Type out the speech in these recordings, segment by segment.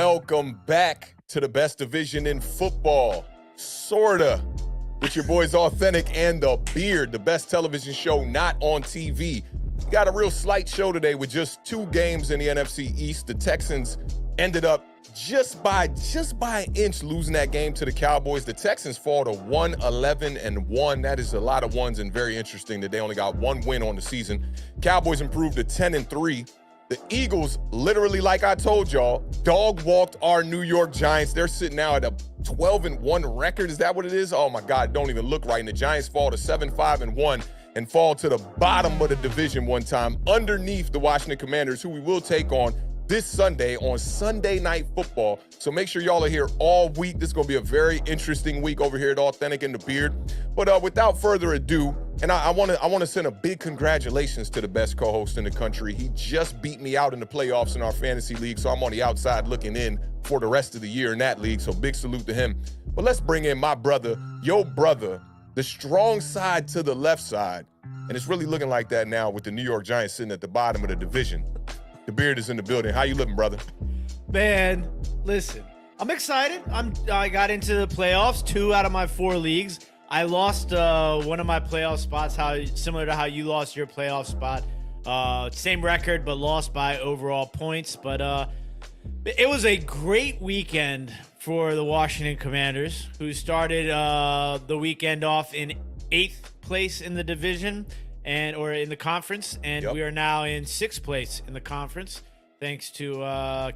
Welcome back to the best division in football, sorta, with your boys Awthentik and The Beard, the best television show not on TV. We got a real slight show today with just 2 games in the NFC East. The Texans ended up just by an inch losing that game to the Cowboys. The Texans fall to 1-11-1. That is a lot of ones, and very interesting that they only got 1 win on the season. Cowboys improved to 10-3. The Eagles, literally, like I told y'all, dog-walked our New York Giants. They're sitting now at a 12-1 record. Is that what it is? Oh, my God, don't even look right. And the Giants fall to 7-5-1 and fall to the bottom of the division one time underneath the Washington Commanders, who we will take on this Sunday on Sunday Night Football. So make sure y'all are here all week. This is going to be a very interesting week over here at Awthentik and The Beard. But without further ado, and I want to send a big congratulations to the best co-host in the country. He just beat me out in the playoffs in our fantasy league, so I'm on the outside looking in for the rest of the year in that league. So big salute to him. But let's bring in my brother, your brother, the strong side to the left side. And it's really looking like that now with the New York Giants sitting at the bottom of the division. The Beard is in the building. How you living, brother? Man, listen, I'm excited. I got into the playoffs, 2 out of my 4 leagues. I lost one of my playoff spots, similar to how you lost your playoff spot. Same record, but lost by overall points. But it was a great weekend for the Washington Commanders, who started the weekend off in 8th place in the division or in the conference, and we are now in 6th place in the conference, thanks to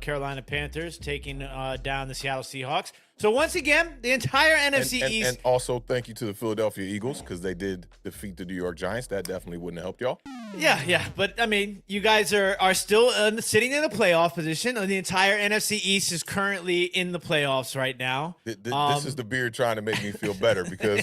Carolina Panthers taking down the Seattle Seahawks. So once again, the entire NFC East. And also thank you to the Philadelphia Eagles, because they did defeat the New York Giants. That definitely wouldn't have helped y'all. Yeah. But, I mean, you guys are still sitting in a playoff position. The entire NFC East is currently in the playoffs right now. This is the Beard trying to make me feel better because,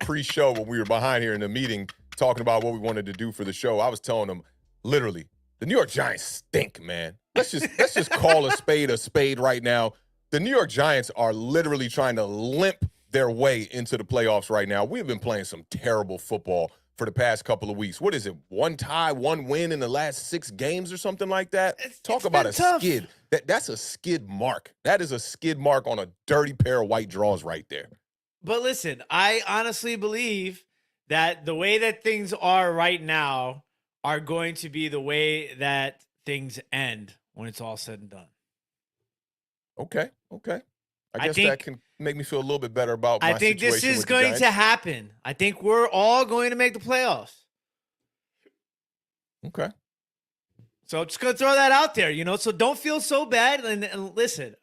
pre-show when we were behind here in the meeting talking about what we wanted to do for the show, I was telling them, literally, the New York Giants stink, man. Let's just call a spade right now. The New York Giants are literally trying to limp their way into the playoffs right now. We've been playing some terrible football for the past couple of weeks. What is it? 1 tie, 1 win in the last 6 games or something like that? Talk about a skid. That's a skid mark. That is a skid mark on a dirty pair of white draws right there. But listen, I honestly believe that the way that things are right now are going to be the way that things end when it's all said and done. Okay. I guess that can make me feel a little bit better about my situation. I think this is going to happen. I think we're all going to make the playoffs. Okay. So I'm just going to throw that out there, so don't feel so bad. And listen,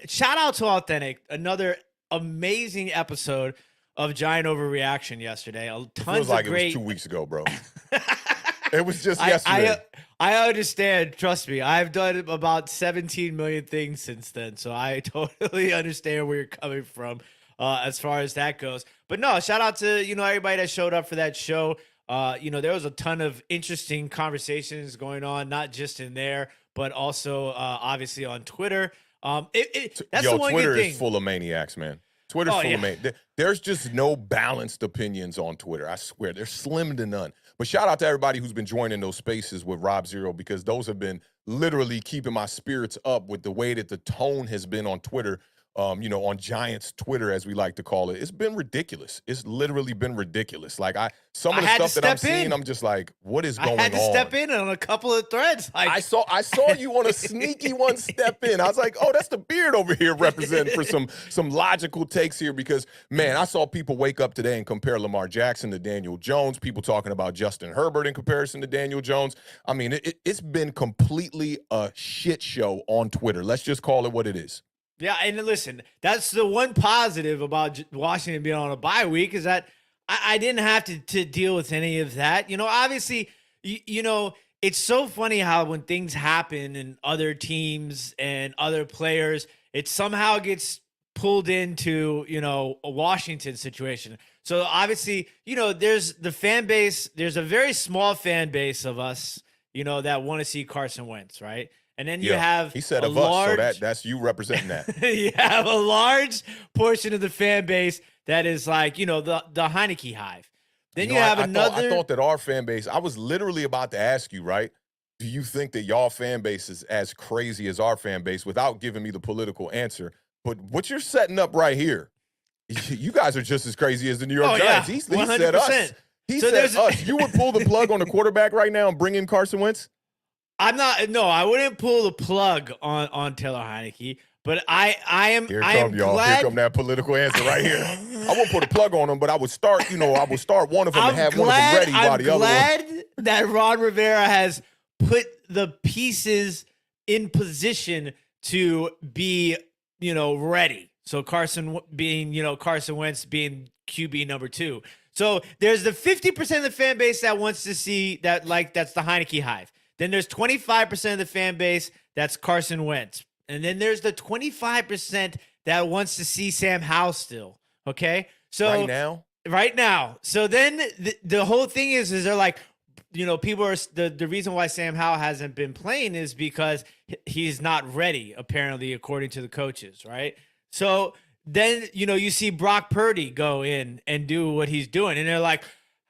shout out to Awthentik, another amazing episode of Giant Overreaction yesterday. Feels like it was 2 weeks ago, bro. It was just yesterday. I understand. Trust me. I've done about 17 million things since then, so I totally understand where you're coming from as far as that goes. But no, shout out to everybody that showed up for that show. There was a ton of interesting conversations going on, not just in there, but also obviously on Twitter. That's the one Twitter good thing. Is full of maniacs, man. Twitter's full of maniacs. There's just no balanced opinions on Twitter. I swear, they're slim to none. But shout out to everybody who's been joining those spaces with Rob Zero, because those have been literally keeping my spirits up with the way that the tone has been on Twitter, on Giants Twitter, as we like to call it. It's been ridiculous. It's literally been ridiculous. Like some of the stuff that I'm seeing, I'm just like, what is going on? I had to step in on a couple of threads. I saw you on a sneaky one step in. I was like, oh, that's the Beard over here representing for some logical takes here, because, man, I saw people wake up today and compare Lamar Jackson to Daniel Jones, people talking about Justin Herbert in comparison to Daniel Jones. I mean, it's been completely a shit show on Twitter. Let's just call it what it is. Yeah, and listen, that's the one positive about Washington being on a bye week, is that I didn't have to deal with any of that. Obviously, it's so funny how when things happen in other teams and other players, it somehow gets pulled into, a Washington situation. So obviously, there's the fan base, there's a very small fan base of us, that want to see Carson Wentz, right? And then you have he said of us, so that's you representing that. You have a large portion of the fan base that is like, the Heineke hive. Then you have another. I thought that our fan base, I was literally about to ask you, right? do you think that y'all fan base is as crazy as our fan base without giving me the political answer? But what you're setting up right here, you guys are just as crazy as the New York Giants. Yeah, He said us. He said us. You would pull the plug on the quarterback right now and bring in Carson Wentz? I wouldn't pull the plug on Taylor Heineke, but I am y'all. glad. Here come that political answer right here. I won't put a plug on them, but I would start one of them and have one of them ready while the other one. I'm glad that Ron Rivera has put the pieces in position to be, ready. So Carson Wentz being QB number 2. So there's the 50% of the fan base that wants to see that, that's the Heineke hive. Then there's 25% of the fan base that's Carson Wentz. And then there's the 25% that wants to see Sam Howell still. Okay? So right now. So then the whole thing is they're like, people are the reason why Sam Howell hasn't been playing is because he's not ready, apparently, according to the coaches, right? So then, you see Brock Purdy go in and do what he's doing. And they're like,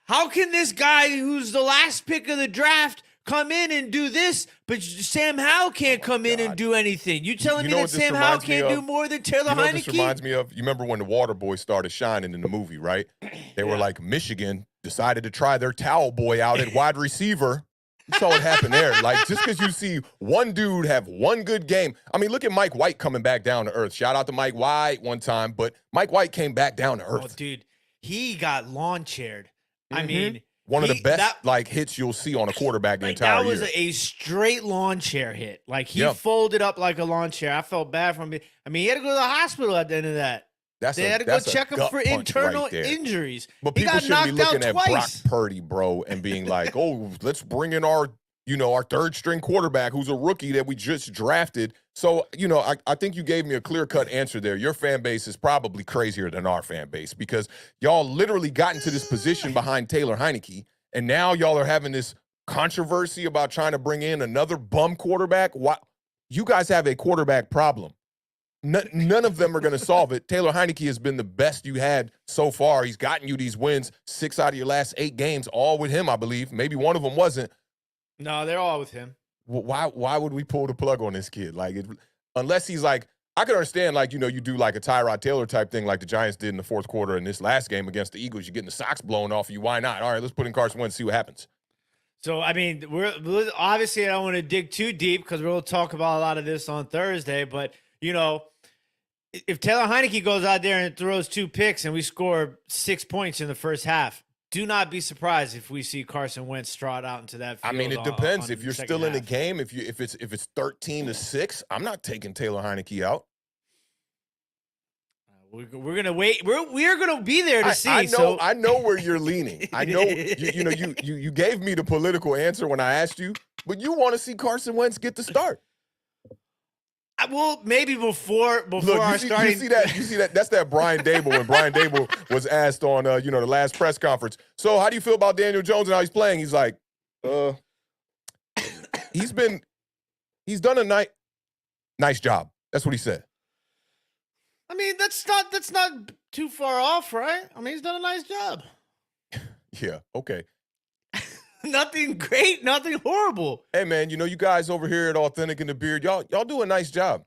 how can this guy who's the last pick of the draft come in and do this, but Sam Howell can't come in and do anything? You telling me that Sam Howell can't do more than Taylor Heineke? This reminds me of, you remember when the Water Boys started shining in the movie, right? They were like, Michigan decided to try their towel boy out at wide receiver. You saw what happened there. Like, just because you see one dude have one good game. I mean, look at Mike White coming back down to earth. Shout out to Mike White one time, but Mike White came back down to earth. Oh, dude, he got lawn chaired. I mean, one of the best hits you'll see on a quarterback the entire year. That was a straight lawn chair hit. Like, he folded up like a lawn chair. I felt bad for him. I mean, he had to go to the hospital at the end of that. They had to go check him for internal injuries. But people shouldn't be looking at Brock Purdy, bro, and being like, oh, let's bring in our third string quarterback who's a rookie that we just drafted. So, I think you gave me a clear-cut answer there. Your fan base is probably crazier than our fan base because y'all literally got into this position behind Taylor Heineke, and now y'all are having this controversy about trying to bring in another bum quarterback. Why? You guys have a quarterback problem. None of them are going to solve it. Taylor Heineke has been the best you had so far. He's gotten you these wins, 6 out of your last 8 games, all with him, I believe. Maybe one of them wasn't. No, they're all with him. Why would we pull the plug on this kid? Like, unless he's like, I could understand, like, you do like a Tyrod Taylor type thing like the Giants did in the fourth quarter in this last game against the Eagles. You're getting the socks blown off of you. Why not? All right, let's put in Carson Wentz, see what happens. So, I mean, we're obviously, I don't want to dig too deep because we'll talk about a lot of this on Thursday. But, if Taylor Heineke goes out there and throws 2 picks and we score 6 points in the first half, do not be surprised if we see Carson Wentz trot out into that field. I mean, it depends. If you're still in the game, if it's 13-6, I'm not taking Taylor Heineke out. We're gonna wait. We're gonna be there to see. I know where you're leaning. I know you gave me the political answer when I asked you, but you want to see Carson Wentz get the start. Well, maybe before our starting. You see that? That's that Brian Dable when Brian Dable was asked on the last press conference. So how do you feel about Daniel Jones and how he's playing? He's like, he's done a nice job. That's what he said. I mean, that's not too far off, right? I mean, he's done a nice job. Yeah. Okay. Nothing great, nothing horrible. Hey, man, you guys over here at Outthenic and The Beard, y'all do a nice job.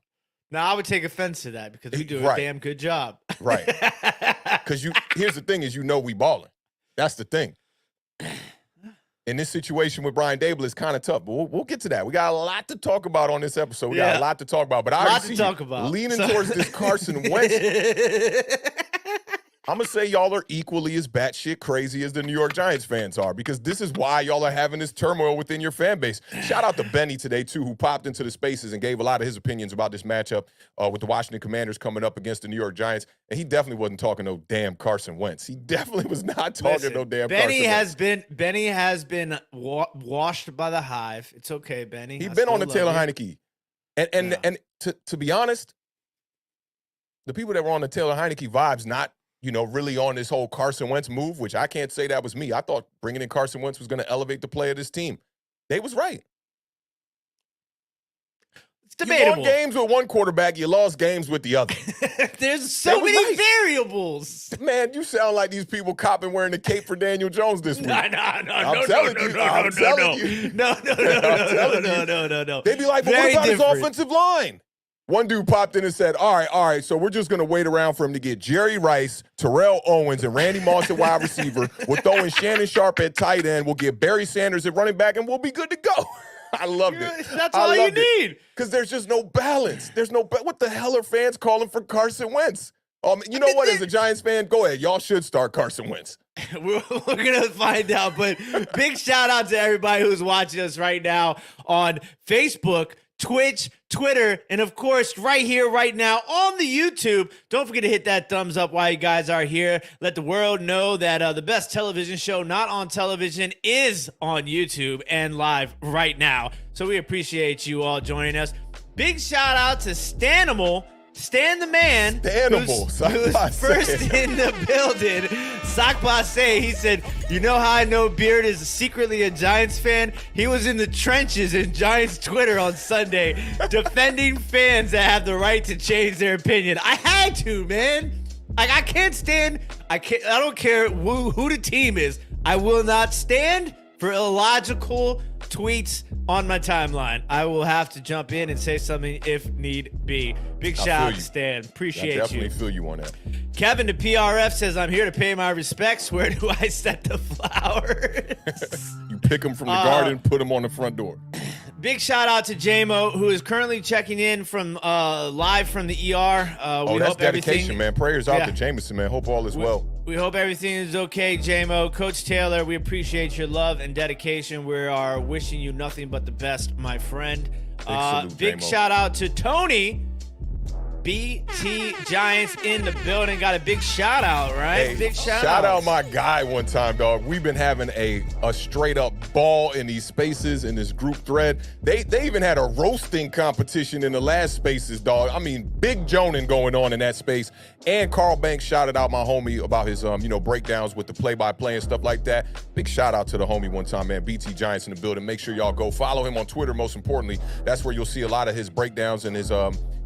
Now, I would take offense to that because we do a damn good job. Right. Because here's the thing is, we balling. That's the thing. In this situation with Brian Dable, it's kind of tough, but we'll get to that. We got a lot to talk about on this episode. We got a lot to talk about, but I see leaning towards this Carson Wentz. I'm going to say y'all are equally as batshit crazy as the New York Giants fans are because this is why y'all are having this turmoil within your fan base. Shout out to Benny today, too, who popped into the spaces and gave a lot of his opinions about this matchup with the Washington Commanders coming up against the New York Giants. And he definitely wasn't talking no damn Carson Wentz. He definitely was not talking no damn Carson Wentz. Benny has been washed by the hive. It's okay, Benny. He's been on the Taylor Heineke. And to be honest, the people that were on the Taylor Heineke vibes not really on this whole Carson Wentz move, which I can't say that was me. I thought bringing in Carson Wentz was going to elevate the play of this team. They was right. debatable. You won games with one quarterback. You lost games with the other. There's so many variables. Man, you sound like these people copping wearing the cape for Daniel Jones this week. No. I'm telling you. No. They'd be like, but what about his offensive line? One dude popped in and said, all right, so we're just going to wait around for him to get Jerry Rice, Terrell Owens, and Randy Moss at wide receiver. We're throwing Shannon Sharp at tight end. We'll get Barry Sanders at running back, and we'll be good to go. I loved it. That's all you need. Because there's just no balance. What the hell are fans calling for Carson Wentz? You know what? As a Giants fan, go ahead. Y'all should start Carson Wentz. We're going to find out. But big shout out to everybody who's watching us right now on Facebook, Twitch, Twitter, and of course, right here, right now on the YouTube. Don't forget to hit that thumbs up while you guys are here. Let the world know that the best television show not on television is on YouTube and live right now. So we appreciate you all joining us. Big shout out to Stanimal. Stan the man, who's first in the building. Sakbase, he said, you know how I know Beard is secretly a Giants fan? He was in the trenches in Giants Twitter on Sunday defending fans that have the right to change their opinion. I had to, man. Like, I don't care who the team is. I will not stand for illogical tweets on my timeline. I will have to jump in and say something if need be. Big shout out to Stan. Appreciate you. I definitely feel you on that. Kevin, the PRF, says, I'm here to pay my respects. Where do I set the flowers? You pick them from the garden, put them on the front door. Big shout out to JMO, who is currently checking in from live from the ER. That's dedication, man. Prayers out to Jameson, man. Hope all is well. We hope everything is okay, JMO. Coach Taylor, we appreciate your love and dedication. We are wishing you nothing but the best, my friend. Big shout out to Tony. BT Giants in the building. Got a big shout out, right? Hey, big shout out my guy one time, dog. We've been having a straight up ball in these spaces in this group thread. They even had a roasting competition in the last spaces, dog. I mean, big joning going on in that space. And Carl Banks shouted out my homie about his breakdowns with the play-by-play and stuff like that. Big shout out to the homie one time, man. BT Giants in the building. Make sure y'all go follow him on Twitter. Most importantly, that's where you'll see a lot of his breakdowns and his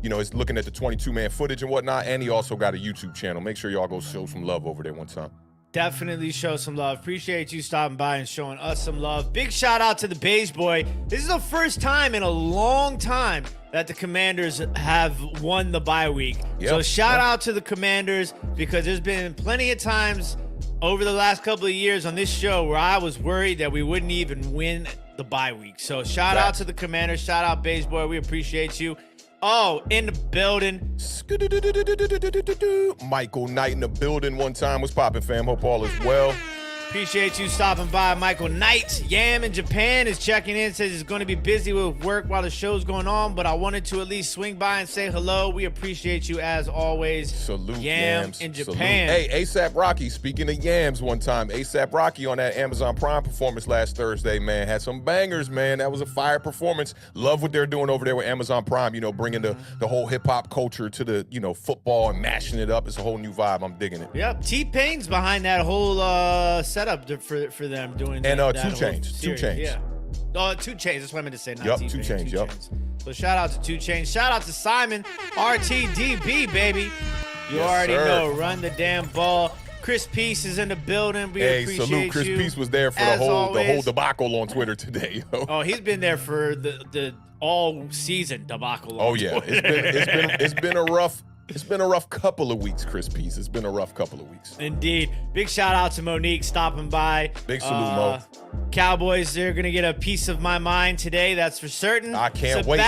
he's looking at the 22-man footage and whatnot, and he also got a YouTube channel. Make sure y'all go show some love over there one time. Definitely show some love. Appreciate you stopping by and showing us some love. Big shout out to the Beige Boy. This is the first time in a long time that the Commanders have won the bye week. Yep. So shout out to the Commanders, because there's been plenty of times over the last couple of years on this show where I was worried that we wouldn't even win the bye week. So shout out to the Commanders. Shout out Beige Boy. We appreciate you. Oh, in the building. Michael Knight in the building one time. What's poppin', fam? Hope all is well. Appreciate you stopping by. Michael Knight, Yam in Japan, is checking in. Says he's going to be busy with work while the show's going on, but I wanted to at least swing by and say hello. We appreciate you as always. Salute, Yams in Japan. Salute. Hey, ASAP Rocky, speaking of Yams one time, ASAP Rocky on that Amazon Prime performance last Thursday, man, had some bangers, man. That was a fire performance. Love what they're doing over there with Amazon Prime, bringing the whole hip-hop culture to the, football and mashing it up. It's a whole new vibe. I'm digging it. Yep, T-Pain's behind that whole setup for them doing and that 2 Chainz. 2 Chainz. Yeah. 2 Chainz. That's what I meant to say. Not yep, T-Pain. 2 Chainz. Yep. So shout out to 2 Chainz. Shout out to Simon RTDB, baby. You yes, already sir. know. Run the damn ball. Chris Peace is in the building. We appreciate salute. Chris you. Peace was there for the whole debacle on Twitter today. Yo. Oh, he's been there for the all season debacle. Oh yeah, it's been a rough couple of weeks, Chris Peace. It's been a rough couple of weeks. Indeed. Big shout out to Monique stopping by. Big salute, Mo. Cowboys, they're going to get a piece of my mind today. That's for certain. I can't wait.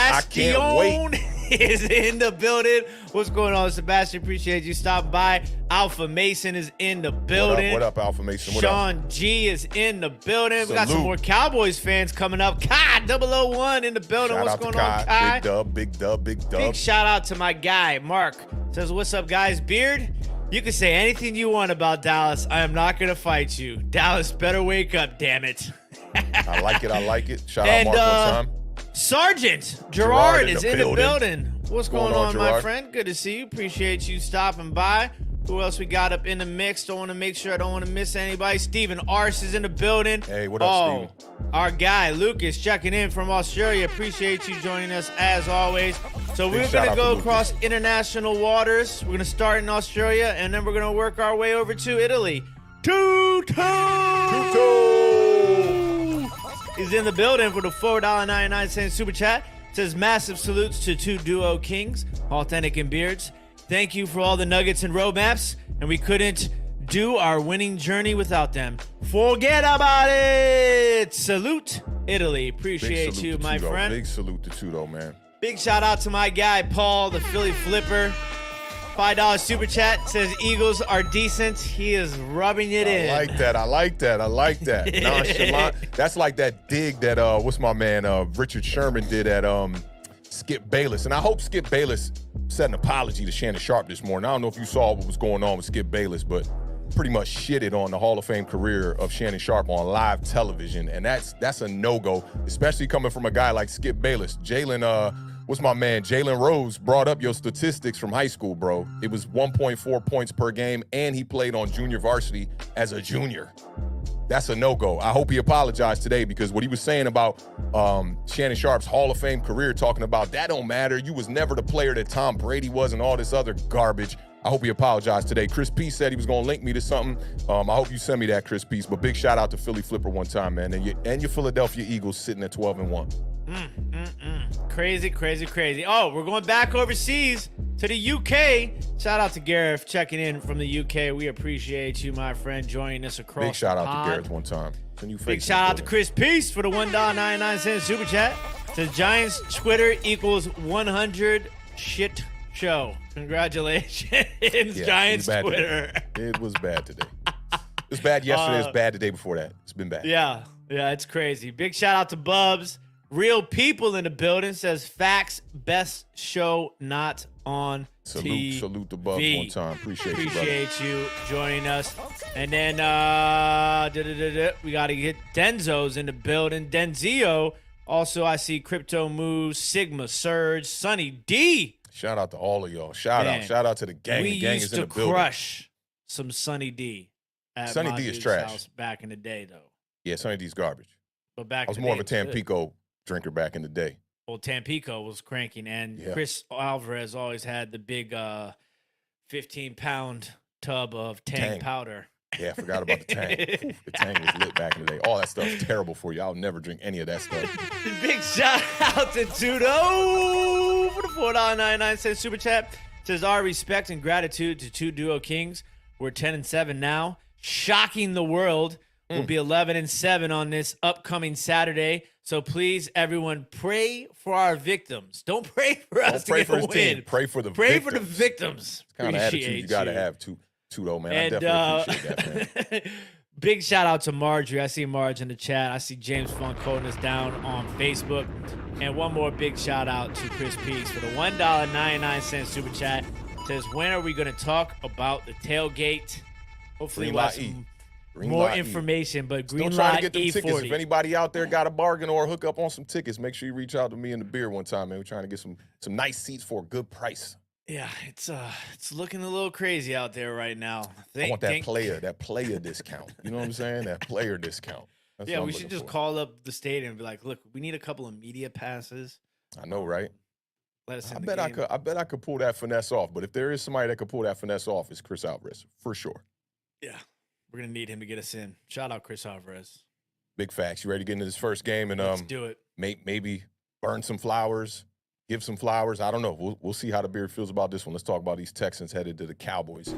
Is in the building. What's going on, Sebastian? Appreciate you stopping by. Alpha Mason is in the building. What up, Alpha Mason? What Sean up? G is in the building. Salute. We got some more Cowboys fans coming up. Kai 001 in the building. Shout What's out going to Kai. on, Kai? Big dub. Big shout out to my guy, Mark. Says, what's up, guys? Beard, you can say anything you want about Dallas. I am not going to fight you. Dallas better wake up, damn it. I like it. Shout out Mark one time. Sergeant Gerard is in the building. What's going on, my Gerard? friend? Good to see you. Appreciate you stopping by. Who else we got up in the mix? Don't want to make sure I don't want to miss anybody. Steven Arce is in the building. Hey, what up, Steven? Our guy, Lucas, checking in from Australia. Appreciate you joining us as always. So we're going to go across international waters. We're going to start in Australia, and then we're going to work our way over to Italy. Tutu is in the building for the $4.99 super chat. Says massive salutes to two duo kings, Awthentik and Beards. Thank you for all the nuggets and roadmaps, and we couldn't do our winning journey without them. Forget about it. Salute, Italy. Appreciate you, my friend. Big salute to Tudo, man. Big shout out to my guy, Paul, the Philly Flipper. $5 super chat says Eagles are decent. He is rubbing it in. I like that. Nonchalant. That's like that dig that what's my man Richard Sherman did at Skip Bayless. And I hope Skip Bayless said an apology to Shannon Sharp this morning. I don't know if you saw what was going on with Skip Bayless, but pretty much shitted on the Hall of Fame career of Shannon Sharp on live television. And that's a no-go, especially coming from a guy like Skip Bayless. What's my man? Jalen Rose brought up your statistics from high school, bro. It was 1.4 points per game, and he played on junior varsity as a junior. That's a no-go. I hope he apologized today, because what he was saying about Shannon Sharp's Hall of Fame career, talking about that don't matter. You was never the player that Tom Brady was and all this other garbage. I hope he apologized today. Chris Peace said he was going to link me to something. I hope you send me that, Chris Peace. But big shout out to Philly Flipper one time, man. And your Philadelphia Eagles sitting at 12-1. Crazy. Oh, we're going back overseas to the UK. Shout out to Gareth checking in from the UK. We appreciate you, my friend, joining us across Big shout the out pond. to Gareth one time. Big shout out to Chris Peace for the $1.99 super chat. Says Giants Twitter equals 100 shit show. Congratulations, Giants Twitter. It was bad today. It was bad yesterday. It was bad the day before that. It's been bad. Yeah, it's crazy. Big shout out to Bubs. Real people in the building. Says facts, best show not on TV. Salute to Bubs one time. Appreciate you joining us. And then we got to get Denzo's in the building. Denzio. Also, I see Crypto Moves, Sigma Surge, Sunny D. Shout out to all of y'all. Shout out to the gang. The gang is in the building. We used to crush some Sunny D at Sunny D is trash. House back in the day, though. Yeah, Sunny D's garbage. But back I was more of a Tampico drinker back in the day. Well, Tampico was cranking, and Chris Alvarez always had the big 15-pound tub of Tang powder. Yeah, I forgot about the Tang. The Tang was lit back in the day. All that stuff's terrible for you. I'll never drink any of that stuff. Big shout out to Tudo for the $4.99 super chat. Says our respect and gratitude to two duo kings. We're 10-7 now, shocking the world. We'll be 11-7 on this upcoming Saturday. So please, everyone, pray for our victims. Don't pray for us to get a win. Team. Pray for the victims. Kind of attitude you got to have, Tudo, man. And, I definitely appreciate that, man. Big shout out to Marjorie. I see Marge in the chat. I see James Funk holding us down on Facebook. And one more big shout out to Chris Peace for the $1.99 super chat. Says, when are we going to talk about the tailgate? Hopefully we'll have some more information, but Green Lot to get them E40. tickets. If anybody out there got a bargain or a hook up on some tickets, make sure you reach out to me and the beer one time, man. We're trying to get some nice seats for a good price. Yeah, it's looking a little crazy out there right now. I want that player discount. You know what I'm saying? That player discount. That's we should just call up the stadium and be like, look, we need a couple of media passes. I know, right? Let us in I bet I could pull that finesse off. But if there is somebody that could pull that finesse off, it's Chris Alvarez, for sure. Yeah. We're going to need him to get us in. Shout out Chris Alvarez. Big facts. You ready to get into this first game and let's do it. Maybe burn some flowers, give some flowers. I don't know. We'll see how the Beard feels about this one. Let's talk about these Texans headed to the Cowboys.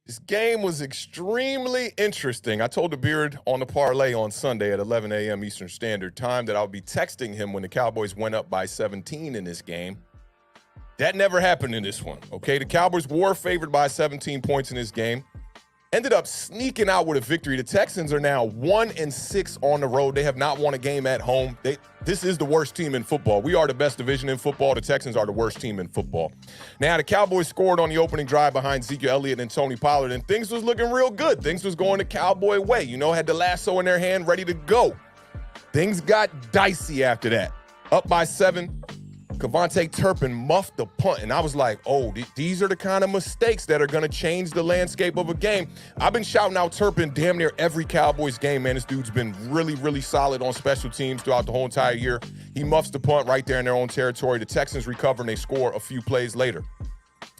This game was extremely interesting. I told the Beard on the parlay on Sunday at 11 a.m. Eastern Standard Time that I'll be texting him when the Cowboys went up by 17 in this game. That never happened in this one, okay? The Cowboys were favored by 17 points in this game. ended up sneaking out with a victory. The Texans are now 1-6 on the road. They have not won a game at home. This is the worst team in football. We are the best division in football. The Texans are the worst team in football. Now, the Cowboys scored on the opening drive behind Ezekiel Elliott and Tony Pollard, and things was looking real good. Things was going the Cowboy way. Had the lasso in their hand, ready to go. Things got dicey after that. Up by 7. Avthentik Turpin muffed the punt, and I was like, oh, these are the kind of mistakes that are going to change the landscape of a game. I've been shouting out Turpin damn near every Cowboys game, man. This dude's been really, really solid on special teams throughout the whole entire year. He muffs the punt right there in their own territory. The Texans recover, and they score a few plays later.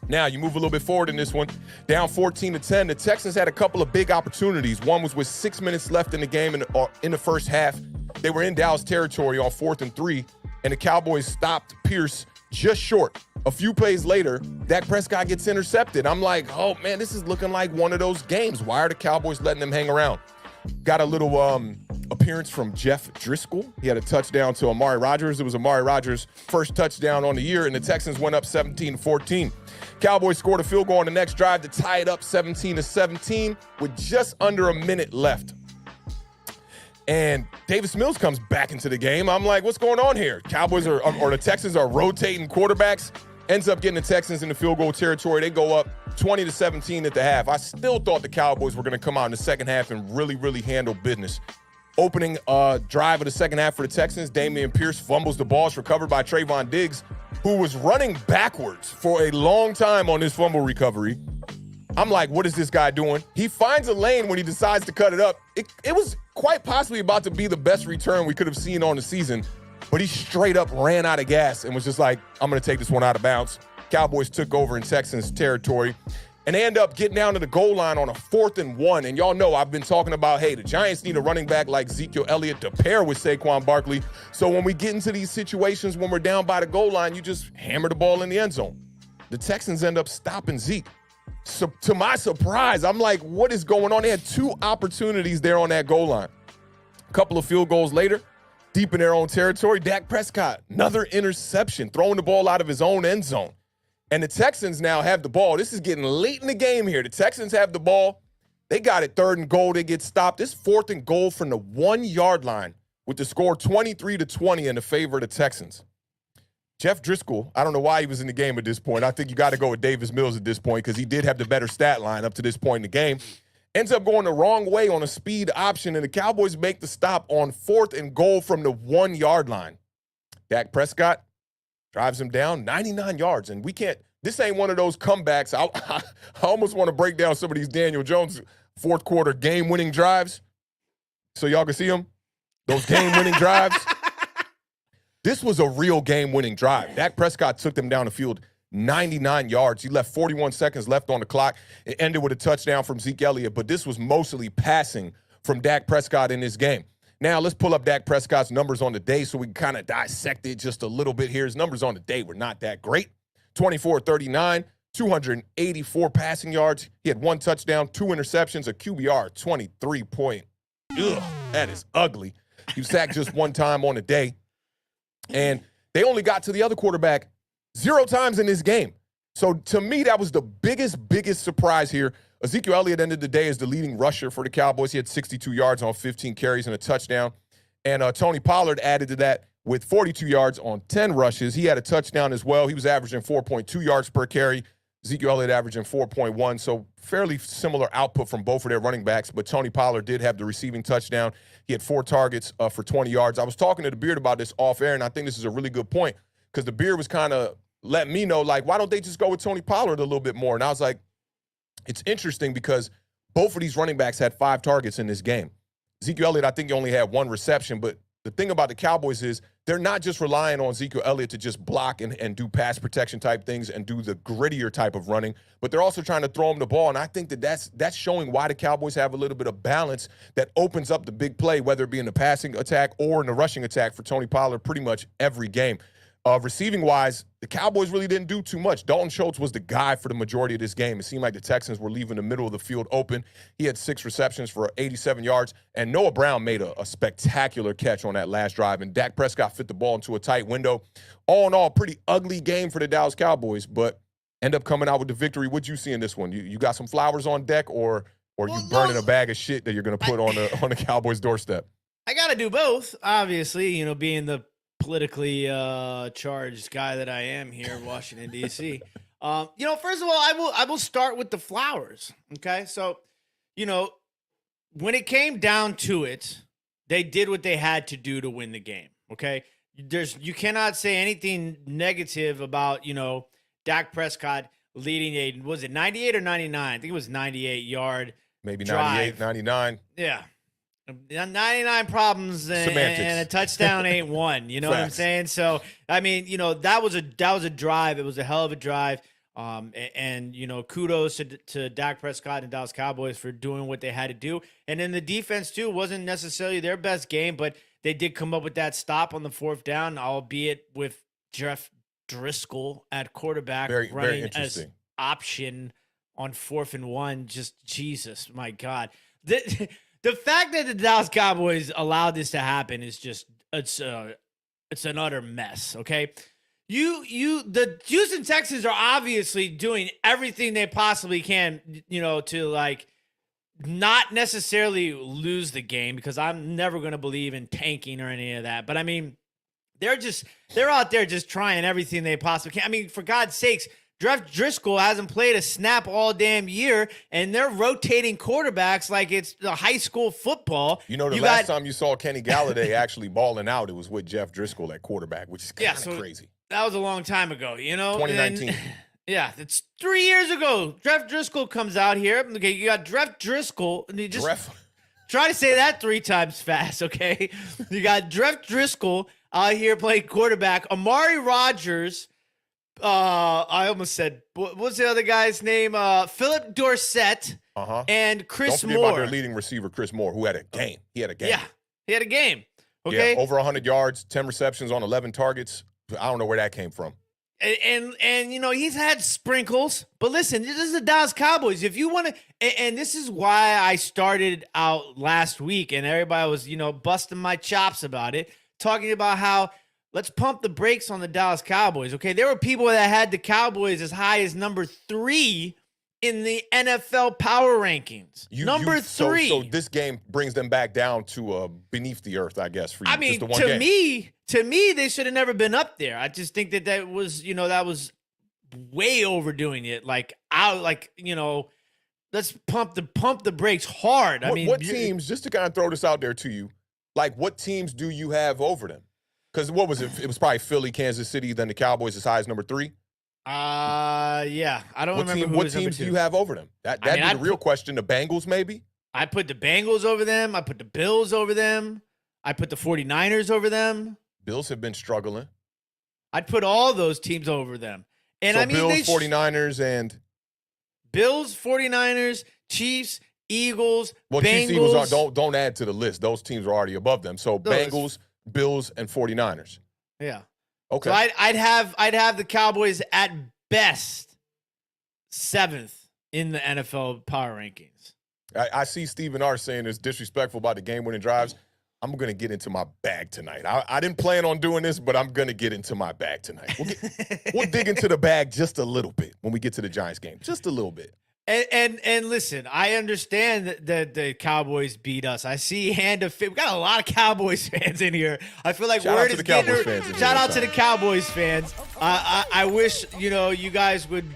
Now, you move a little bit forward in this one. Down 14-10, the Texans had a couple of big opportunities. One was with 6 minutes left in the game in the first half. They were in Dallas territory on 4th and 3. And the Cowboys stopped Pierce just short. A few plays later, Dak Prescott gets intercepted. I'm like, oh, man, this is looking like one of those games. Why are the Cowboys letting them hang around? Got a little appearance from Jeff Driscoll. He had a touchdown to Amari Rodgers. It was Amari Rodgers' first touchdown on the year, and the Texans went up 17-14. Cowboys scored a field goal on the next drive to tie it up 17-17 with just under a minute left. And Davis Mills comes back into the game. I'm like, what's going on here? Cowboys or the Texans are rotating quarterbacks. Ends up getting the Texans in the field goal territory. They go up 20-17 at the half. I still thought the Cowboys were going to come out in the second half and really, really handle business. Opening drive of the second half for the Texans, Dameon Pierce fumbles the ball. It's recovered by Trayvon Diggs, who was running backwards for a long time on this fumble recovery. I'm like, what is this guy doing? He finds a lane when he decides to cut it up. It was quite possibly about to be the best return we could have seen on the season, but he straight up ran out of gas and was just like, I'm going to take this one out of bounds. Cowboys took over in Texans territory, and they end up getting down to the goal line on a 4th and 1. And y'all know I've been talking about, hey, the Giants need a running back like Ezekiel Elliott to pair with Saquon Barkley. So when we get into these situations when we're down by the goal line, you just hammer the ball in the end zone. The Texans end up stopping Zeke. So to my surprise, I'm like, what is going on? They had 2 opportunities there on that goal line. A couple of field goals later, deep in their own territory, Dak Prescott, another interception, throwing the ball out of his own end zone. And the Texans now have the ball. This is getting late in the game here. The Texans have the ball. They got it 3rd and goal. They get stopped. This 4th and goal from the 1-yard line with the score 23-20 in the favor of the Texans. Jeff Driscoll, I don't know why he was in the game at this point. I think you got to go with Davis Mills at this point because he did have the better stat line up to this point in the game. Ends up going the wrong way on a speed option, and the Cowboys make the stop on 4th and goal from the 1-yard line. Dak Prescott drives him down 99 yards, and this ain't one of those comebacks. I almost want to break down some of these Daniel Jones fourth quarter game-winning drives so y'all can see them. Those game-winning drives. This was a real game-winning drive. Dak Prescott took them down the field 99 yards. He left 41 seconds left on the clock. It ended with a touchdown from Zeke Elliott, but this was mostly passing from Dak Prescott in this game. Now, let's pull up Dak Prescott's numbers on the day so we can kind of dissect it just a little bit here. His numbers on the day were not that great. 24-39, 284 passing yards. He had 1 touchdown, 2 interceptions, a QBR 23 point. Ugh, that is ugly. He was sacked just 1 time on the day. And they only got to the other quarterback 0 times in this game. So to me, that was the biggest surprise here. Ezekiel Elliott ended the day as the leading rusher for the Cowboys. He had 62 yards on 15 carries and a touchdown. And Tony Pollard added to that with 42 yards on 10 rushes. He had a touchdown as well. He was averaging 4.2 yards per carry. Ezekiel Elliott averaging 4.1, so fairly similar output from both of their running backs, but Tony Pollard did have the receiving touchdown. He had 4 targets for 20 yards. I was talking to the Beard about this off air, and I think this is a really good point because the Beard was kind of letting me know, like, why don't they just go with Tony Pollard a little bit more? And I was like, it's interesting because both of these running backs had 5 targets in this game. Ezekiel Elliott, I think he only had 1 reception, but the thing about the Cowboys is they're not just relying on Ezekiel Elliott to just block and do pass protection type things and do the grittier type of running, but they're also trying to throw him the ball. And I think that's showing why the Cowboys have a little bit of balance that opens up the big play, whether it be in the passing attack or in the rushing attack for Tony Pollard pretty much every game. Receiving-wise, the Cowboys really didn't do too much. Dalton Schultz was the guy for the majority of this game. It seemed like the Texans were leaving the middle of the field open. He had 6 receptions for 87 yards, and Noah Brown made a spectacular catch on that last drive, and Dak Prescott fit the ball into a tight window. All in all, pretty ugly game for the Dallas Cowboys, but end up coming out with the victory. What'd you see in this one? You got some flowers on deck, or or you burning a bag of shit that you're going to put on the Cowboys doorstep? I got to do both, obviously, being the politically charged guy that I am here in Washington, D.C. First of all, I will start with the flowers. Okay. So, when it came down to it, they did what they had to do to win the game. Okay. You cannot say anything negative about, Dak Prescott leading was it 98 or 99? I think it was 98 yard. Maybe drive. 98, 99. Yeah. 99 problems and a touchdown ain't one. You know what I'm saying? So, I mean, that was a drive. It was a hell of a drive. Kudos to Dak Prescott and Dallas Cowboys for doing what they had to do. And then the defense, too, wasn't necessarily their best game, but they did come up with that stop on the 4th down, albeit with Jeff Driscoll at quarterback running as option on 4th and 1. Just Jesus, my God. The fact that the Dallas Cowboys allowed this to happen is just it's an utter mess. Okay, the Houston Texans are obviously doing everything they possibly can, to not necessarily lose the game, because I'm never going to believe in tanking or any of that. But I mean, they're out there just trying everything they possibly can. I mean, for God's sakes, Jeff Driscoll hasn't played a snap all damn year, and they're rotating quarterbacks like it's the high school football. The last time you saw Kenny Galladay actually balling out, it was with Jeff Driscoll at quarterback, which is kind of crazy. That was a long time ago, 2019. And, yeah, it's 3 years ago. Jeff Driscoll comes out here. Okay, you got Jeff Driscoll, and you just try to say that 3 times fast, okay? You got Jeff Driscoll out here playing quarterback. Amari Rodgers. I almost said, what's the other guy's name? Philip Dorsett and Chris Moore. Don't forget about their leading receiver, Chris Moore, who had a game. He had a game. Yeah, he had a game. Okay. Yeah, over 100 yards, 10 receptions on 11 targets. I don't know where that came from. And he's had sprinkles. But listen, this is the Dallas Cowboys. If you want to, and this is why I started out last week, and everybody was, busting my chops about it, talking about how let's pump the brakes on the Dallas Cowboys, okay? There were people that had the Cowboys as high as number 3 in the NFL power rankings. Number 3. So this game brings them back down to beneath the earth, I guess, for you. I mean, to me, they should have never been up there. I just think that was, that was way overdoing it. Let's pump the brakes hard. What teams, just to kind of throw this out there to you, what teams do you have over them? Because what was it? It was probably Philly, Kansas City, then the Cowboys as high as number 3. Yeah. I don't remember what teams do you have over them. That'd be the real question. The Bengals, maybe? I put the Bengals over them. I put the Bills over them. I put the 49ers over them. Bills have been struggling. I'd put all those teams over them. And so Bills, 49ers, and Bills, 49ers, Chiefs, Eagles, Bengals. Chiefs, Eagles don't add to the list. Those teams are already above them. So Bengals, Bills, and 49ers. Yeah. Okay. So I'd have the Cowboys at best 7th in the NFL power rankings. I see Stephen R saying it's disrespectful about the game-winning drives. I'm going to get into my bag tonight. I didn't plan on doing this, but I'm going to get into my bag tonight. We'll dig into the bag just a little bit when we get to the Giants game. Just a little bit. And listen, I understand that the Cowboys beat us. I see we got a lot of Cowboys fans in here. I feel like word is getting. Shout out to the Cowboys fans. I wish you guys would.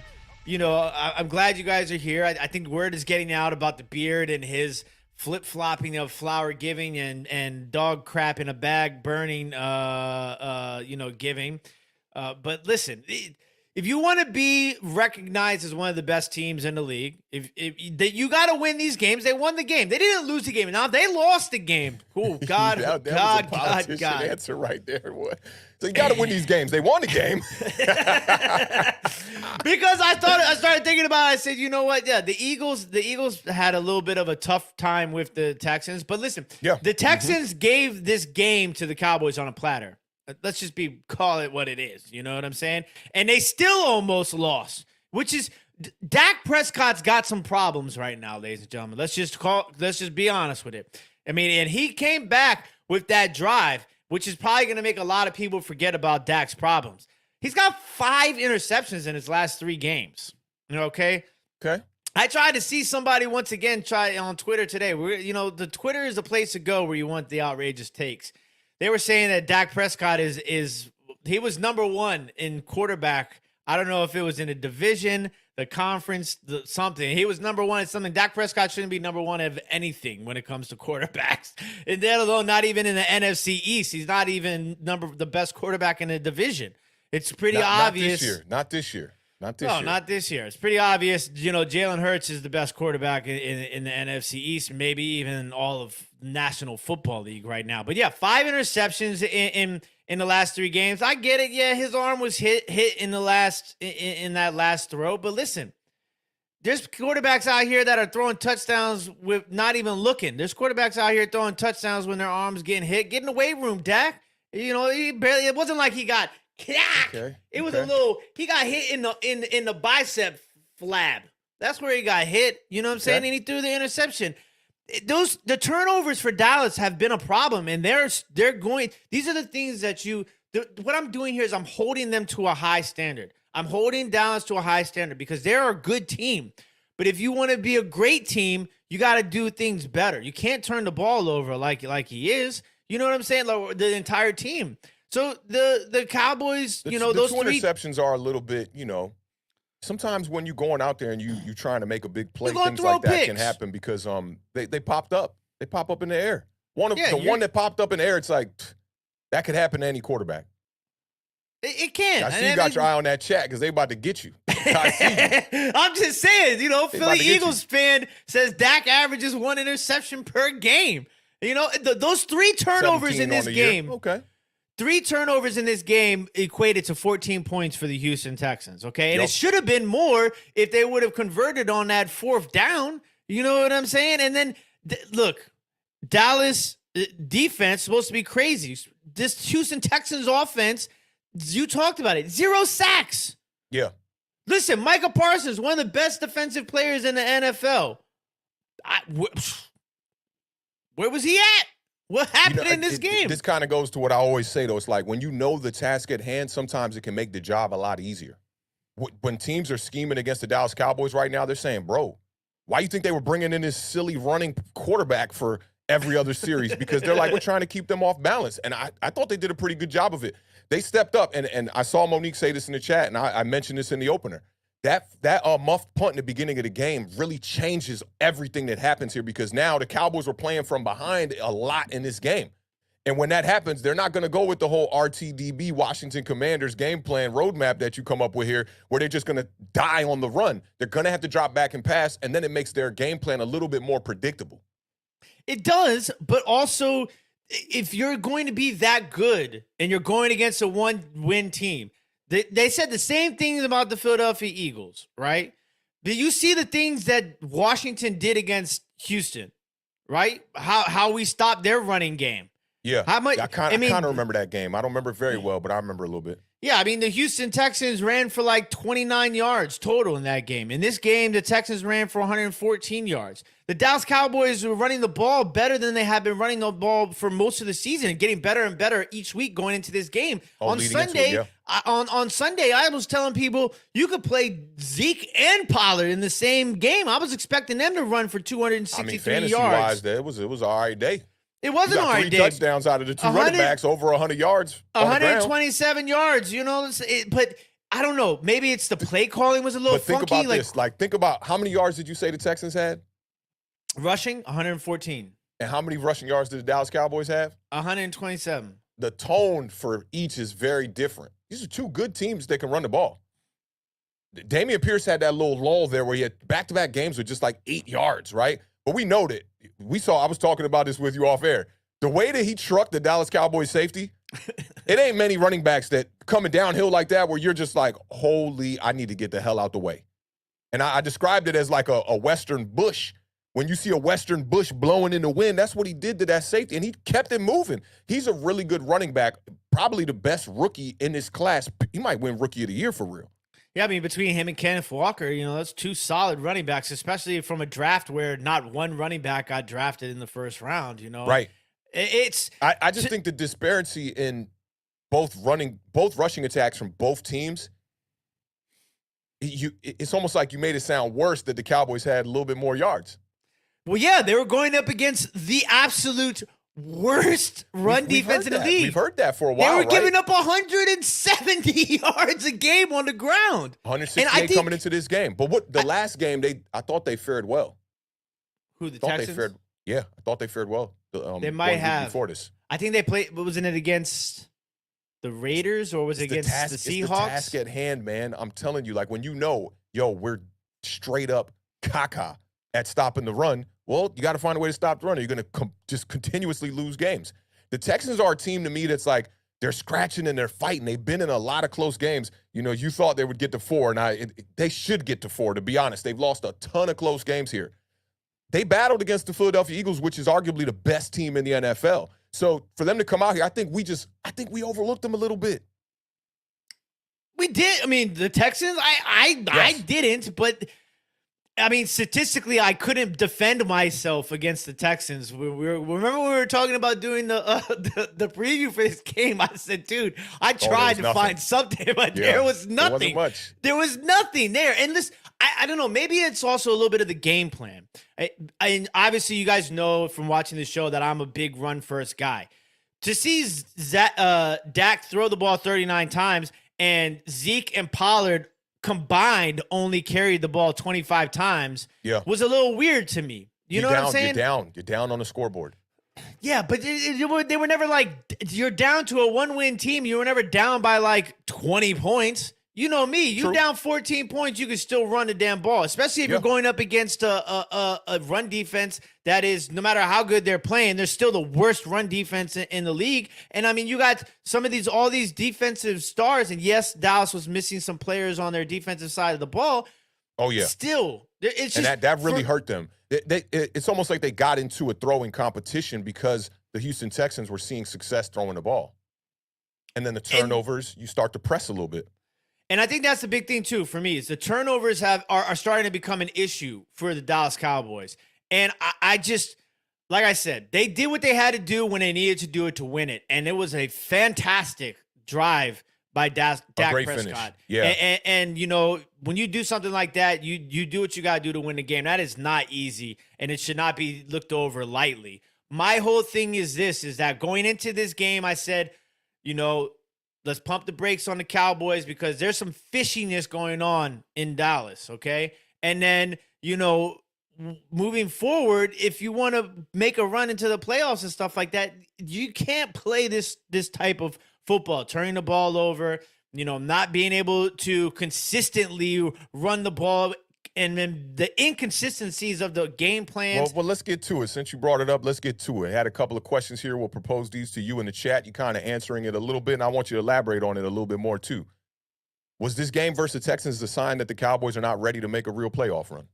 I'm glad you guys are here. I think word is getting out about the beard and his flip-flopping of flower giving and dog crap in a bag burning. Giving. But listen. If you want to be recognized as one of the best teams in the league, if you got to win these games. They won the game. They didn't lose the game. Now they lost the game. Oh God, that was a politician answer right there. What? So you got to win these games. They won the game. Because I started thinking about it. I said, you know what? Yeah, the Eagles had a little bit of a tough time with the Texans. But listen, the Texans gave this game to the Cowboys on a platter. Let's just call it what it is. You know what I'm saying? And they still almost lost, which is Dak Prescott's got some problems right now, ladies and gentlemen. Let's just be honest with it. I mean, and he came back with that drive, which is probably going to make a lot of people forget about Dak's problems. He's got 5 interceptions in his last 3 games. Okay. Okay. I tried to see somebody once again try on Twitter today. The Twitter is the place to go where you want the outrageous takes. They were saying that Dak Prescott he was number one in quarterback. I don't know if it was in a division, the conference, something. He was number one in something. Dak Prescott shouldn't be number one of anything when it comes to quarterbacks. And let alone not even in the NFC East. He's not even the best quarterback in the division. It's pretty obvious. Not this year. Not this year. It's pretty obvious. Jalen Hurts is the best quarterback in the NFC East, maybe even all of National Football League right now. But yeah, 5 interceptions in the last 3 games. I get it. Yeah, his arm was hit in that last throw. But listen, there's quarterbacks out here that are throwing touchdowns with not even looking. There's quarterbacks out here throwing touchdowns when their arms getting hit. Get in the weight room, Dak. It wasn't like he got. It was a little. He got hit in the bicep flab. That's where he got hit. You know what I'm saying? And he threw the interception. The turnovers for Dallas have been a problem, and they're going. These are the things that what I'm doing here is I'm holding them to a high standard. I'm holding Dallas to a high standard because they're a good team. But if you want to be a great team, you got to do things better. You can't turn the ball over like he is. You know what I'm saying? Like the entire team. So the Cowboys, those 2 interceptions are a little bit, sometimes when you're going out there and you're trying to make a big play, things like that can happen because they popped up. They pop up in the air. One that popped up in the air, it's like that could happen to any quarterback. It can. I see you got your eye on that chat because they about to get you. I see you. I'm just saying, Philly Eagles fan says Dak averages 1 interception per game. Those 3 turnovers in this game. Year. Okay. 3 turnovers in this game equated to 14 points for the Houston Texans, okay? And it should have been more if they would have converted on that 4th down. You know what I'm saying? And then, look, Dallas defense supposed to be crazy. This Houston Texans offense, you talked about it, 0 sacks. Yeah. Listen, Micah Parsons, one of the best defensive players in the NFL. Where was he at? What happened in this game? This kind of goes to what I always say, though. It's like when you know the task at hand, sometimes it can make the job a lot easier. When teams are scheming against the Dallas Cowboys right now, they're saying, bro, why you think they were bringing in this silly running quarterback for every other series? Because they're like, we're trying to keep them off balance. And I thought they did a pretty good job of it. They stepped up, and I saw Monique say this in the chat, and I mentioned this in the opener. That muffed punt in the beginning of the game really changes everything that happens here because now the Cowboys were playing from behind a lot in this game. And when that happens, they're not going to go with the whole RTDB Washington Commanders game plan roadmap that you come up with here where they're just going to die on the run. They're going to have to drop back and pass, and then it makes their game plan a little bit more predictable. It does, but also if you're going to be that good and you're going against a 1-win team, they said the same things about the Philadelphia Eagles, right? Did you see the things that Washington did against Houston, right? How we stopped their running game. Yeah, I kind of remember that game. I don't remember it very well, but I remember a little bit. Yeah, I mean, the Houston Texans ran for like 29 yards total in that game. In this game, the Texans ran for 114 yards. The Dallas Cowboys were running the ball better than they have been running the ball for most of the season and getting better and better each week going into this game. On Sunday, on Sunday, I was telling people you could play Zeke and Pollard in the same game. I was expecting them to run for 263 yards. Fantasy-wise, it was an all right day. It wasn't all right. 3 touchdowns out of the 2 running backs, over 100 yards. 127 yards, but I don't know. Maybe it's the play calling was a little funky. Think about this. Think about how many yards did you say the Texans had? Rushing, 114. And how many rushing yards did the Dallas Cowboys have? 127. The tone for each is very different. These are 2 good teams that can run the ball. Dameon Pierce had that little lull there where he had back-to-back games with just like 8 yards, right? But we know that. I was talking about this with you off air. The way that he trucked the Dallas Cowboys safety, it ain't many running backs that coming downhill like that where you're just like, holy, I need to get the hell out the way. And I described it as like a Western bush. When you see a Western bush blowing in the wind, that's what he did to that safety, and he kept it moving. He's a really good running back, probably the best rookie in this class. He might win Rookie of the Year for real. Yeah, I mean, between him and Kenneth Walker, that's 2 solid running backs, especially from a draft where not one running back got drafted in the first round, Right. I just think think the disparity in both rushing attacks from both teams, it's almost like you made it sound worse that the Cowboys had a little bit more yards. Well, yeah, they were going up against the absolute worst run defense in the league. We've heard that for a while. They were giving up 170 yards a game on the ground. 168 coming into this game. But last game, I thought they fared well. Who, the Texans? I thought they fared well. They might have. Before this. I think they played, wasn't it against the Raiders or was it against the Seahawks? It's the task at hand, man. I'm telling you, like when we're straight up caca at stopping the run, well, you got to find a way to stop the run or you're going to just continuously lose games. The Texans are a team to me that's like they're scratching and they're fighting. They've been in a lot of close games. You thought they would get to 4. Now, they should get to 4, to be honest. They've lost a ton of close games here. They battled against the Philadelphia Eagles, which is arguably the best team in the NFL. So for them to come out here, I think we overlooked them a little bit. We did. I mean, the Texans, I didn't, but I mean, statistically, I couldn't defend myself against the Texans. Remember when we were talking about doing the preview for this game? I said, dude, I tried to find something, but there was nothing. There wasn't much. There was nothing there. And listen, I don't know. Maybe it's also a little bit of the game plan. And obviously, you guys know from watching the show that I'm a big run-first guy. To see Dak throw the ball 39 times and Zeke and Pollard combined only carried the ball 25 times was a little weird to me. You know what I'm saying? You're down on the scoreboard. Yeah, but they were never like, you're down to a one-win team. You were never down by like 20 points. You know me. You down 14 points, you can still run the damn ball, especially if you're going up against a run defense that is, no matter how good they're playing, they're still the worst run defense in the league. And I mean, you got all these defensive stars, and yes, Dallas was missing some players on their defensive side of the ball. Oh yeah. Still, it's just, and that really hurt them. It's almost like they got into a throwing competition because the Houston Texans were seeing success throwing the ball, and then the turnovers, you start to press a little bit. And I think that's the big thing, too, for me, is the turnovers are starting to become an issue for the Dallas Cowboys. And I just, like I said, they did what they had to do when they needed to do it to win it. And it was a fantastic drive by Dak Prescott. Finish. Yeah. And, when you do something like that, you do what you got to do to win the game. That is not easy, and it should not be looked over lightly. My whole thing is that going into this game, I said, let's pump the brakes on the Cowboys because there's some fishiness going on in Dallas, okay? And then, moving forward, if you want to make a run into the playoffs and stuff like that, you can't play this type of football, turning the ball over, not being able to consistently run the ball, and then the inconsistencies of the game plans. Well, let's get to it. Since you brought it up, let's get to it. I had a couple of questions here. We'll propose these to you in the chat. You kind of answering it a little bit, and I want you to elaborate on it a little bit more, too. Was this game versus the Texans a sign that the Cowboys are not ready to make a real playoff run?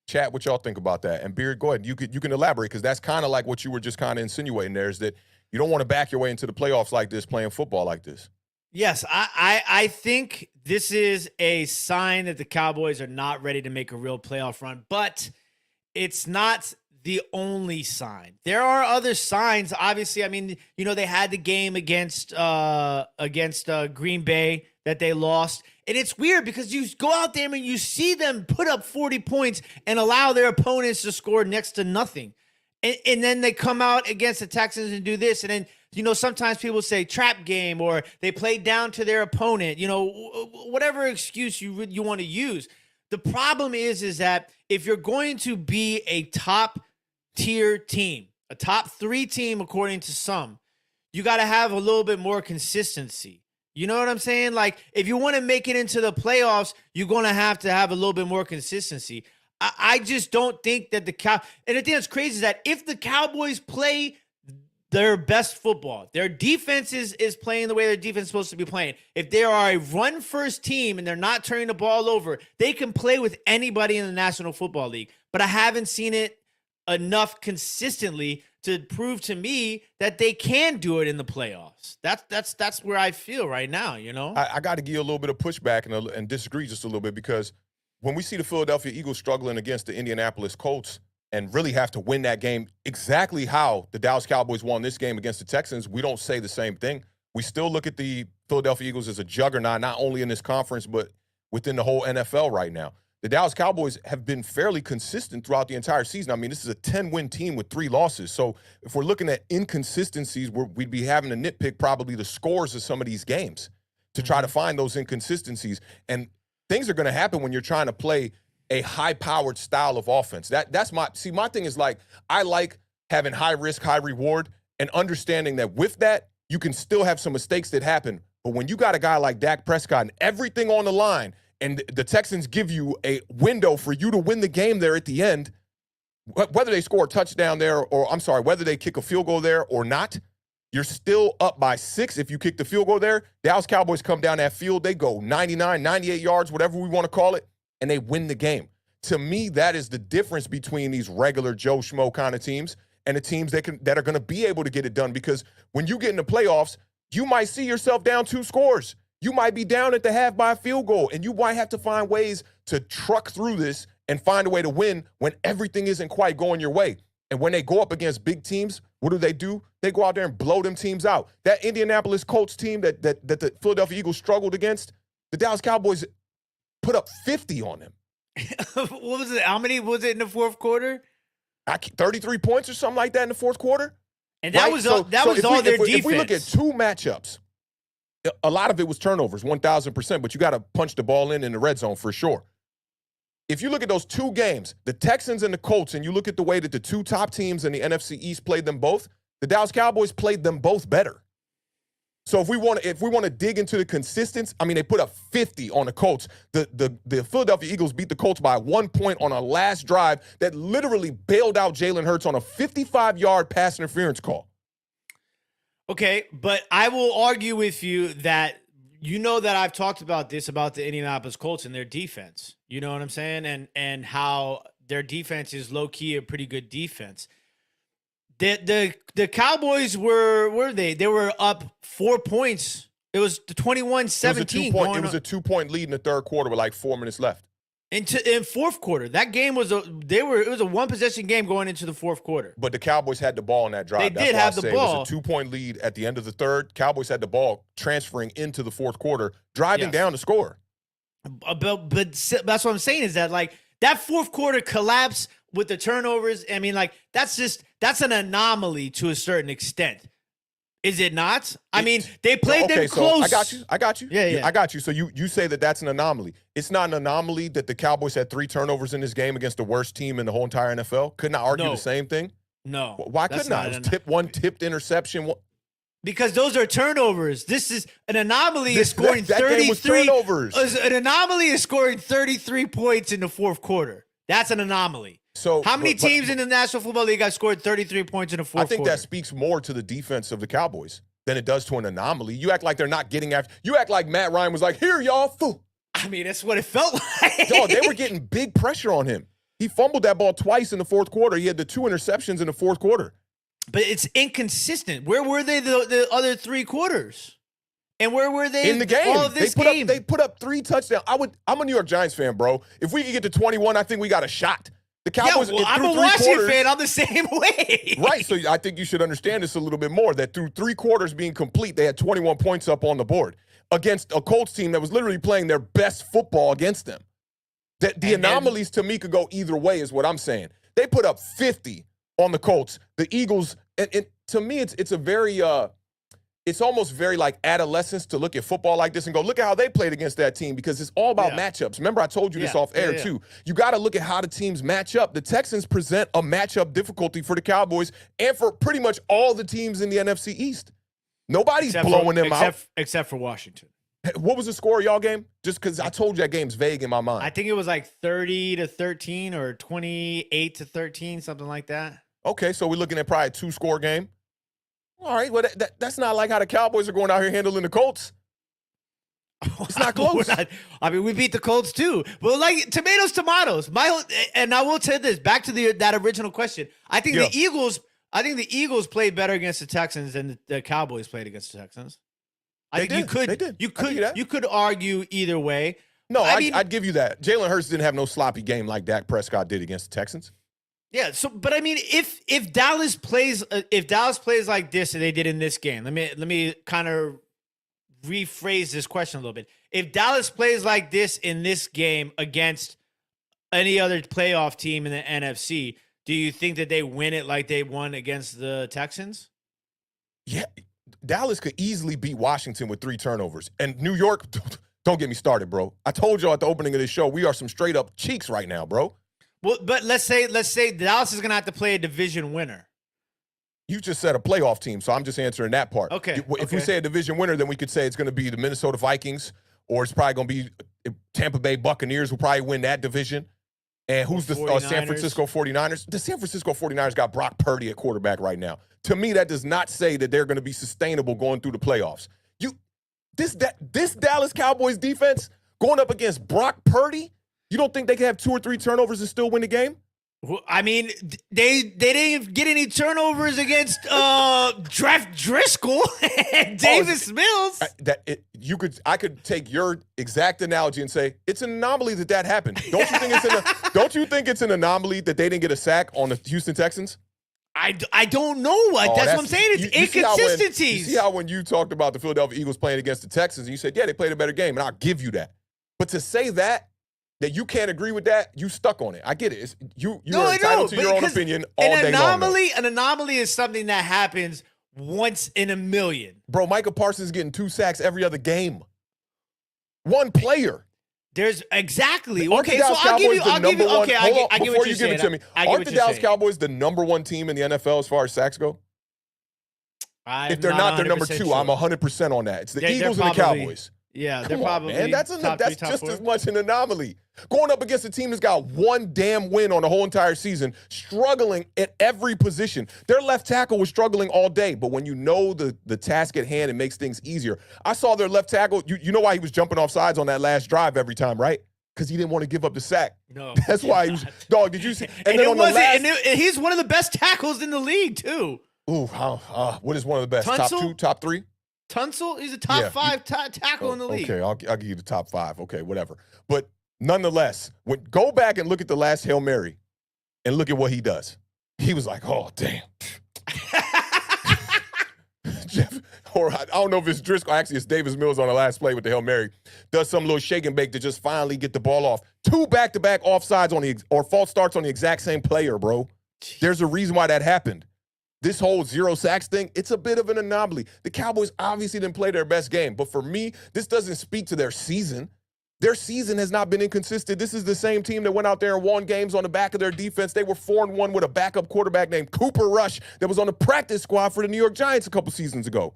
Chat, what y'all think about that? And Beard, go ahead. You can elaborate, because that's kind of like what you were just kind of insinuating there, is that you don't want to back your way into the playoffs like this, playing football like this. Yes, I think this is a sign that the Cowboys are not ready to make a real playoff run, but it's not the only sign. There are other signs. Obviously, I mean, they had the game against Green Bay that they lost. And it's weird because you go out there and you see them put up 40 points and allow their opponents to score next to nothing. And then they come out against the Texans and do this. And then, sometimes people say trap game or they play down to their opponent, whatever excuse you want to use. The problem is that if you're going to be a top tier team, a top 3 team, according to some, you got to have a little bit more consistency. You know what I'm saying? Like, if you want to make it into the playoffs, you're going to have a little bit more consistency. I just don't think that and the thing that's crazy is that if the Cowboys play their best football, their defense is playing the way their defense is supposed to be playing. If they are a run-first team and they're not turning the ball over, they can play with anybody in the National Football League. But I haven't seen it enough consistently to prove to me that they can do it in the playoffs. That's where I feel right now, I got to give you a little bit of pushback and disagree just a little bit, because when we see the Philadelphia Eagles struggling against the Indianapolis Colts and really have to win that game exactly how the Dallas Cowboys won this game against the Texans, we don't say the same thing. We still look at the Philadelphia Eagles as a juggernaut, not only in this conference, but within the whole NFL right now. The Dallas Cowboys have been fairly consistent throughout the entire season. I mean, this is a 10-win team with 3 losses. So if we're looking at inconsistencies, we'd be having to nitpick probably the scores of some of these games to try to find those inconsistencies. And things are going to happen when you're trying to play a high-powered style of offense. That's my thing is like, I like having high risk, high reward, and understanding that with that, you can still have some mistakes that happen. But when you got a guy like Dak Prescott and everything on the line, and the Texans give you a window for you to win the game there at the end, whether they score a touchdown there whether they kick a field goal there or not, you're still up by 6 if you kick the field goal there. Dallas Cowboys come down that field, they go 99, 98 yards, whatever we want to call it, and they win the game. To me, that is the difference between these regular Joe Schmo kind of teams and the teams that are going to be able to get it done. Because when you get in the playoffs, you might see yourself down 2 scores. You might be down at the half by a field goal, and you might have to find ways to truck through this and find a way to win when everything isn't quite going your way. And when they go up against big teams, what do? They go out there and blow them teams out. That Indianapolis Colts team that the Philadelphia Eagles struggled against, the Dallas Cowboys put up 50 on them. What was it? How many was it in the fourth quarter? 33 points or something like that in the fourth quarter. And that was all their defense. If we look at 2 matchups, a lot of it was turnovers, 1,000%, but you got to punch the ball in the red zone for sure. If you look at those 2 games, the Texans and the Colts, and you look at the way that the 2 top teams in the NFC East played them both, the Dallas Cowboys played them both better. So if we want to dig into the consistency, I mean, they put up 50 on the Colts. The Philadelphia Eagles beat the Colts by 1 point on a last drive that literally bailed out Jalen Hurts on a 55-yard pass interference call. Okay, but I will argue with you that that I've talked about the Indianapolis Colts and their defense. You know what I'm saying? And how their defense is low-key a pretty good defense. The Cowboys were they? They were up 4 points. It was the 21-17. It was a 2-point lead in the third quarter with like 4 minutes left. In fourth quarter, that game was it was a 1-possession game going into the fourth quarter. But the Cowboys had the ball in that drive. They did have the ball. It was a 2-point lead at the end of the third. Cowboys had the ball transferring into the fourth quarter, driving down to score. But that's what I'm saying is that like that fourth quarter collapse with the turnovers. I mean, like that's an anomaly to a certain extent. Is it not? I mean, they played them close. I got you. Yeah. I got you. So you say that that's an anomaly. It's not an anomaly that the Cowboys had 3 turnovers in this game against the worst team in the whole entire NFL. Couldn't I argue the same thing? No. Why couldn't I? It was tipped interception. Because those are turnovers. This is an anomaly is scoring 33. Game was turnovers. An anomaly is scoring 33 points in the fourth quarter. That's an anomaly. So how many teams in the National Football League got scored 33 points in the fourth quarter? I think that speaks more to the defense of the Cowboys than it does to an anomaly. You act like they're not getting after. You act like Matt Ryan was like, here, y'all, fool. I mean, that's what it felt like. Dog, they were getting big pressure on him. He fumbled that ball twice in the fourth quarter. He had the 2 interceptions in the fourth quarter. But it's inconsistent. Where were they the other 3 quarters? And where were they in the game? All of this game? They put up 3 touchdowns. I'm a New York Giants fan, bro. If we can get to 21, I think we got a shot. The Cowboys, I'm a Washington fan. I'm the same way. Right. So I think you should understand this a little bit more, that through 3 quarters being complete, they had 21 points up on the board against a Colts team that was literally playing their best football against them. The anomalies to me could go either way is what I'm saying. They put up 50 on the Colts. The Eagles, and to me, it's a very it's almost very like adolescence to look at football like this and go, look at how they played against that team, because it's all about matchups. Remember, I told you this off air too. You got to look at how the teams match up. The Texans present a matchup difficulty for the Cowboys and for pretty much all the teams in the NFC East. Nobody's blowing them out. Except for Washington. What was the score of y'all game? Just because I told you that game's vague in my mind. I think it was like 30-13 or 28-13, something like that. Okay, so we're looking at probably a 2-score game. All right, well, that's not like how the Cowboys are going out here handling the Colts. It's not close. We beat the Colts too. Well, like tomatoes. And I will tell you this, back to that original question. I think the Eagles played better against the Texans than the Cowboys played against the Texans. They did. You could argue either way. No, I'd give you that. Jalen Hurts didn't have no sloppy game like Dak Prescott did against the Texans. Yeah, but I mean, if Dallas plays like this and they did in this game, let me kind of rephrase this question a little bit. if Dallas plays like this in this game against any other playoff team in the NFC, do you think that they win it like they won against the Texans? Yeah, Dallas could easily beat Washington with 3 turnovers. And New York, don't get me started, bro. I told y'all at the opening of this show, we are some straight up cheeks right now, bro. Well, but let's say Dallas is going to have to play a division winner. You just said a playoff team, so I'm just answering that part. Okay. If we say a division winner, then we could say it's going to be the Minnesota Vikings, or it's probably going to be Tampa Bay Buccaneers will probably win that division. And who's the San Francisco 49ers? The San Francisco 49ers got Brock Purdy at quarterback right now. To me, that does not say that they're going to be sustainable going through the playoffs. This Dallas Cowboys defense going up against Brock Purdy, you don't think they can have 2 or 3 turnovers and still win the game? I mean, they didn't get any turnovers against Draft Driscoll and Davis Mills. I could take your exact analogy and say it's an anomaly that happened. Don't you think it's an anomaly that they didn't get a sack on the Houston Texans? I don't know. That's what I'm saying. It's inconsistencies. You see how when you talked about the Philadelphia Eagles playing against the Texans, and you said, yeah, they played a better game, and I'll give you that. But to say that you can't agree with that, you stuck on it. I get it. You're entitled to your own opinion all day long. An anomaly is something that happens once in a million. Bro, Micah Parsons is getting 2 sacks every other game. One player. There's exactly. Aren't Okay, the so Dallas I'll give you. Cowboys the number one? Okay, I get before what you you're give saying. it to me, aren't the Dallas Cowboys the number 1 team in the NFL as far as sacks go? If they're not, they're number 2. Sure. I'm 100% on that. It's the Eagles and the Cowboys. Yeah, they're probably man. That's just as much an anomaly. Going up against a team that's got 1 damn win on the whole entire season, struggling at every position. Their left tackle was struggling all day, but when you know the task at hand, it makes things easier. I saw their left tackle. You know why he was jumping off sides on that last drive every time, right? Because he didn't want to give up the sack. No, that's why he was. Dog, did you see? And then on the last, he's one of the best tackles in the league too. Ooh, what is one of the best? Tunsil? Top 2, top 3? Tunsil, he's a top 5 tackle in the league. Okay, I'll give you the top 5. Okay, whatever. But nonetheless, go back and look at the last Hail Mary and look at what he does. He was like, oh, damn. Jeff, or I don't know if it's Driscoll. Actually, it's Davis Mills on the last play with the Hail Mary. Does some little shake and bake to just finally get the ball off. 2 back-to-back offsides or false starts on the exact same player, bro. There's a reason why that happened. This whole 0 sacks thing, it's a bit of an anomaly. The Cowboys obviously didn't play their best game, but for me, this doesn't speak to their season. Their season has not been inconsistent. This is the same team that went out there and won games on the back of their defense. They were 4-1 with a backup quarterback named Cooper Rush that was on the practice squad for the New York Giants a couple seasons ago.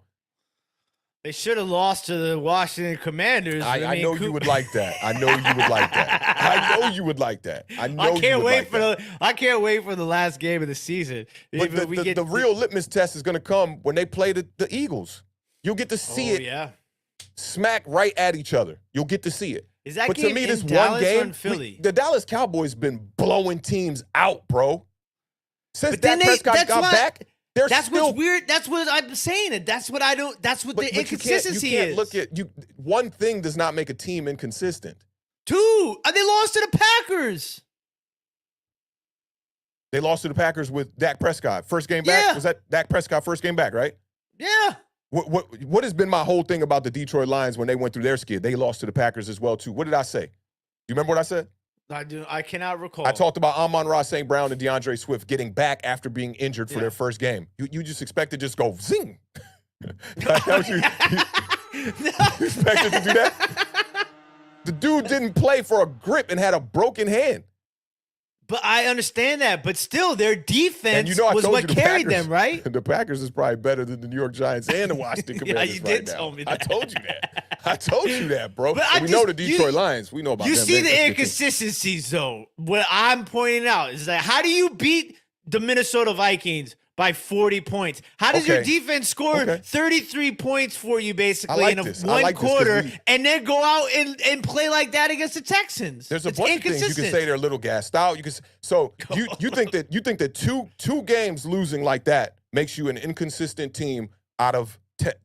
They should have lost to the Washington Commanders. I know you would like that. I know you would like that. I know you would like that. I can't wait for the last game of the season. But the real litmus test is going to come when they play the Eagles. You'll get to see it smack right at each other. You'll get to see it. Is that but game to me, in this Dallas one game, or in Philly? The Dallas Cowboys been blowing teams out, bro. Since Dak Prescott got back. That's what's weird. That's what I'm saying. That's what I don't. That's what the inconsistency you can't is. Look at you. One thing does not make a team inconsistent. 2, they lost to the Packers. They lost to the Packers with Dak Prescott. First game back? Yeah. Was that Dak Prescott first game back, right? Yeah. What has been my whole thing about the Detroit Lions when they went through their skid? They lost to the Packers as well, too. What did I say? You remember what I said? I cannot recall. I talked about Amon-Ra St. Brown and DeAndre Swift getting back after being injured for their first game. You just expect to just go zing. You expected to do that? The dude didn't play for a grip and had a broken hand. But I understand that. But still, their defense was what carried them, right? The Packers is probably better than the New York Giants and the Washington Commanders. You did tell me that. I told you that. I told you that, bro. We know the Detroit Lions. We know about them. You see the inconsistencies, though. What I'm pointing out is that how do you beat the Minnesota Vikings by 40 points? How does your defense score 33 points for you basically in one quarter and then go out and play like that against the Texans? There's a bunch of things you can say they're a little gassed out. You think that two games losing like that makes you an inconsistent team out of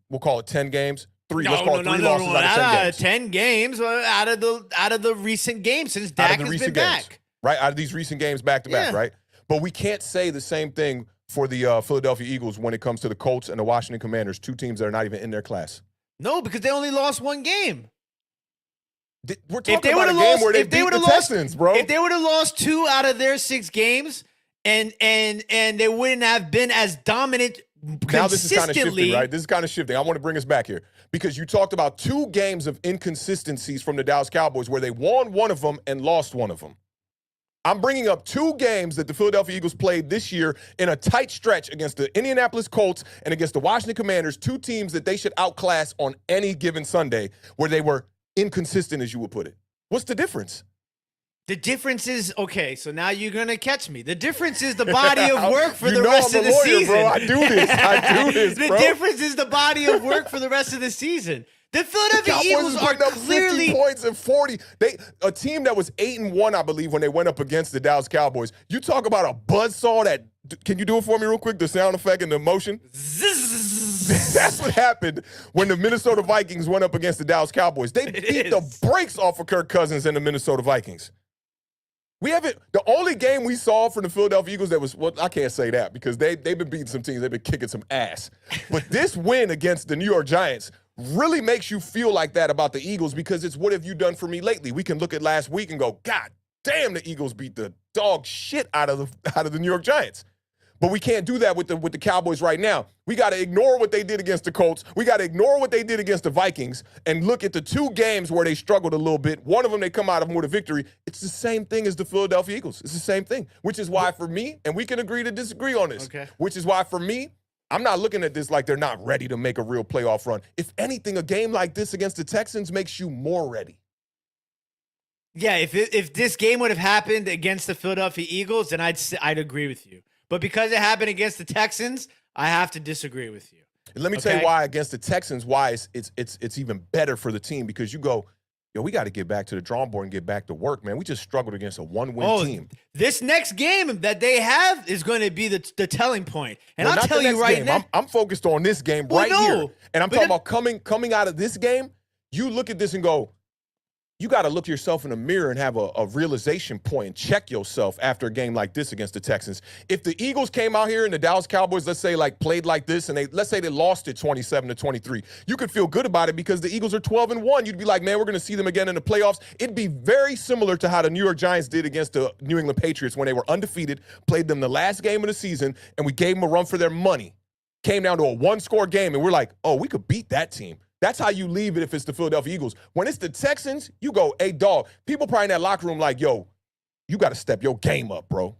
we'll call it 10 games. Let's call it 3 losses out of 10 games. 10 games out of the recent games since Dak has been back. Right, out of these recent games back to back, right? But we can't say the same thing for the Philadelphia Eagles when it comes to the Colts and the Washington Commanders, 2 teams that are not even in their class. No, because they only lost 1 game. We're talking about a game where they beat the Texans, bro. If they would have lost 2 out of their 6 games, and they wouldn't have been as dominant consistently. Now this is kind of shifting, right? This is kind of shifting. I want to bring us back here because you talked about 2 games of inconsistencies from the Dallas Cowboys where they won one of them and lost one of them. I'm bringing up 2 games that the Philadelphia Eagles played this year in a tight stretch against the Indianapolis Colts and against the Washington Commanders, 2 teams that they should outclass on any given Sunday where they were inconsistent, as you would put it. What's the difference? The difference is, okay, so now you're going to catch me. The difference is the body of work for the rest of the season. Bro. I do this, The difference is the body of work for the rest of the season. The Philadelphia Eagles are clearly 50 points and 40. A team that was 8-1, I believe, when they went up against the Dallas Cowboys. You talk about a buzzsaw that. Can you do it for me real quick? The sound effect and the emotion. That's what happened when the Minnesota Vikings went up against the Dallas Cowboys. They beat the brakes off of Kirk Cousins and the Minnesota Vikings. The only game we saw from the Philadelphia Eagles that was, well, I can't say that because they've been beating some teams. They've been kicking some ass. But this win against the New York Giants really makes you feel like that about the Eagles because it's what have you done for me lately? We can look at last week and go, God damn, the Eagles beat the dog shit out of the New York Giants. But we can't do that with the Cowboys right now. We got to ignore what they did against the Colts. We got to ignore what they did against the Vikings and look at the 2 games where they struggled a little bit. One of them, they come out of them with a victory. It's the same thing as the Philadelphia Eagles. It's the same thing, which is why for me, and we can agree to disagree on this, which is why for me, I'm not looking at this like they're not ready to make a real playoff run. If anything, a game like this against the Texans makes you more ready. Yeah, if this game would have happened against the Philadelphia Eagles, then I'd agree with you. But because it happened against the Texans, I have to disagree with you. Let me tell you why against the Texans, why it's even better for the team because you go, yo, we got to get back to the drawing board and get back to work, man. We just struggled against a 1-win team. This next game that they have is going to be the telling point. And I'll tell you right now. I'm focused on this game here. And I'm talking about coming out of this game, you look at this and go, you got to look yourself in the mirror and have a realization point and check yourself after a game like this against the Texans. If the Eagles came out here and the Dallas Cowboys, let's say, like played like this and let's say they lost it 27-23, you could feel good about it because the Eagles are 12-1. You'd be like, man, we're going to see them again in the playoffs. It'd be very similar to how the New York Giants did against the New England Patriots when they were undefeated, played them the last game of the season, and we gave them a run for their money. Came down to a 1-score game, and we're like, oh, we could beat that team. That's how you leave it if it's the Philadelphia Eagles. When it's the Texans, you go, hey, dog. People probably in that locker room like, yo, you got to step your game up, bro.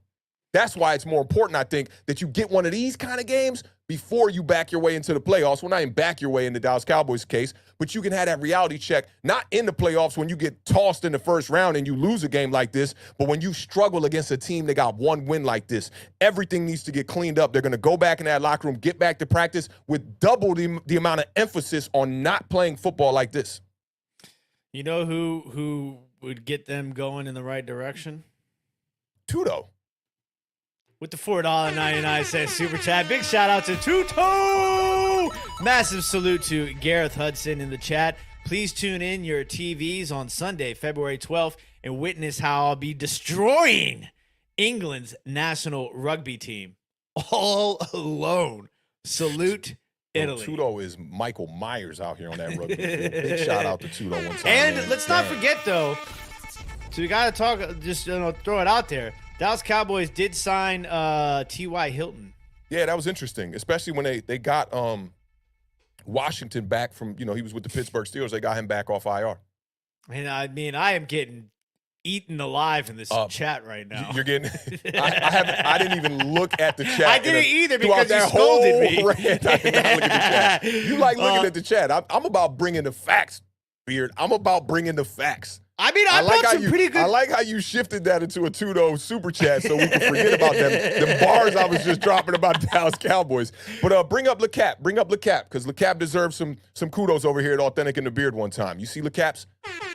That's why it's more important, I think, that you get one of these kind of games before you back your way into the playoffs. Well, not even back your way in the Dallas Cowboys case, but you can have that reality check, not in the playoffs when you get tossed in the first round and you lose a game like this, but when you struggle against a team that got 1 win like this, everything needs to get cleaned up. They're going to go back in that locker room, get back to practice with double the amount of emphasis on not playing football like this. You know who would get them going in the right direction? Tudo. With the $4.99 super chat. Big shout out to Tuto. Massive salute to Gareth Hudson in the chat. Please tune in your TVs on Sunday, February 12th, and witness how I'll be destroying England's national rugby team all alone. Salute Italy. Tudo is Michael Myers out here on that rugby field. Big shout out to Tudo one time. And man. let's not forget, though, so we got to talk, just throw it out there. Dallas Cowboys did sign T.Y. Hilton. Yeah, that was interesting, especially when they got Washington back from, he was with the Pittsburgh Steelers. They got him back off IR. And I mean, I am getting eaten alive in this chat right now. You're getting I didn't even look at the chat. I didn't either because you scolded me. I did not look at the chat. You like looking at the chat. I'm about bringing the facts, Beard. I'm about bringing the facts. I mean, I like some pretty good. I like how you shifted that into a Tudo super chat so we can forget about them. The bars I was just dropping about the Dallas Cowboys. But bring up LeCap. Bring up LeCap because LeCap deserves some kudos over here at Awthentik and The Beard one time. You see LeCaps?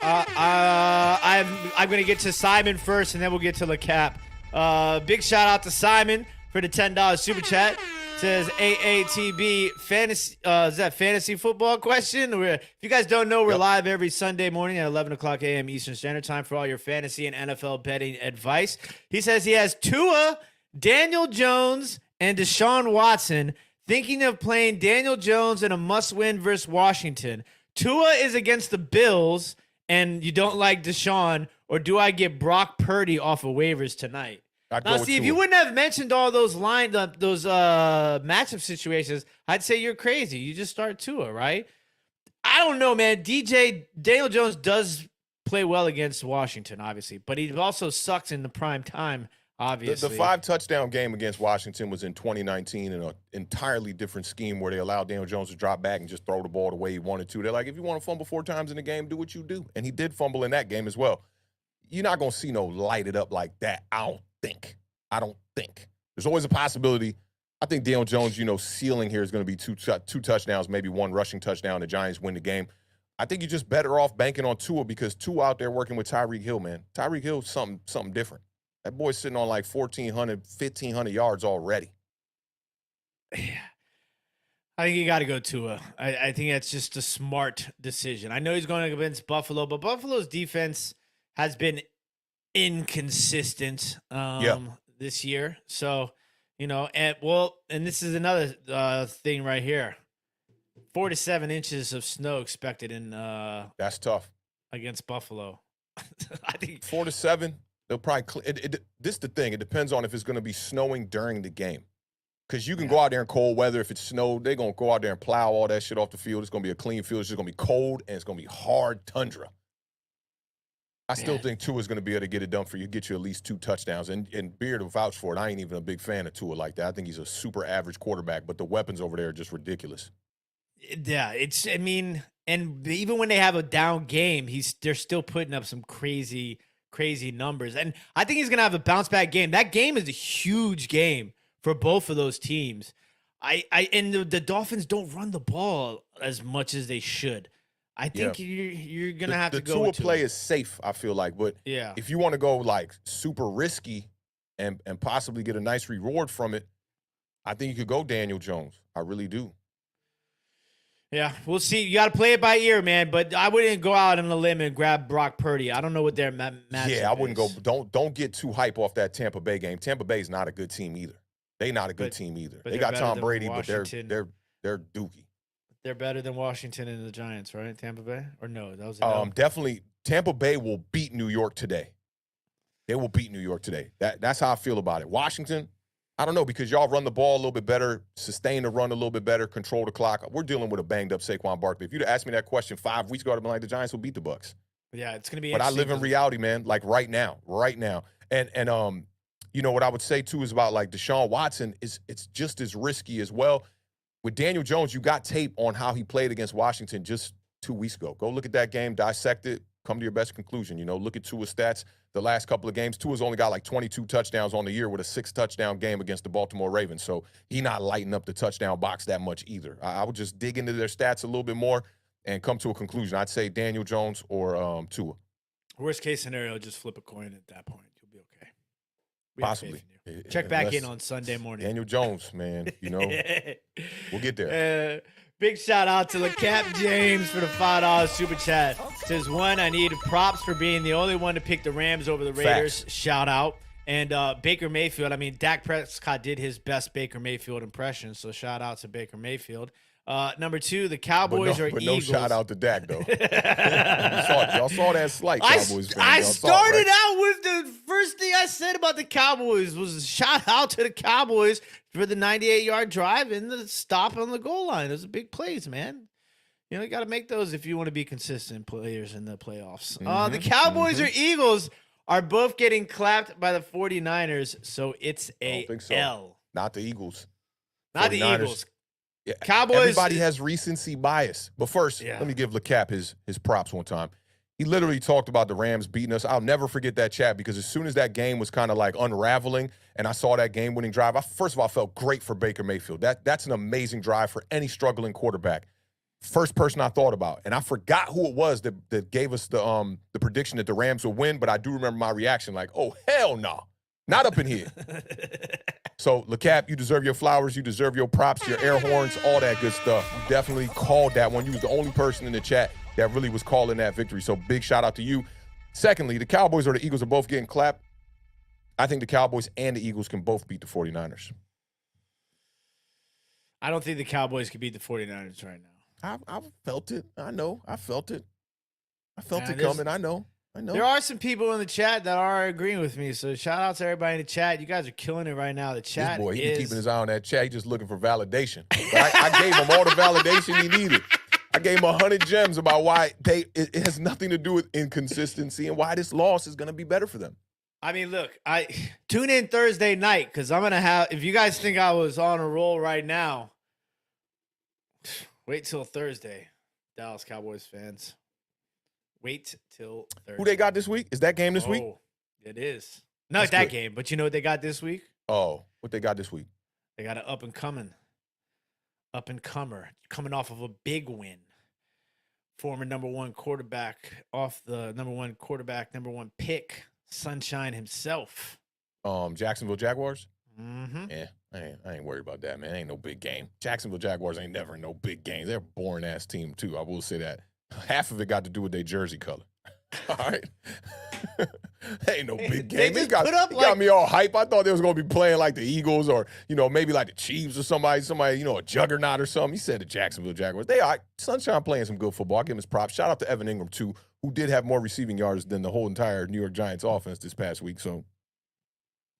I'm going to get to Simon first, and then we'll get to LeCap. Big shout out to Simon for the $10 super chat. Says AATB fantasy. Is that fantasy football question? If you guys don't know, we're live every Sunday morning at 11 o'clock a.m. Eastern Standard Time for all your fantasy and NFL betting advice. He says he has Tua, Daniel Jones, and Deshaun Watson, thinking of playing Daniel Jones in a must-win versus Washington. Tua is against the Bills, and you don't like Deshaun, or do I get Brock Purdy off of waivers tonight? Now, see, if you wouldn't have mentioned all those matchup situations, I'd say you're crazy. You just start Tua, right? I don't know, man. Daniel Jones does play well against Washington, obviously, but he also sucks in the prime time, obviously. The 5-touchdown game against Washington was in 2019 in an entirely different scheme where they allowed Daniel Jones to drop back and just throw the ball the way he wanted to. They're like, if you want to fumble 4 times in the game, do what you do. And he did fumble in that game as well. You're not going to see no light it up like that, I don't think. There's always a possibility. I think Daniel Jones, ceiling here is going to be two touchdowns, maybe 1 rushing touchdown. The Giants win the game. I think you're just better off banking on Tua because Tua out there working with Tyreek Hill, man. Tyreek Hill's something different. That boy's sitting on like 1,400, 1,500 yards already. Yeah. I think you got to go Tua. I think that's just a smart decision. I know he's going against Buffalo, but Buffalo's defense has been inconsistent this year. So, and this is another thing right here. 4 to 7 inches of snow expected in that's tough against Buffalo. I think 4 to 7. They'll probably this is the thing. It depends on if it's going to be snowing during the game. Because you can go out there in cold weather. If it snowed, they're going to go out there and plow all that shit off the field. It's going to be a clean field. It's just going to be cold, and it's going to be hard tundra. I still think Tua is going to be able to get it done for you, get you at least 2 touchdowns. And Beard will vouch for it. I ain't even a big fan of Tua like that. I think he's a super average quarterback, but the weapons over there are just ridiculous. Yeah, and even when they have a down game, they're still putting up some crazy numbers. And I think he's going to have a bounce back game. That game is a huge game for both of those teams. And the Dolphins don't run the ball as much as they should. I think you're going to have to go. The Tua play is safe, I feel like. But if you want to go like super risky and possibly get a nice reward from it, I think you could go Daniel Jones. I really do. Yeah, we'll see. You got to play it by ear, man. But I wouldn't go out on a limb and grab Brock Purdy. I don't know what their matchup is. Yeah, I wouldn't go. Don't get too hype off that Tampa Bay game. Tampa Bay's not a good team either. They're not a good team either. They got Tom Brady, but they're dookie. They're better than Washington and the Giants, right? Tampa Bay? Or no, that was definitely Tampa Bay will beat New York today. They will beat New York today. That's how I feel about it. Washington, I don't know, because y'all run the ball a little bit better, sustain the run a little bit better, control the clock. We're dealing with a banged-up Saquon Barkley. If you'd asked me that question 5 weeks ago, I'd have been like, the Giants will beat the Bucs. Yeah, it's going to be But I live in reality, man, like right now. And what I would say, too, is about, like, Deshaun Watson, it's just as risky as well. With Daniel Jones, you got tape on how he played against Washington just 2 weeks ago. Go look at that game, dissect it, come to your best conclusion. Look at Tua's stats the last couple of games. Tua's only got like 22 touchdowns on the year with a 6-touchdown game against the Baltimore Ravens. So he not lighting up the touchdown box that much either. I would just dig into their stats a little bit more and come to a conclusion. I'd say Daniel Jones or Tua. Worst case scenario, just flip a coin at that point. You'll be okay. Possibly. Check back in on Sunday morning. Daniel Jones, man, we'll get there. Big shout out to LeCap James for the $5 super chat. Says, 1, I need props for being the only one to pick the Rams over the Raiders. Facts. Shout out. And Baker Mayfield, Dak Prescott did his best Baker Mayfield impression, so shout out to Baker Mayfield. Number 2, the Cowboys or Eagles. No shout out to Dak, though. Y'all saw that slight, Cowboys fan. I started out with the first thing I said about the Cowboys was a shout out to the Cowboys for the 98-yard drive and the stop on the goal line. Those are big plays, man. You got to make those if you want to be consistent players in the playoffs. The Cowboys or Eagles are both getting clapped by the 49ers, so it's a I don't think so. L. Not the Eagles. Not the Eagles. Yeah, Cowboys. Everybody has recency bias. But first, let me give LeCap his props one time. He literally talked about the Rams beating us. I'll never forget that chat because as soon as that game was kind of like unraveling and I saw that game-winning drive, I first of all felt great for Baker Mayfield. That's an amazing drive for any struggling quarterback. First person I thought about. And I forgot who it was that gave us the prediction that the Rams would win, but I do remember my reaction like, oh, hell no. Not up in here. So, LeCap, you deserve your flowers. You deserve your props, your air horns, all that good stuff. You definitely called that one. You was the only person in the chat that really was calling that victory. So, big shout out to you. Secondly, the Cowboys or the Eagles are both getting clapped. I think the Cowboys and the Eagles can both beat the 49ers. I don't think the Cowboys can beat the 49ers right now. I felt it. I know. I felt it. I felt it coming. I know. There are some people in the chat that are agreeing with me. So shout out to everybody in the chat. You guys are killing it right now. The chat This boy, he been keeping his eye on that chat. He just looking for validation. But I gave him all the validation he needed. I gave him 100 gems about why it has nothing to do with inconsistency and why this loss is going to be better for them. I mean, look, I tune in Thursday night because I'm going to have, if you guys think I was on a roll right now, wait till Thursday, Dallas Cowboys fans. Wait till Thursday. Who they got this week? Is that game this week? It is. Not that game, but you know what they got this week? Oh, what they got this week? They got an up-and-comer, coming off of a big win. Former number one quarterback, off the number one pick, Sunshine himself. Jacksonville Jaguars? Mm-hmm. Yeah, I ain't worried about that, man. Ain't no big game. Jacksonville Jaguars ain't never no big game. They're a boring-ass team, too. I will say that. Half of it got to do with their jersey color. All right. Ain't no big game. It got me all hype. I thought they was going to be playing like the Eagles or, maybe like the Chiefs or somebody, a juggernaut or something. He said the Jacksonville Jaguars. They are. Sunshine playing some good football. I give him his props. Shout out to Evan Ingram, too, who did have more receiving yards than the whole entire New York Giants offense this past week. So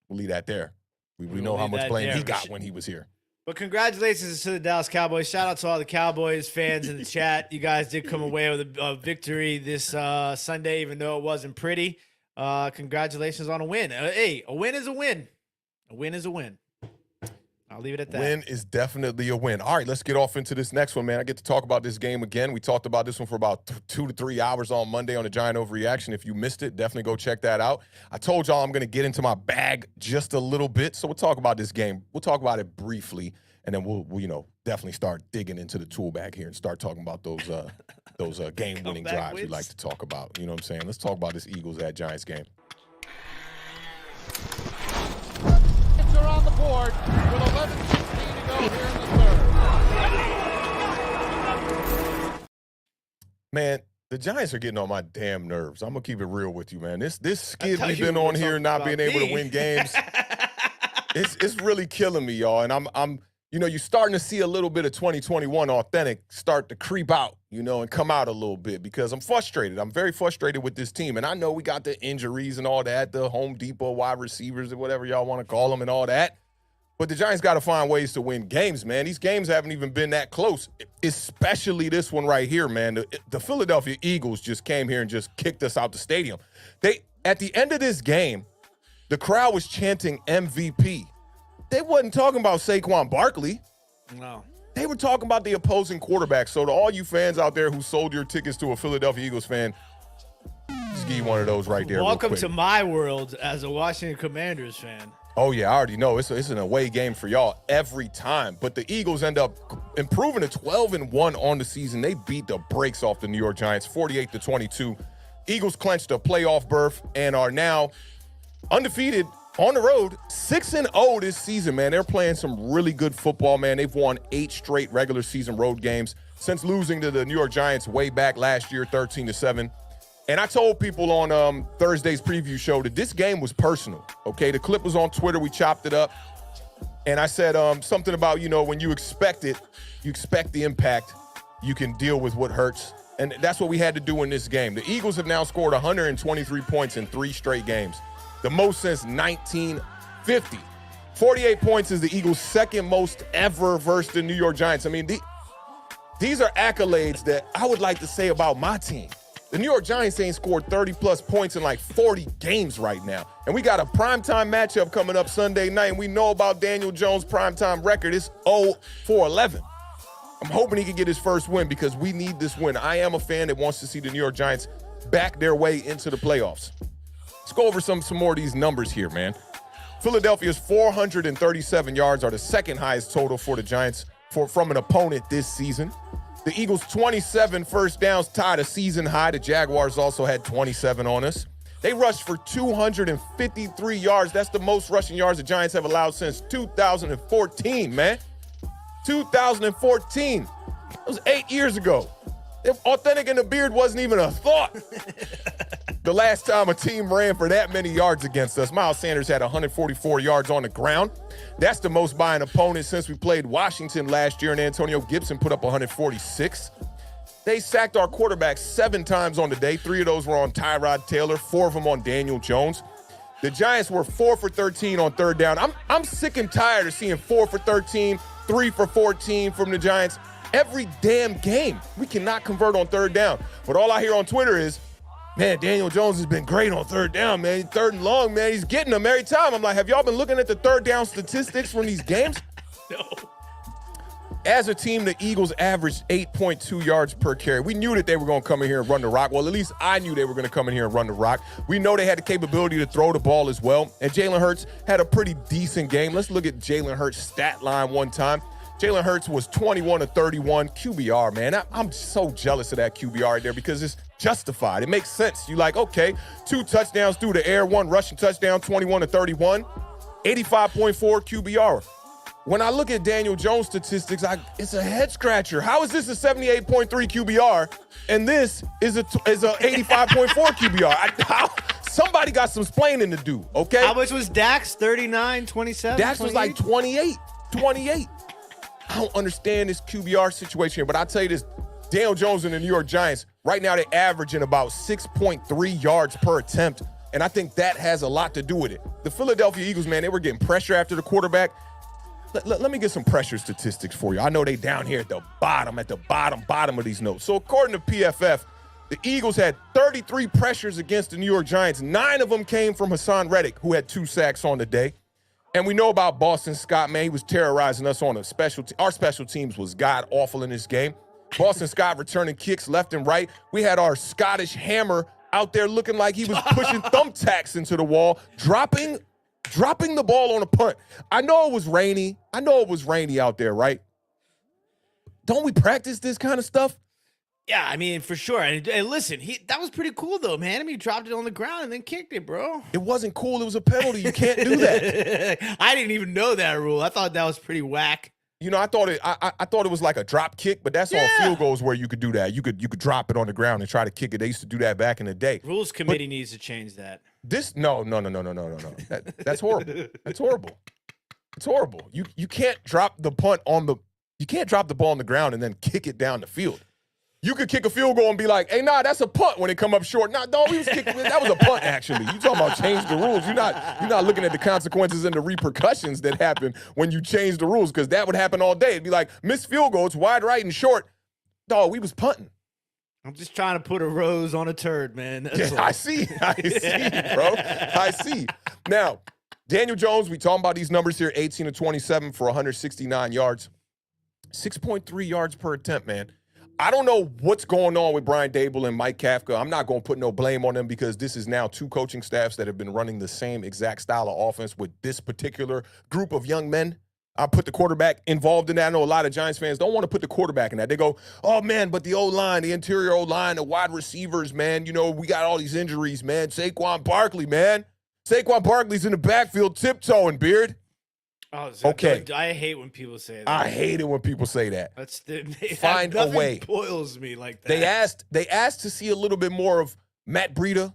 we'll leave that there. We know how much playing he got when he was here. But congratulations to the Dallas Cowboys. Shout out to all the Cowboys fans in the chat. You guys did come away with a victory this Sunday, even though it wasn't pretty. Congratulations on a win. Hey, a win is a win. A win is a win. I'll leave it at that. Win is definitely a win. All right, let's get off into this next one, man. I get to talk about this game again. We talked about this one for about 2 to 3 hours on Monday on the Giant Overreaction. If you missed it, definitely go check that out. I told y'all I'm going to get into my bag just a little bit, so we'll talk about this game. We'll talk about it briefly, and then we'll definitely start digging into the tool bag here and start talking about those game-winning drives we like to talk about. You know what I'm saying? Let's talk about this Eagles at Giants game. Are on the board with 11:16 to go here in the third. Man, the Giants are getting on my damn nerves. I'm gonna keep it real with you, man. This skid we've been on here, not being able to win games, it's really killing me, y'all. And I'm you're starting to see a little bit of 2021 authentic start to creep out, and come out a little bit because I'm frustrated. I'm very frustrated with this team. And I know we got the injuries and all that, the Home Depot wide receivers and whatever y'all want to call them and all that. But the Giants got to find ways to win games, man. These games haven't even been that close, especially this one right here, man. The Philadelphia Eagles just came here and just kicked us out the stadium. At the end of this game, the crowd was chanting MVP. They wasn't talking about Saquon Barkley. No. They were talking about the opposing quarterback. So to all you fans out there who sold your tickets to a Philadelphia Eagles fan, just give you one of those right there. Welcome to my world as a Washington Commanders fan. Oh, yeah, I already know. It's an away game for y'all every time. But the Eagles end up improving to 12-1 on the season. They beat the brakes off the New York Giants, 48-22. Eagles clinched a playoff berth and are now undefeated on the road, 6-0 this season, man. They're playing some really good football, man. They've won 8 straight regular season road games since losing to the New York Giants way back last year, 13-7. And I told people on Thursday's preview show that this game was personal, okay? The clip was on Twitter. We chopped it up. And I said something about, when you expect it, you expect the impact, you can deal with what hurts. And that's what we had to do in this game. The Eagles have now scored 123 points in 3 straight games. The most since 1950. 48 points is the Eagles' second most ever versus the New York Giants. I mean, these are accolades that I would like to say about my team. The New York Giants ain't scored 30-plus points in like 40 games right now. And we got a primetime matchup coming up Sunday night, and we know about Daniel Jones' primetime record. It's 0-11. I'm hoping he can get his first win because we need this win. I am a fan that wants to see the New York Giants back their way into the playoffs. Let's go over some more of these numbers here, man. Philadelphia's 437 yards are the second highest total for the Giants from an opponent this season. The Eagles' 27 first downs tied a season high. The Jaguars also had 27 on us. They rushed for 253 yards. That's the most rushing yards the Giants have allowed since 2014, man. 2014. That was 8 years ago. Awthentik and The Beard wasn't even a thought. The last time a team ran for that many yards against us, Miles Sanders had 144 yards on the ground. That's the most by an opponent since we played Washington last year, and Antonio Gibson put up 146. They sacked our quarterback 7 times on the day. 3 of those were on Tyrod Taylor, 4 of them on Daniel Jones. The Giants were 4 for 13 on third down. I'm sick and tired of seeing 4 for 13, 3 for 14 from the Giants. Every damn game, we cannot convert on third down. But all I hear on Twitter is, man, Daniel Jones has been great on third down, man. Third and long, man. He's getting them every time. I'm like, have y'all been looking at the third down statistics from these games? No. As a team, the Eagles averaged 8.2 yards per carry. We knew that they were going to come in here and run the rock. Well, at least I knew they were going to come in here and run the rock. We know they had the capability to throw the ball as well. And Jalen Hurts had a pretty decent game. Let's look at Jalen Hurts' stat line one time. Jalen Hurts was 21 of 31 QBR, man. I'm so jealous of that QBR right there because it's justified. It makes sense. You like, okay, 2 touchdowns through the air, 1 rushing touchdown, 21 to 31, 85.4 QBR. When I look at Daniel Jones statistics, it's a head scratcher. How is this a 78.3 QBR and this is a 85.4 QBR? Somebody got some splaining to do, okay? How much was Dax? 39, 27? Dax was like 28. I don't understand this QBR situation here, but I'll tell you this. Daniel Jones and the New York Giants, right now they're averaging about 6.3 yards per attempt, and I think that has a lot to do with it. The Philadelphia Eagles, man, they were getting pressure after the quarterback. Let me get some pressure statistics for you. I know they down here at the bottom of these notes. So according to PFF, the Eagles had 33 pressures against the New York Giants. 9 of them came from Hassan Reddick, who had 2 sacks on the day. And we know about Boston Scott, man. He was terrorizing us on a special team. Our special teams was god-awful in this game. Boston Scott returning kicks left and right. We had our Scottish Hammer out there looking like he was pushing thumbtacks into the wall, dropping the ball on a punt. I know it was rainy out there, right? Don't we practice this kind of stuff? Yeah, I mean, for sure. And listen, that was pretty cool, though, man. I mean, he dropped it on the ground and then kicked it, bro. It wasn't cool. It was a penalty. You can't do that. I didn't even know that rule. I thought that was pretty whack. You know, I thought it was like a drop kick, but that's on field goals where you could do that. You could drop it on the ground and try to kick it. They used to do that back in the day. Rules committee needs to change that. No. That's horrible. That's horrible. It's horrible. You can't drop the ball on the ground and then kick it down the field. You could kick a field goal and be like, hey, nah, that's a punt when it come up short. Nah, no, we was kicking. That was a punt, actually. You talking about change the rules. You're not looking at the consequences and the repercussions that happen when you change the rules, because that would happen all day. It'd be like, missed field goal, it's wide right and short. Dog, we was punting. I'm just trying to put a rose on a turd, man. That's all. I see, bro. I see. Now, Daniel Jones, we talking about these numbers here, 18 to 27 for 169 yards. 6.3 yards per attempt, man. I don't know what's going on with Brian Dable and Mike Kafka. I'm not going to put no blame on them because this is now 2 coaching staffs that have been running the same exact style of offense with this particular group of young men. I put the quarterback involved in that. I know a lot of Giants fans don't want to put the quarterback in that. They go, oh, man, but the O-line, the interior O-line, the wide receivers, man, you know, we got all these injuries, man. Saquon Barkley, man. Saquon Barkley's in the backfield tiptoeing, Beard. Oh, okay. I hate when people say that. I hate it when people say that. Find a way. Boils me like that. They asked to see a little bit more of Matt Breida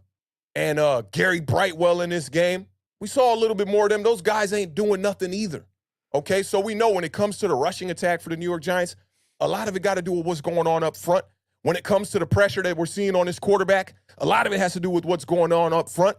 and Gary Brightwell in this game. We saw a little bit more of them. Those guys ain't doing nothing either. Okay, so we know when it comes to the rushing attack for the New York Giants, a lot of it got to do with what's going on up front. When it comes to the pressure that we're seeing on this quarterback, a lot of it has to do with what's going on up front.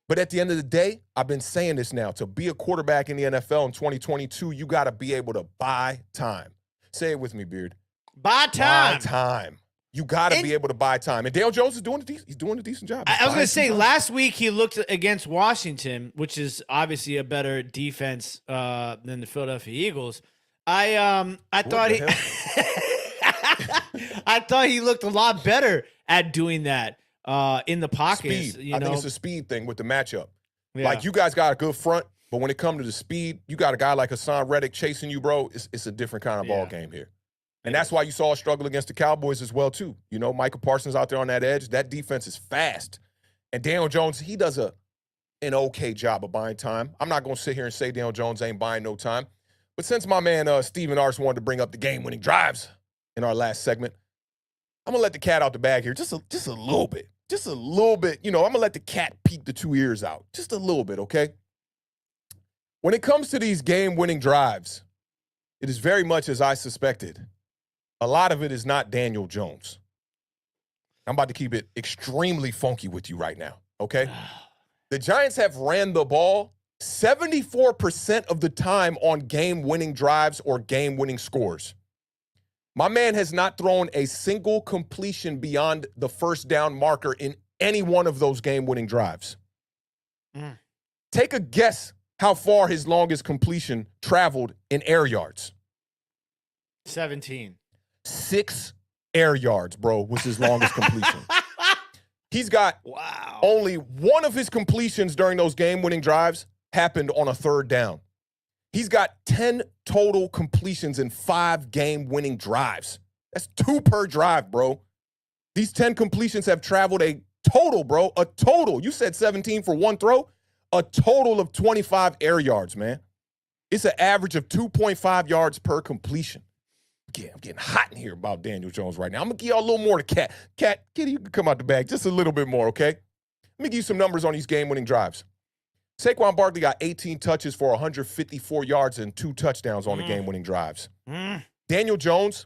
But at the end of the day, I've been saying this now, to be a quarterback in the NFL in 2022, you got to be able to buy time. Say it with me, Beard. Buy time. Buy time. You got to be able to buy time. And Dale Jones is doing a decent job. I was going to say, last week he looked against Washington, which is obviously a better defense than the Philadelphia Eagles. I thought he I thought he looked a lot better at doing that. In the pockets, speed. I think it's a speed thing with the matchup. Yeah. Like, you guys got a good front, but when it comes to the speed, you got a guy like Hassan Reddick chasing you, bro. It's a different kind of ball game here. And that's why you saw a struggle against the Cowboys as well, too. You know, Michael Parsons out there on that edge. That defense is fast. And Daniel Jones, he does an okay job of buying time. I'm not going to sit here and say Daniel Jones ain't buying no time. But since my man Steven Arce wanted to bring up the game-winning drives in our last segment, I'm going to let the cat out the bag here just a little bit. Just a little bit. You know, I'm going to let the cat peek the 2 ears out. Just a little bit, okay? When it comes to these game-winning drives, it is very much as I suspected. a lot of it is not Daniel Jones. I'm about to keep it extremely funky with you right now, okay? The Giants have ran the ball 74% of the time on game-winning drives or game-winning scores. My man has not thrown a single completion beyond the first down marker in any one of those game-winning drives. Take a guess how far his longest completion traveled in air yards. 17. 6 air yards, bro, was his longest completion. He's got only one of his completions during those game-winning drives happened on a third down. He's got 10 total completions in 5 game-winning drives. That's 2 per drive, bro. These 10 completions have traveled a total, bro, a total. You said 17 for one throw. A total of 25 air yards, man. It's an average of 2.5 yards per completion. Yeah, I'm getting hot in here about Daniel Jones right now. I'm going to give y'all a little more to Cat. Kitty, you can come out the bag just a little bit more, okay? Let me give you some numbers on these game-winning drives. Saquon Barkley got 18 touches for 154 yards and 2 touchdowns on the game-winning drives. Daniel Jones,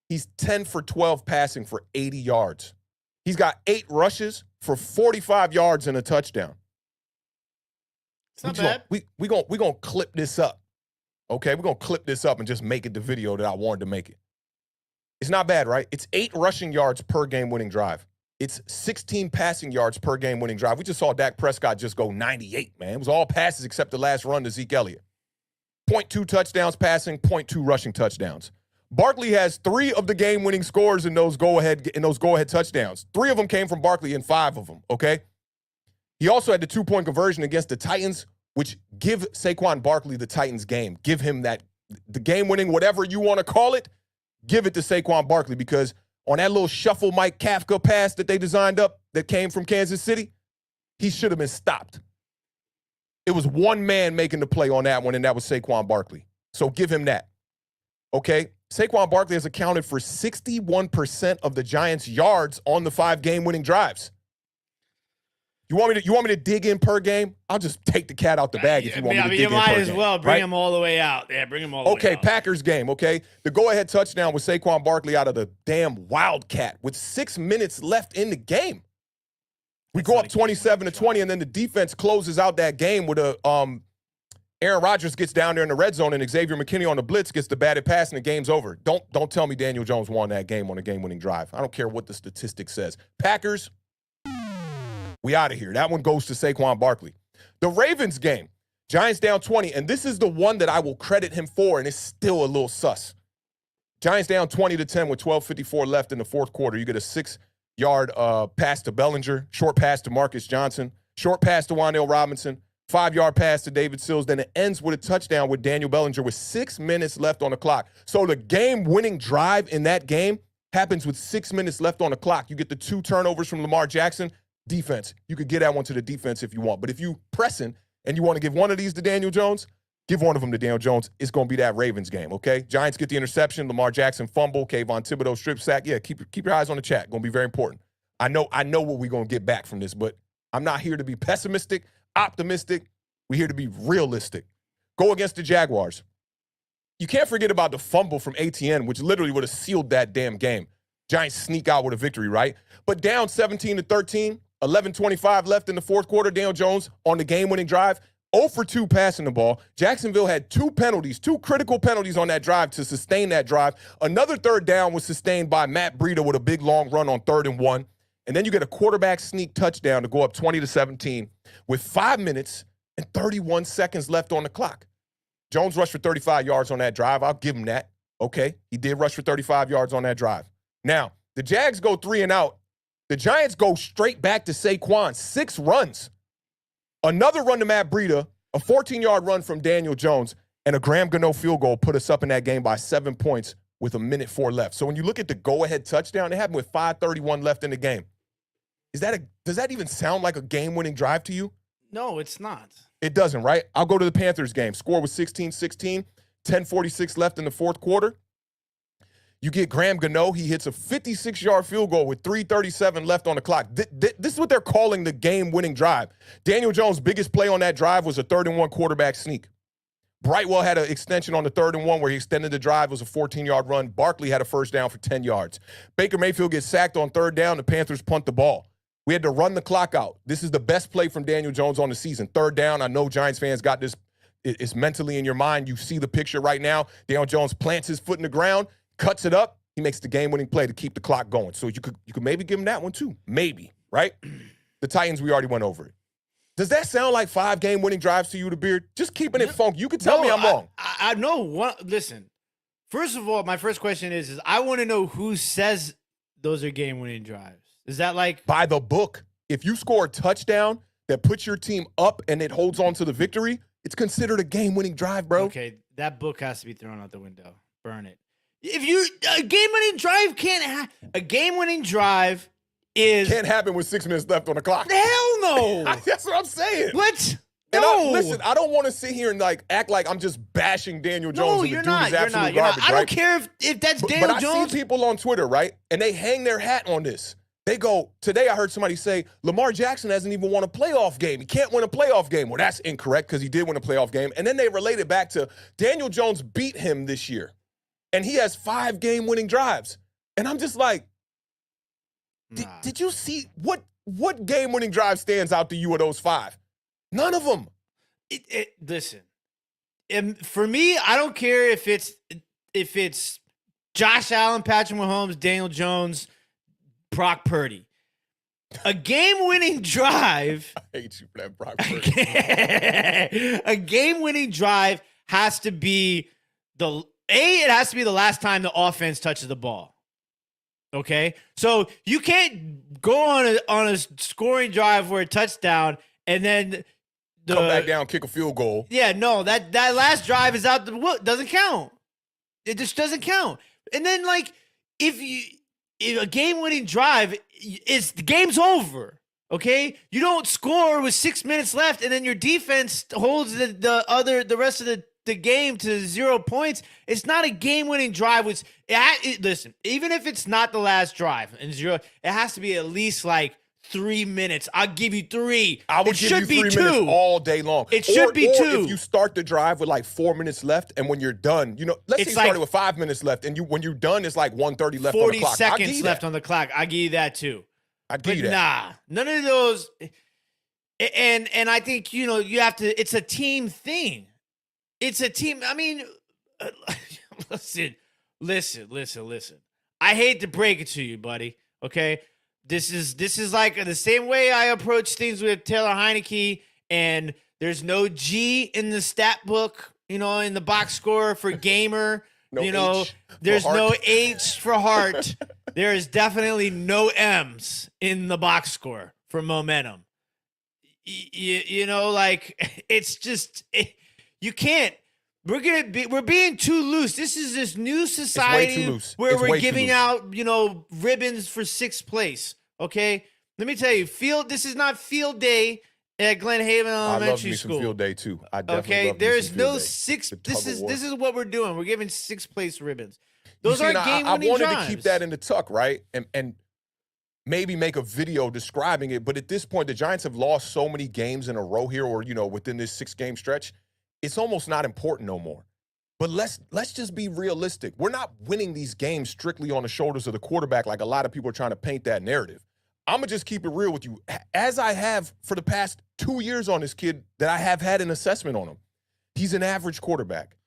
he's 10 for 12 passing for 80 yards. He's got 8 rushes for 45 yards and a touchdown. It's not bad. We're gonna clip this up. Okay, we're going to clip this up and just make it the video that I wanted to make it. It's not bad, right? It's 8 rushing yards per game-winning drive. It's 16 passing yards per game-winning drive. We just saw Dak Prescott just go 98, man. It was all passes except the last run to Zeke Elliott. 0.2 touchdowns passing, 0.2 rushing touchdowns. Barkley has 3 of the game-winning scores in those go-ahead touchdowns. 3 of them came from Barkley and 5 of them, okay? He also had the 2-point conversion against the Titans, which give Saquon Barkley the Titans game. Give him that, the game-winning, whatever you want to call it, give it to Saquon Barkley, because on that little shuffle Mike Kafka pass that they designed up that came from Kansas City, he should have been stopped. It was one man making the play on that one, and that was Saquon Barkley. So give him that. Okay? Saquon Barkley has accounted for 61% of the Giants' yards on the 5 game-winning drives. You want me to dig in per game? I'll just take the cat out the bag if you want me to dig in per game. You might as well bring him all the way out. Yeah, bring him all the way out. Okay, Packers game, okay? The go-ahead touchdown with Saquon Barkley out of the damn Wildcat with 6 minutes left in the game. We go up 27-20, and then the defense closes out that game with a Aaron Rodgers gets down there in the red zone, and Xavier McKinney on the blitz gets the batted pass, and the game's over. Don't tell me Daniel Jones won that game on a game-winning drive. I don't care what the statistic says. Packers, we out of here. That one goes to Saquon Barkley. The Ravens game, Giants down 20, and this is the one that I will credit him for, and it's still a little sus. Giants down 20-10 with 12:54 left in the fourth quarter. You get a 6-yard pass to Bellinger, short pass to Marcus Johnson, short pass to Wan'Dale Robinson, 5-yard pass to David Sills. Then it ends with a touchdown with Daniel Bellinger with 6 minutes left on the clock. So the game-winning drive in that game happens with 6 minutes left on the clock. You get the 2 turnovers from Lamar Jackson. Defense, you could get that one to the defense if you want. But if you pressing and you want to give one of these to Daniel Jones, give one of them to Daniel Jones. It's going to be that Ravens game, okay? Giants get the interception. Lamar Jackson fumble. Kayvon Thibodeau strip sack. Yeah, keep your eyes on the chat. Going to be very important. I know what we're going to get back from this, but I'm not here to be pessimistic, optimistic. We're here to be realistic. Go against the Jaguars. You can't forget about the fumble from ATN, which literally would have sealed that damn game. Giants sneak out with a victory, right? But down 17-13, 11:25 left in the fourth quarter. Daniel Jones on the game-winning drive, 0 for 2 passing the ball. Jacksonville had 2 penalties, 2 critical penalties on that drive to sustain that drive. Another third down was sustained by Matt Breida with a big long run on 3rd and 1. And then you get a quarterback sneak touchdown to go up 20-17 with 5 minutes and 31 seconds left on the clock. Jones rushed for 35 yards on that drive. I'll give him that. Okay, he did rush for 35 yards on that drive. Now, the Jags go 3 and out. The Giants go straight back to Saquon, 6 runs. Another run to Matt Breida, a 14-yard run from Daniel Jones, and a Graham Gano field goal put us up in that game by 7 points with 1:04 left. So when you look at the go-ahead touchdown, it happened with 5:31 left in the game. Does that even sound like a game-winning drive to you? No, it's not. It doesn't, right? I'll go to the Panthers game. Score was 16-16, 10:46 left in the fourth quarter. You get Graham Gano. He hits a 56-yard field goal with 3:37 left on the clock. This is what they're calling the game-winning drive. Daniel Jones' biggest play on that drive was a 3rd and 1 quarterback sneak. Brightwell had an extension on the 3rd and 1 where he extended the drive. It was a 14-yard run. Barkley had a first down for 10 yards. Baker Mayfield gets sacked on 3rd down. The Panthers punt the ball. We had to run the clock out. This is the best play from Daniel Jones on the season. 3rd down. I know Giants fans got this. It's mentally in your mind. You see the picture right now. Daniel Jones plants his foot in the ground, cuts it up. He makes the game-winning play to keep the clock going. So you could maybe give him that one too. Maybe, right? The Titans, we already went over it. Does that sound like 5 game-winning drives to you, The Beard? Just keeping it funky. You can tell me I'm wrong. I know. Listen, first of all, my first question is I want to know who says those are game-winning drives. Is that like by the book? If you score a touchdown that puts your team up and it holds on to the victory, it's considered a game-winning drive, bro. Okay, that book has to be thrown out the window. Burn it. If a game-winning drive a game-winning drive can't happen with 6 minutes left on the clock. Hell no. That's what I'm saying. What? No. Listen, I don't want to sit here and act like I'm just bashing Daniel Jones. No, and you're the dude not. is You're absolute not. You're garbage, not. I right? don't care if that's Daniel Jones. But I see people on Twitter, right? And they hang their hat on this. They go, today I heard somebody say, Lamar Jackson hasn't even won a playoff game. He can't win a playoff game. Well, that's incorrect because he did win a playoff game. And then they relate it back to Daniel Jones beat him this year. And he has 5 game-winning drives. And I'm just like, did you see what game-winning drive stands out to you of those 5? None of them. Listen, for me, I don't care if it's Josh Allen, Patrick Mahomes, Daniel Jones, Brock Purdy. A game-winning drive. I hate you for that, Brock Purdy. A game-winning drive has to be it has to be the last time the offense touches the ball. Okay? So you can't go on a scoring drive for a touchdown and then come back down, kick a field goal. Yeah, no, that last drive is out doesn't count. It just doesn't count. And then if a game-winning drive the game's over. Okay? You don't score with 6 minutes left and then your defense holds the rest of the game to 0 points. It's not a game-winning drive. Listen, even if it's not the last drive and 0, it has to be at least 3 minutes. I'll give you 3. I would give you 3 minutes all day long. It should be 2. If you start the drive with 4 minutes left, and when you're done, let's say you started with 5 minutes left, and when you're done, it's 1:30 left on the clock. 40 seconds left on the clock. I'll give you that too. I'd give you that. Nah, none of those. And I think you have to. It's a team thing. It's a team. I mean, listen. I hate to break it to you, buddy. Okay. This is like the same way I approach things with Taylor Heineke, and there's no G in the stat book, in the box score for gamer. There's no H for heart. There is definitely no M's in the box score for momentum. It's just you can't. We're being too loose. This is this new society where we're giving out, ribbons for 6th place. Okay, let me tell you, this is not field day at Glen Haven Elementary School. I love me some field day too. I definitely love there's me some no field day. 6. This is what we're doing. We're giving 6th place ribbons. Those aren't game-winning drives. I wanted to keep that in the tuck, right, and maybe make a video describing it. But at this point, the Giants have lost so many games in a row here, or within this 6-game stretch. It's almost not important no more. But let's just be realistic. We're not winning these games strictly on the shoulders of the quarterback like a lot of people are trying to paint that narrative. I'm going to just keep it real with you. As I have for the past 2 years on this kid that I have had an assessment on him. He's an average quarterback.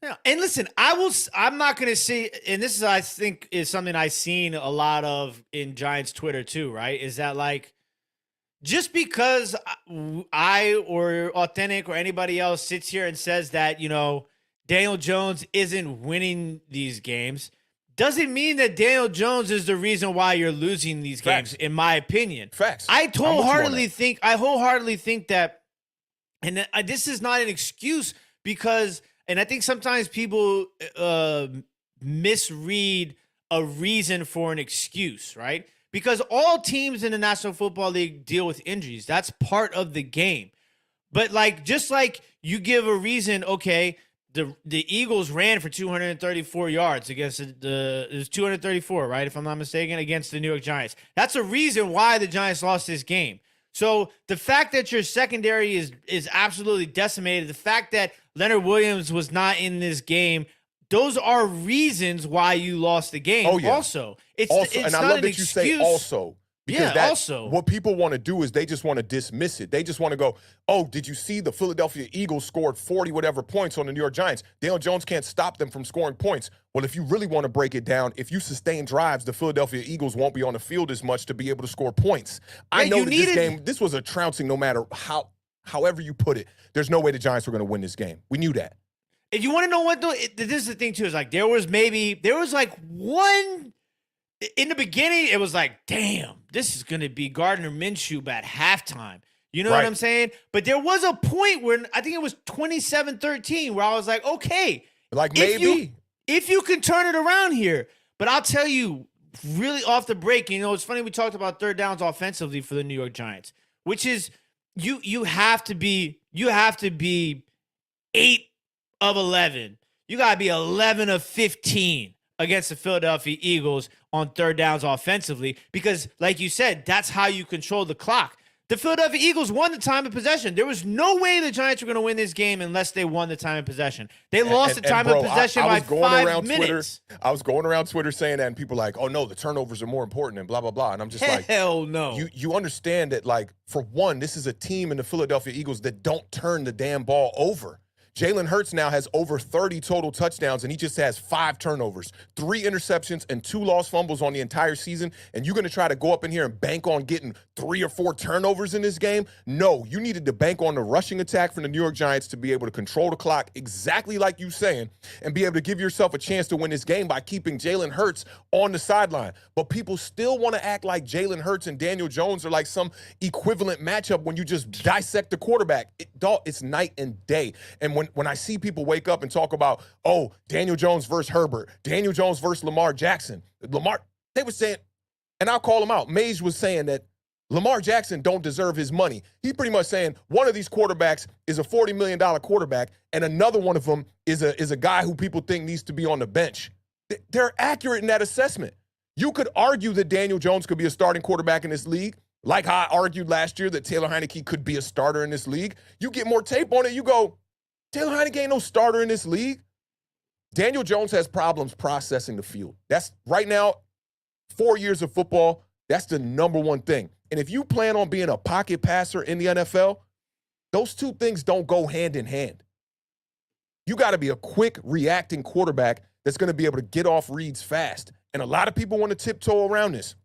Yeah, and listen, I'm not going to say, and this is, I think, is something I've seen a lot of in Giants Twitter too, right? Is that just because I or Awthentik or anybody else sits here and says that, Daniel Jones isn't winning these games, doesn't mean that Daniel Jones is the reason why you're losing these games, in my opinion. Facts. I wholeheartedly think that, and this is not an excuse because, and I think sometimes people misread a reason for an excuse, right? Because all teams in the National Football League deal with injuries. That's part of the game. But just like you give a reason, okay, the Eagles ran for 234 yards against it was 234, right? If I'm not mistaken, against the New York Giants. That's a reason why the Giants lost this game. So the fact that your secondary is absolutely decimated, the fact that Leonard Williams was not in this game, those are reasons why you lost the game. Oh, yeah. Also, it's And not I love an that excuse. you say also. Because also. what people want to do is they just want to dismiss it. They just want to go, oh, did you see the Philadelphia Eagles scored 40 whatever points on the New York Giants? Daniel Jones can't stop them from scoring points. Well, if you really want to break it down, if you sustain drives, the Philadelphia Eagles won't be on the field as much to be able to score points. I know that this game, this was a trouncing no matter however you put it. There's no way the Giants were going to win this game. We knew that. If you want to know what, though, this is the thing, too, is like there was like one. In the beginning, it was like, damn, this is going to be Gardner Minshew at halftime. You know what I'm saying? But there was a point where I think it was 27-13 where I was like, okay. Like maybe. If you can turn it around here. But I'll tell you, really off the break, it's funny we talked about third downs offensively for the New York Giants, which is you have to be 8 of 11. You got to be 11 of 15 against the Philadelphia Eagles on third downs offensively, because like you said, that's how you control the clock. The Philadelphia Eagles won the time of possession. There was no way the Giants were going to win this game unless they won the time of possession. They lost the time of possession by 5 minutes. I was going around Twitter saying that, and people are like, oh, no, the turnovers are more important and blah, blah, blah. And I'm just like, hell no. You understand that, like, for one, this is a team in the Philadelphia Eagles that don't turn the damn ball over. Jalen Hurts now has over 30 total touchdowns, and he just has 5 turnovers, 3 interceptions, and 2 lost fumbles on the entire season. And you're going to try to go up in here and bank on getting 3 or 4 turnovers in this game? No, you needed to bank on the rushing attack from the New York Giants to be able to control the clock exactly like you saying, and be able to give yourself a chance to win this game by keeping Jalen Hurts on the sideline. But people still want to act like Jalen Hurts and Daniel Jones are like some equivalent matchup when you just dissect the quarterback. It's night and day. And when I see people wake up and talk about, oh, Daniel Jones versus Herbert, Daniel Jones versus Lamar Jackson, they were saying, and I'll call them out, Mays was saying that Lamar Jackson don't deserve his money. He's pretty much saying one of these quarterbacks is a $40 million quarterback, and another one of them is a guy who people think needs to be on the bench. They're accurate in that assessment. You could argue that Daniel Jones could be a starting quarterback in this league, like how I argued last year that Taylor Heineke could be a starter in this league. You get more tape on it, you go, Taylor Heineke ain't no starter in this league. Daniel Jones has problems processing the field. That's right now, 4 years of football, that's the number one thing. And if you plan on being a pocket passer in the NFL, those two things don't go hand in hand. You got to be a quick reacting quarterback that's going to be able to get off reads fast. And a lot of people want to tiptoe around this.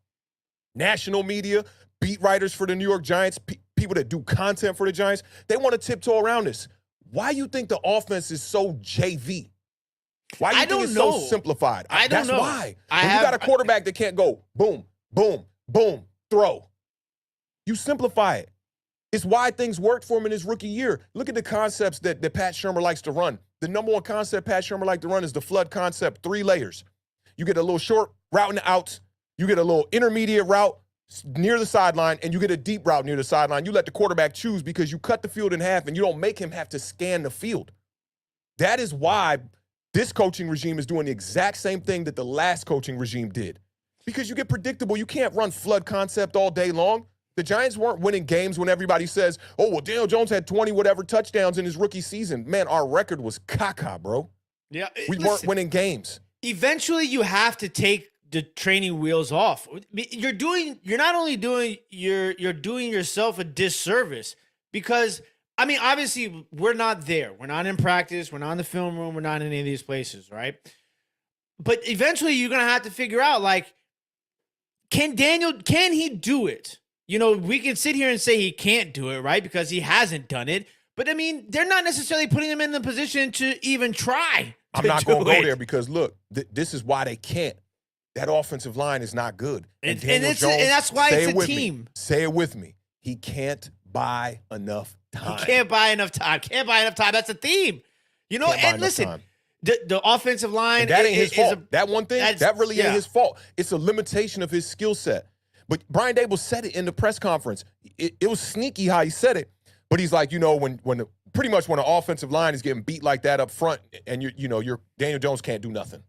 National media, beat writers for the New York Giants, people that do content for the Giants, they want to tiptoe around this. Why you think the offense is so JV? Why you think it's so simplified? That's why. When you got a quarterback that can't go boom, boom, boom, throw. You simplify it. It's why things worked for him in his rookie year. Look at the concepts that Pat Shurmur likes to run. The number one concept Pat Shurmur likes to run is the flood concept, 3 layers. You get a little short route in the outs. You get a little intermediate route near the sideline, and you get a deep route near the sideline. You let the quarterback choose because you cut the field in half and you don't make him have to scan the field. That is why this coaching regime is doing the exact same thing that the last coaching regime did. Because you get predictable. You can't run flood concept all day long. The Giants weren't winning games when everybody says, oh, well, Daniel Jones had 20 whatever touchdowns in his rookie season. Man, our record was caca, bro. Yeah, we weren't winning games. Eventually, you have to take the training wheels off. You're doing yourself a disservice because, I mean, obviously we're not there. We're not in practice. We're not in the film room. We're not in any of these places, right? But eventually you're going to have to figure out, like, can he do it? We can sit here and say he can't do it, right? Because he hasn't done it. But I mean, they're not necessarily putting him in the position to even try. I'm not going to go there because look, this is why they can't. That offensive line is not good. And that's why it's a team. Say it with me. He can't buy enough time. He can't buy enough time. That's a theme. And listen, the offensive line. And that ain't his fault. That one thing, that really ain't his fault. It's a limitation of his skill set. But Brian Dable said it in the press conference. It was sneaky how he said it. But he's like, when pretty much when an offensive line is getting beat like that up front, and you're Daniel Jones can't do nothing.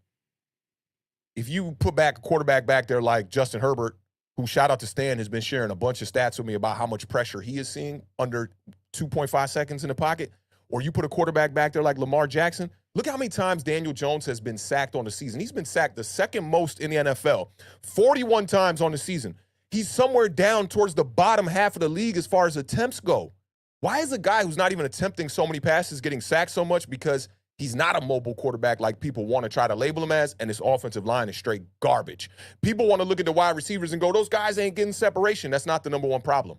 If you put back a quarterback back there like Justin Herbert, who, shout out to Stan, has been sharing a bunch of stats with me about how much pressure he is seeing under 2.5 seconds in the pocket, or you put a quarterback back there like Lamar Jackson, look how many times Daniel Jones has been sacked on the season. He's been sacked the second most in the NFL, 41 times on the season. He's somewhere down towards the bottom half of the league as far as attempts go. Why is a guy who's not even attempting so many passes getting sacked so much? Because he's not a mobile quarterback like people want to try to label him as, and his offensive line is straight garbage. People want to look at the wide receivers and go, those guys ain't getting separation. That's not the number one problem.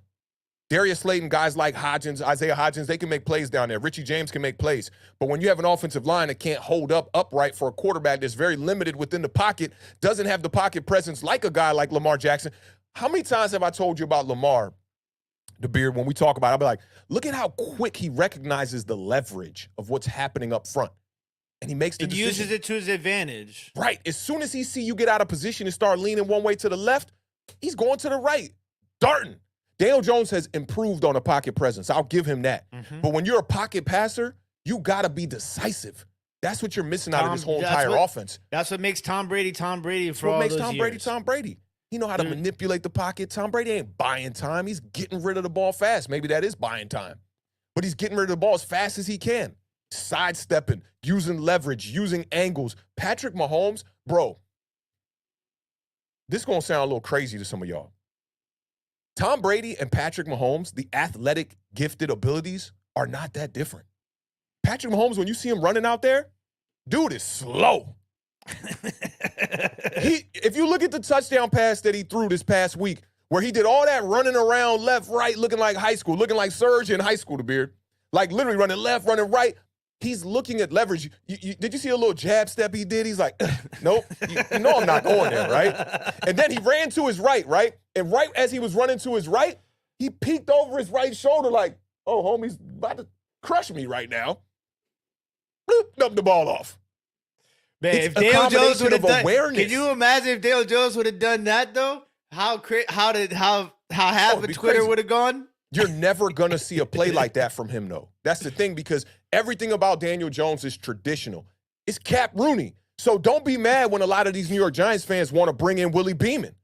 Darius Slayton, guys like Hodgins, Isaiah Hodgins, they can make plays down there. Richie James can make plays. But when you have an offensive line that can't hold up upright for a quarterback that's very limited within the pocket, doesn't have the pocket presence like a guy like Lamar Jackson. How many times have I told you about Lamar, the Beard, when we talk about it? I'll be like, look at how quick he recognizes the leverage of what's happening up front. And he makes the decision. Uses it to his advantage. Right. As soon as he see you get out of position and start leaning one way to the left, he's going to the right, darting. Daniel Jones has improved on a pocket presence. I'll give him that. Mm-hmm. But when you're a pocket passer, you got to be decisive. That's what you're missing out of this whole entire offense. That's what makes Tom Brady Tom Brady for all those years. What makes Tom Brady Tom Brady. He know how to manipulate the pocket. Tom Brady ain't buying time. He's getting rid of the ball fast. Maybe that is buying time. But he's getting rid of the ball as fast as he can. Sidestepping, using leverage, using angles. Patrick Mahomes, bro, this is going to sound a little crazy to some of y'all. Tom Brady and Patrick Mahomes, the athletic, gifted abilities are not that different. Patrick Mahomes, when you see him running out there, dude is slow. If you look at the touchdown pass that he threw this past week, where he did all that running around left, right, looking like high school, looking like Serge in high school, the Beard, like literally running left, running right. He's looking at leverage. Did you see a little jab step he did? He's like, nope, you know I'm not going there, right? And then he ran to his right? And right as he was running to his right, he peeked over his right shoulder like, oh, homie's about to crush me right now. Bloop, dumped the ball off. Man, if Daniel Jones would have done, can you imagine if Daniel Jones would have done that though? How half of Twitter would have gone? You're never going to see a play like that from him, though. That's the thing, because everything about Daniel Jones is traditional. It's Cap Rooney. So don't be mad when a lot of these New York Giants fans want to bring in Willie Beeman.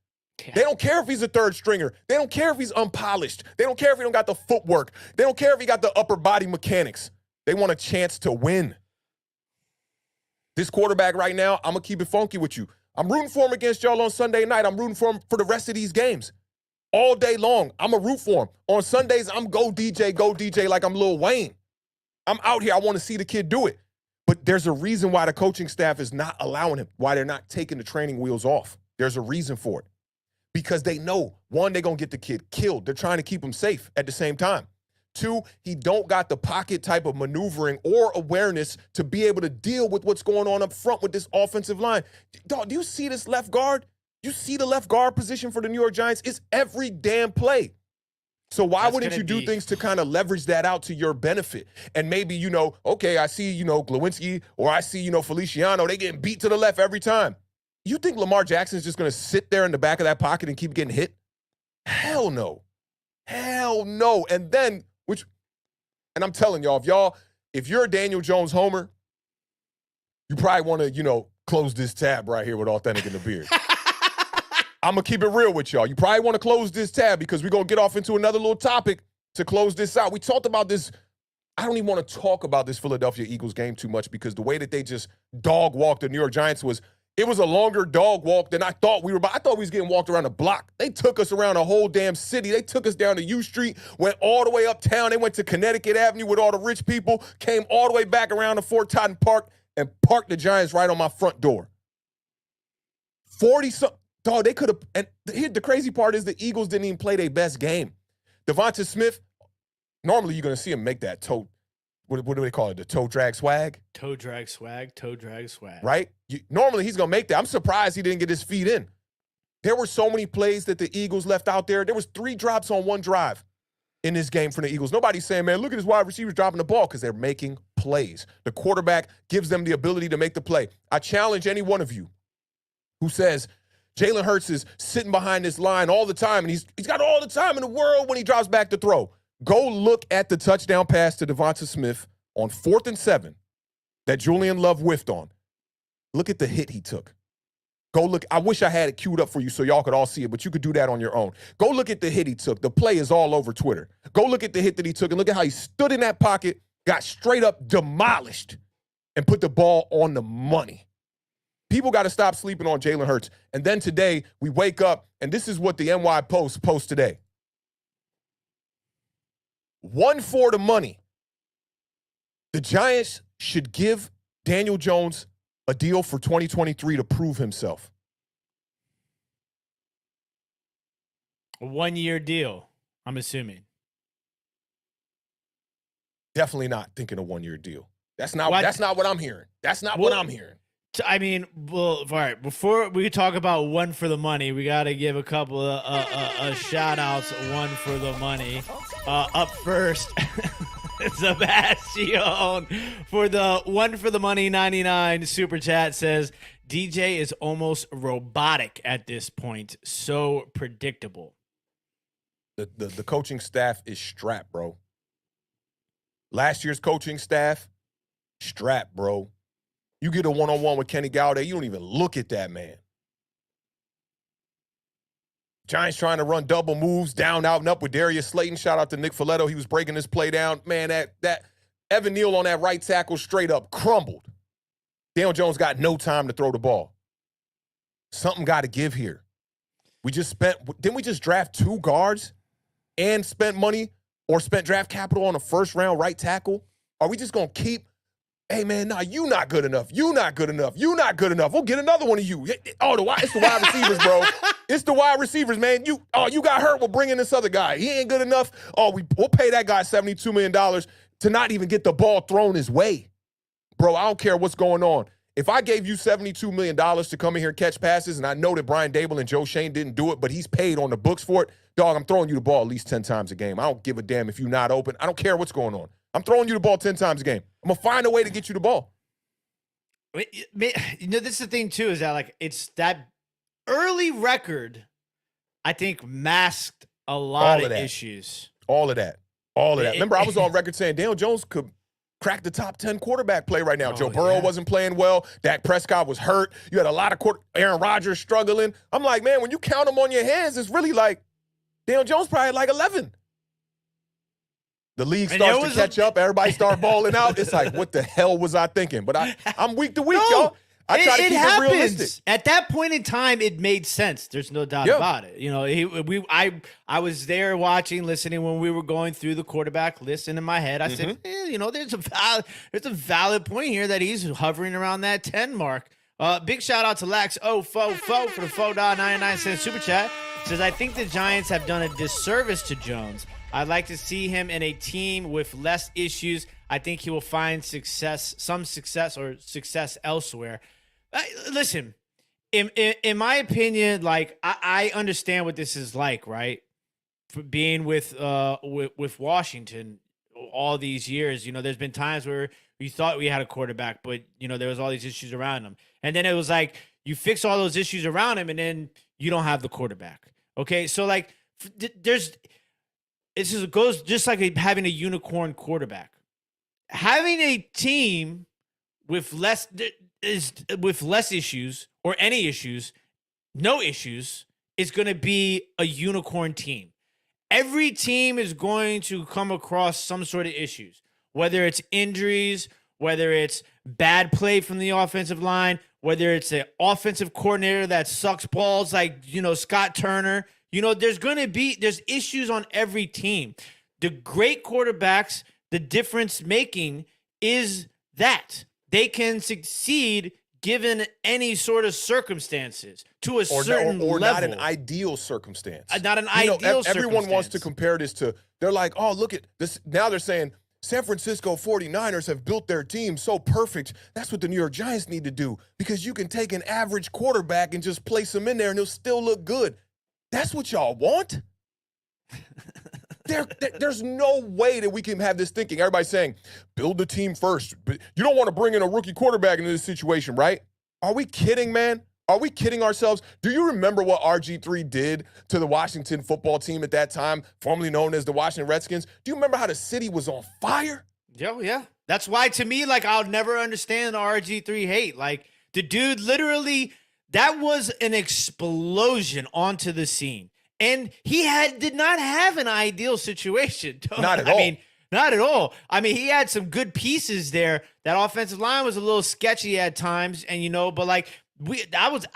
Yeah. They don't care if he's a third stringer. They don't care if he's unpolished. They don't care if he don't got the footwork. They don't care if he got the upper body mechanics. They want a chance to win. This quarterback right now, I'm going to keep it funky with you. I'm rooting for him against y'all on Sunday night. I'm rooting for him for the rest of these games. All day long, I'm a root for him. On Sundays, I'm go DJ like I'm Lil Wayne. I'm out here. I want to see the kid do it. But there's a reason why the coaching staff is not allowing him, why they're not taking the training wheels off. There's a reason for it. Because they know, one, they're going to get the kid killed. They're trying to keep him safe at the same time. Two, he don't got the pocket type of maneuvering or awareness to be able to deal with what's going on up front with this offensive line. Dog, do you see this left guard? You see the left guard position for the New York Giants? It's every damn play. So why wouldn't you do things to kind of leverage that out to your benefit? And maybe, okay, I see, Glowinski, or I see, Feliciano, they getting beat to the left every time. You think Lamar Jackson is just going to sit there in the back of that pocket and keep getting hit? Hell no. Hell no. And then, and I'm telling y'all, if you're a Daniel Jones homer, you probably want to, close this tab right here with Awthentik and The Beard. I'm going to keep it real with y'all. You probably want to close this tab because we're going to get off into another little topic to close this out. We talked about this. I don't even want to talk about this Philadelphia Eagles game too much because the way that they just dog walked the New York Giants was a longer dog walk than I thought we were about. I thought we was getting walked around the block. They took us around a whole damn city. They took us down to U Street, went all the way uptown. They went to Connecticut Avenue with all the rich people, came all the way back around to Fort Totten Park and parked the Giants right on my front door. 40-something. Dog, they could have, and here the crazy part is the Eagles didn't even play their best game. Devonta Smith, normally you're going to see him make that toe, what do they call it, the toe drag swag? Toe drag swag. Right? Normally he's going to make that. I'm surprised he didn't get his feet in. There were so many plays that the Eagles left out there. There was 3 drops on one drive in this game from the Eagles. Nobody's saying, man, look at his wide receivers dropping the ball because they're making plays. The quarterback gives them the ability to make the play. I challenge any one of you who says, Jalen Hurts is sitting behind this line all the time, and he's got all the time in the world when he drops back to throw. Go look at the touchdown pass to Devonta Smith on 4th and 7 that Julian Love whiffed on. Look at the hit he took. Go look. I wish I had it queued up for you so y'all could all see it, but you could do that on your own. Go look at the hit he took. The play is all over Twitter. Go look at the hit that he took and look at how he stood in that pocket, got straight up demolished, and put the ball on the money. People got to stop sleeping on Jalen Hurts. And then today, we wake up, and this is what the NY Post posts today. 1 for the money. The Giants should give Daniel Jones a deal for 2023 to prove himself. A 1-year deal, I'm assuming. Definitely not thinking a 1-year deal. That's not what I'm hearing. That's not what I'm hearing. I mean, well, all right, before we talk about 1 for the money, we got to give a couple of shout-outs, 1 for the money. Up first, Sebastian for the 1 for the money 99 super chat says, DJ is almost robotic at this point. So predictable. The coaching staff is strapped, bro. Last year's coaching staff, strapped, bro. You get a one-on-one with Kenny Galladay, you don't even look at that man. Giants trying to run double moves, down, out, and up with Darius Slayton. Shout out to Nick Foletto. He was breaking this play down. Man, that Evan Neal on that right tackle straight up crumbled. Daniel Jones got no time to throw the ball. Something got to give here. Didn't we just draft 2 guards and spent money or spent draft capital on a first-round right tackle? Are we just going to keep, hey, man, nah, you not good enough. You not good enough. You not good enough. We'll get another one of you. Oh, it's the wide receivers, bro. It's the wide receivers, man. You got hurt. We'll bring in this other guy. He ain't good enough. Oh, we'll pay that guy $72 million to not even get the ball thrown his way. Bro, I don't care what's going on. If I gave you $72 million to come in here and catch passes, and I know that Brian Dable and Joe Shane didn't do it, but he's paid on the books for it, dog, I'm throwing you the ball at least 10 times a game. I don't give a damn if you're not open. I don't care what's going on. I'm throwing you the ball 10 times a game. I'm going to find a way to get you the ball. You know, this is the thing, too, is that, like, it's that early record, I think, masked a lot of issues. All of that. Remember, I was on record saying Daniel Jones could crack the top 10 quarterback play right now. Joe Burrow wasn't playing well. Dak Prescott was hurt. You had a lot of Aaron Rodgers struggling. I'm like, man, when you count them on your hands, it's really like Daniel Jones probably like 11. The league starts to catch up. Everybody start balling out. It's like, what the hell was I thinking? But I'm week to week, y'all. I try to keep it realistic. At that point in time, it made sense. There's no doubt about it. You know, I was there watching, listening when we were going through the quarterback list, and in my head, I said, you know, there's a valid point here that he's hovering around that 10 mark. Big shout out to Lax for the $4.99 super chat. Says, I think the Giants have done a disservice to Jones. I'd like to see him in a team with less issues. I think he will find some success elsewhere. Listen, in my opinion, like I understand what this is like, right? For being with Washington all these years, you know, there's been times where we thought we had a quarterback, but you know there was all these issues around him, and then it was like you fix all those issues around him, and then you don't have the quarterback. Okay, so like it goes just like having a unicorn quarterback. Having a team with less issues or any issues, no issues, is going to be a unicorn team. Every team is going to come across some sort of issues, whether it's injuries, whether it's bad play from the offensive line, whether it's an offensive coordinator that sucks balls like, you know, Scott Turner. You know, there's issues on every team. The great quarterbacks, the difference making is that they can succeed given any sort of circumstances to a certain level. Or not an ideal circumstance. Not an ideal circumstance. Everyone wants to compare this to, they're like, oh, look at this. Now they're saying San Francisco 49ers have built their team so perfect. That's what the New York Giants need to do, because you can take an average quarterback and just place him in there and he'll still look good. That's what y'all want? There's no way that we can have this thinking. Everybody's saying, build the team first. But you don't want to bring in a rookie quarterback into this situation, right? Are we kidding, man? Are we kidding ourselves? Do you remember what RG3 did to the Washington football team at that time, formerly known as the Washington Redskins? Do you remember how the city was on fire? Yeah. That's why, to me, like, I'll never understand the RG3 hate. Like, the dude literally that was an explosion onto the scene. And he did not have an ideal situation. Not at all. I mean, not at all. I mean, he had some good pieces there. That offensive line was a little sketchy at times, and but like that was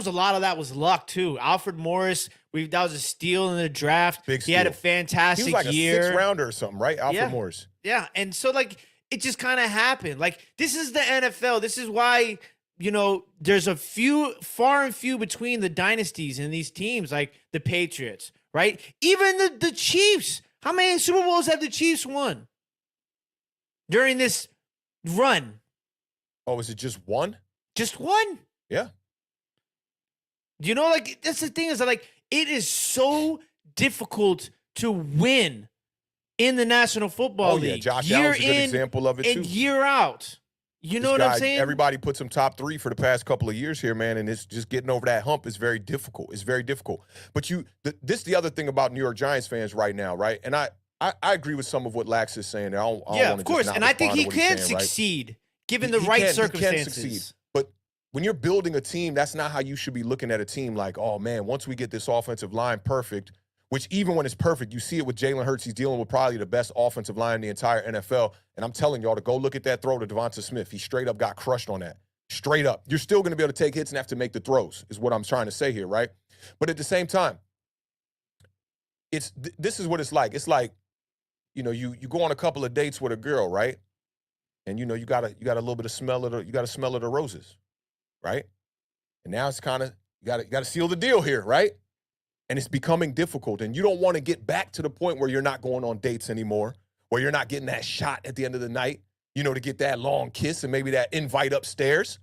a lot of that was luck too. Alfred Morris, that was a steal in the draft. Big He had a steal. fantastic He was like year. a 6th rounder or something, right? Alfred Morris. Yeah, and so like it just kind of happened. Like this is the NFL. This is why there's a far and few between the dynasties in these teams, like the Patriots, right? Even the Chiefs. How many Super Bowls have the Chiefs won during this run? Oh, is it just one? Just one? Yeah. Like that's the thing is that like it is so difficult to win in the National Football League. Josh year Allen's a good in example of it too. and year out. You know what I'm saying? Everybody puts him top 3 for the past couple of years here, man, and it's just getting over that hump is very difficult. It's very difficult. But this is the other thing about New York Giants fans right now, right? And I agree with some of what Lax is saying. Of course, and I think he can succeed given the right circumstances. He can succeed. But when you're building a team, that's not how you should be looking at a team. Like, oh man, once we get this offensive line perfect. Which even when it's perfect, you see it with Jalen Hurts. He's dealing with probably the best offensive line in the entire NFL. And I'm telling y'all to go look at that throw to Devonta Smith. He straight up got crushed on that. Straight up. You're still going to be able to take hits and have to make the throws is what I'm trying to say here, right? But at the same time, this is what it's like. It's like, you go on a couple of dates with a girl, right? And you got a little bit of smell of the roses, right? And now it's kind of you got to seal the deal here, right? And it's becoming difficult. And you don't want to get back to the point where you're not going on dates anymore, where you're not getting that shot at the end of the night, to get that long kiss and maybe that invite upstairs.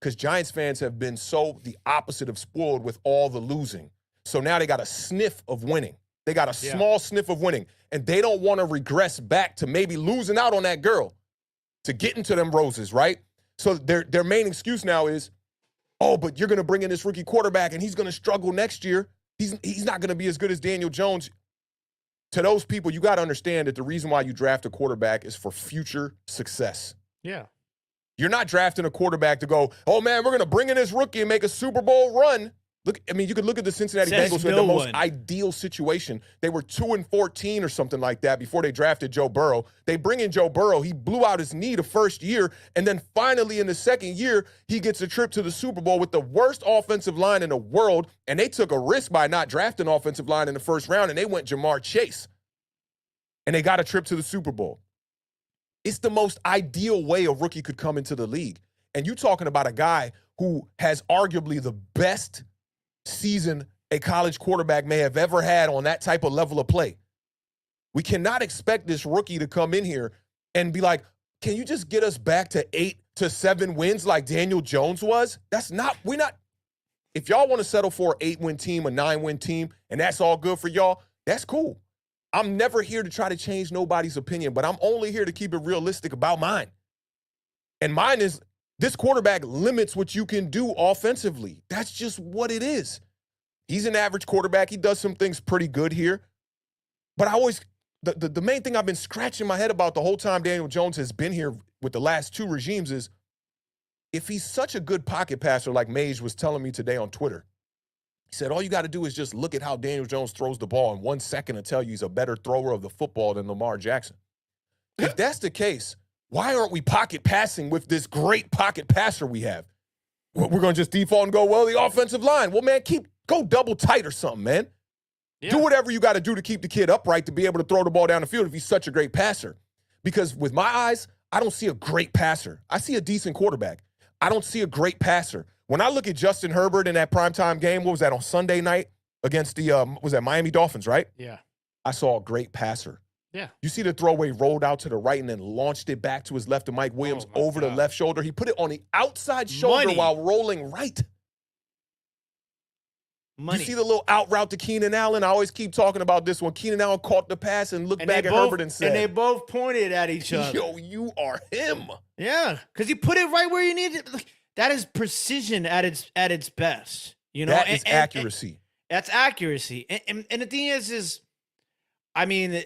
Because Giants fans have been so the opposite of spoiled with all the losing. So now they got a sniff of winning. They got a small sniff of winning. And they don't want to regress back to maybe losing out on that girl to get into them roses, right? So their main excuse now is, oh, but you're going to bring in this rookie quarterback and he's going to struggle next year. He's not going to be as good as Daniel Jones. To those people, you got to understand that the reason why you draft a quarterback is for future success. Yeah. You're not drafting a quarterback to go, oh, man, we're going to bring in this rookie and make a Super Bowl run. Look, I mean, you could look at the Cincinnati Bengals who had the most ideal situation. They were 2-14 or something like that before they drafted Joe Burrow. They bring in Joe Burrow. He blew out his knee the first year, and then finally in the second year, he gets a trip to the Super Bowl with the worst offensive line in the world, and they took a risk by not drafting offensive line in the first round, and they went Jamar Chase, and they got a trip to the Super Bowl. It's the most ideal way a rookie could come into the league. And you're talking about a guy who has arguably the best season a college quarterback may have ever had on that type of level of play. We cannot expect this rookie to come in here and be like, can you just get us back to 8 to 7 wins like Daniel Jones was? If y'all want to settle for an 8-win team, a 9-win team, and that's all good for y'all, that's cool. I'm never here to try to change nobody's opinion, but I'm only here to keep it realistic about mine. And mine is, this quarterback limits what you can do offensively. That's just what it is. He's an average quarterback. He does some things pretty good here. But the main thing I've been scratching my head about the whole time Daniel Jones has been here with the last 2 regimes is, if he's such a good pocket passer like Mage was telling me today on Twitter, he said all you got to do is just look at how Daniel Jones throws the ball in 1 second to tell you he's a better thrower of the football than Lamar Jackson. If that's the case, why aren't we pocket passing with this great pocket passer we have? We're going to just default and go, well, the offensive line. Well, man, go double tight or something, man. Yeah. Do whatever you got to do to keep the kid upright to be able to throw the ball down the field if he's such a great passer. Because with my eyes, I don't see a great passer. I see a decent quarterback. I don't see a great passer. When I look at Justin Herbert in that primetime game, what was that, on Sunday night against the Miami Dolphins, right? Yeah. I saw a great passer. Yeah. You see the throw where he rolled out to the right and then launched it back to his left to Mike Williams over the left shoulder. He put it on the outside shoulder while rolling right. You see the little out route to Keenan Allen? I always keep talking about this one. Keenan Allen caught the pass and looked back at Herbert and said, and they both pointed at each other. Yo, you are him. Yeah, because he put it right where you need it. That is precision at its best. That is accuracy. That's accuracy. And the thing is, I mean,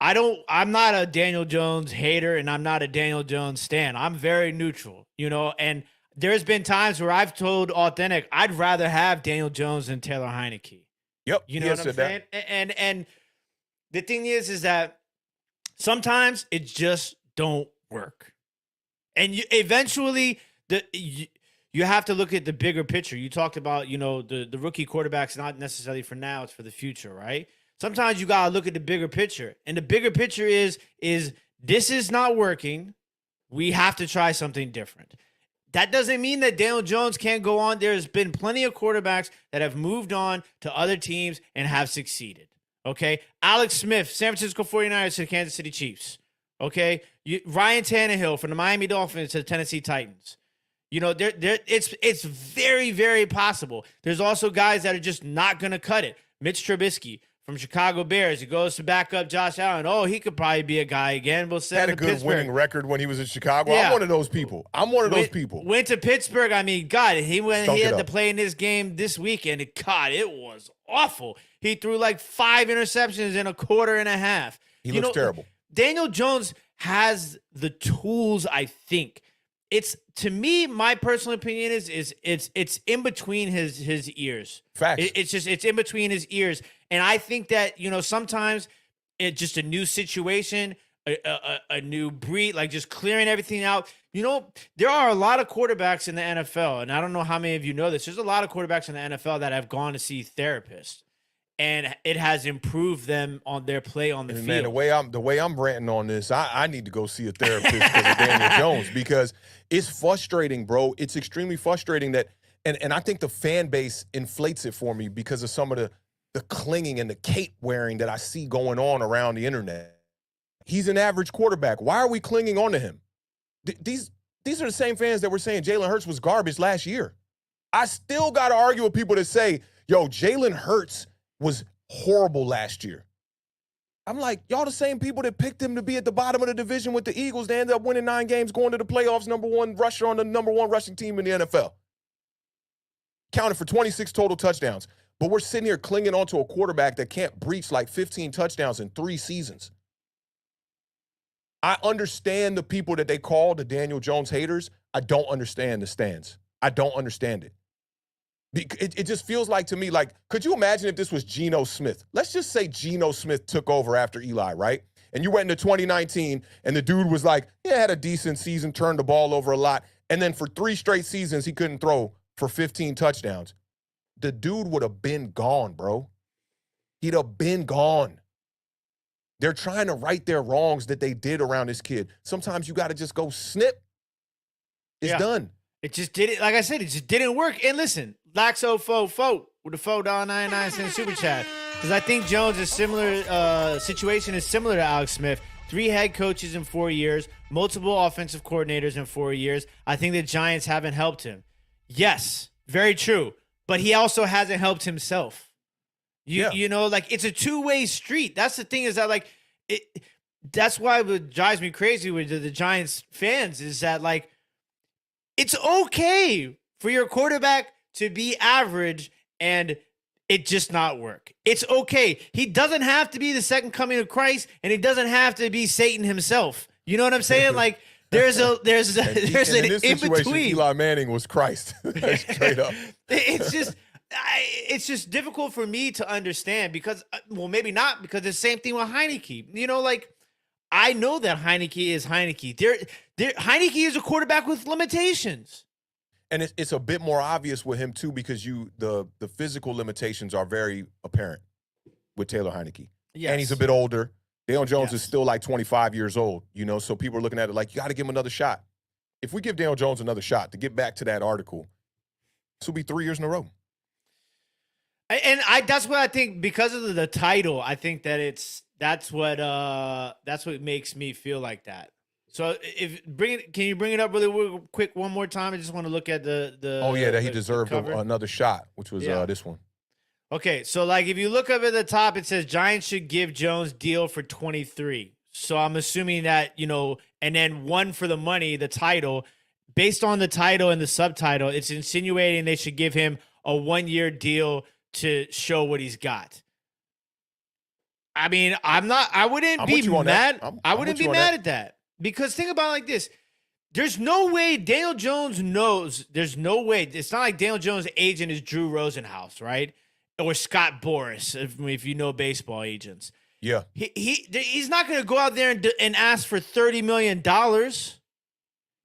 I'm not a Daniel Jones hater and I'm not a Daniel Jones stan. I'm very neutral, and there's been times where I've told Authentic I'd rather have Daniel Jones than Taylor Heineke. Yep. You know what I'm saying? And the thing is that sometimes it just don't work. And eventually you have to look at the bigger picture. You talked about, the rookie quarterbacks, not necessarily for now, it's for the future, right? Sometimes you got to look at the bigger picture. And the bigger picture is this is not working. We have to try something different. That doesn't mean that Daniel Jones can't go on. There's been plenty of quarterbacks that have moved on to other teams and have succeeded. Okay? Alex Smith, San Francisco 49ers to the Kansas City Chiefs. Okay? Ryan Tannehill from the Miami Dolphins to the Tennessee Titans. It's very, very possible. There's also guys that are just not going to cut it. Mitch Trubisky from Chicago Bears. He goes to back up Josh Allen. Oh, he could probably be a guy again. We'll send had a good Pittsburgh. winning record when he was in Chicago. Yeah. I'm one of those people. Went to Pittsburgh. I mean, God, he had to up. play in this game this weekend. God, it was awful. He threw like 5 interceptions in a quarter and a half. He looks terrible. Daniel Jones has the tools, I think. It's, to me, my personal opinion is it's in between his ears. Facts. It's in between his ears. And I think that, sometimes it's just a new situation, a new breed, like just clearing everything out. There are a lot of quarterbacks in the NFL, and I don't know how many of you know this. There's a lot of quarterbacks in the NFL that have gone to see therapists, and it has improved them on their play on the field. Man, the way I'm ranting on this, I need to go see a therapist because of Daniel Jones, because it's frustrating, bro. It's extremely frustrating that, and I think the fan base inflates it for me because of some of the clinging and the cape wearing that I see going on around the internet. He's an average quarterback. Why are we clinging on to him? These are the same fans that were saying Jalen Hurts was garbage last year. I still got to argue with people that say, yo, Jalen Hurts was horrible last year. I'm like, y'all the same people that picked him to be at the bottom of the division with the Eagles. They ended up winning 9 games, going to the playoffs, number 1 rusher on the number 1 rushing team in the NFL. Counted for 26 total touchdowns. But we're sitting here clinging onto a quarterback that can't breach like 15 touchdowns in 3 seasons. I understand the people that they call the Daniel Jones haters. I don't understand the stands. I don't understand it. It just feels like to me, like, could you imagine if this was Geno Smith? Let's just say Geno Smith took over after Eli, right? And you went into 2019, and the dude was like, yeah, had a decent season, turned the ball over a lot. And then for 3 straight seasons, he couldn't throw for 15 touchdowns. The dude would have been gone, bro. He'd have been gone. They're trying to right their wrongs that they did around this kid. Sometimes you got to just go snip. It's done. It just didn't, like I said, it just didn't work. And listen, Laxo Fo with the $4.99 super chat. Because I think Jones' situation is similar to Alex Smith. 3 head coaches in 4 years, multiple offensive coordinators in 4 years. I think the Giants haven't helped him. Yes, very true. But he also hasn't helped himself. It's a two-way street. That's the thing, is that that's why what drives me crazy with the Giants fans is that it's okay for your quarterback to be average and it just not work. It's okay. He doesn't have to be the second coming of Christ, and he doesn't have to be Satan himself. You know what I'm saying? There's an in between. Eli Manning was Christ. Straight up. It's just difficult for me to understand because, maybe not, because the same thing with Heineke. I know that Heineke is Heineke. Heineke is a quarterback with limitations. And it's a bit more obvious with him too, because the physical limitations are very apparent with Taylor Heineke. Yes. And he's a bit older. Daniel Jones is still 25 years old, so people are looking at it like, you got to give him another shot. If we give Daniel Jones another shot, to get back to that article, this will be 3 years in a row. And that's what I think, because of the title, I think that that's what makes me feel like that. So can you bring it up really quick one more time? I just want to look at that he deserved another shot, which was this one. Okay, so if you look up at the top, it says Giants should give Jones deal for 23. So I'm assuming that, and then 1 for the money, the title. Based on the title and the subtitle, it's insinuating they should give him a 1-year deal to show what he's got. I mean, I wouldn't be mad. I wouldn't be mad at that, because think about it like this. There's no way Daniel Jones knows. There's no way. It's not like Daniel Jones' agent is Drew Rosenhaus, right? Or Scott Boras, if you know baseball agents. Yeah. He's not going to go out there and ask for $30 million.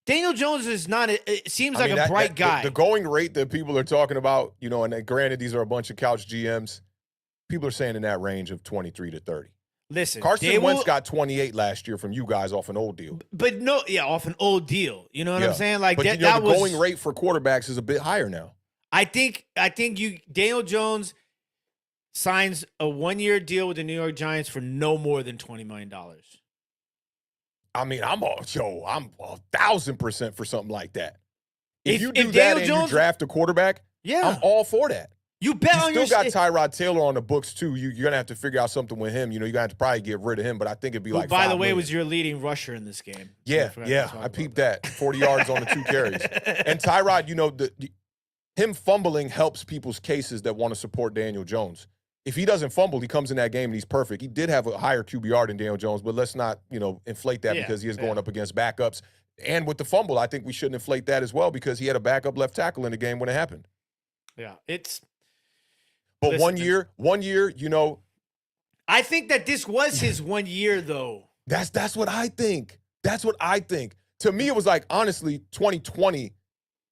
Daniel Jones is not. It seems like a bright guy. The going rate that people are talking about, and granted, these are a bunch of couch GMs. People are saying in that range of 23 to 30. Listen, Carson Wentz got 28 last year from you guys off an old deal. But off an old deal. You know what I'm saying? Like but that, the going rate for quarterbacks is a bit higher now. I think Daniel Jones signs a 1-year deal with the New York Giants for no more than $20 million. I mean, I'm 1,000% for something like that. If you do that Daniel and Jones, you draft a quarterback, I'm all for that. You bet on your. You still got Tyrod Taylor on the books too. You're gonna have to figure out something with him. You're gonna have to probably get rid of him. But I think it'd be like. By the way, was your leading rusher in this game? Yeah, I peeped that 40 yards on the 2 carries. And Tyrod, him fumbling helps people's cases that want to support Daniel Jones. If he doesn't fumble, he comes in that game and he's perfect. He did have a higher QBR than Daniel Jones, but let's not inflate that because he is going up against backups. And with the fumble, I think we shouldn't inflate that as well because he had a backup left tackle in the game when it happened. Yeah, it's. But listen, 1 year, I think that this was his 1 year, though. That's what I think. That's what I think. To me, it was like, honestly, 2020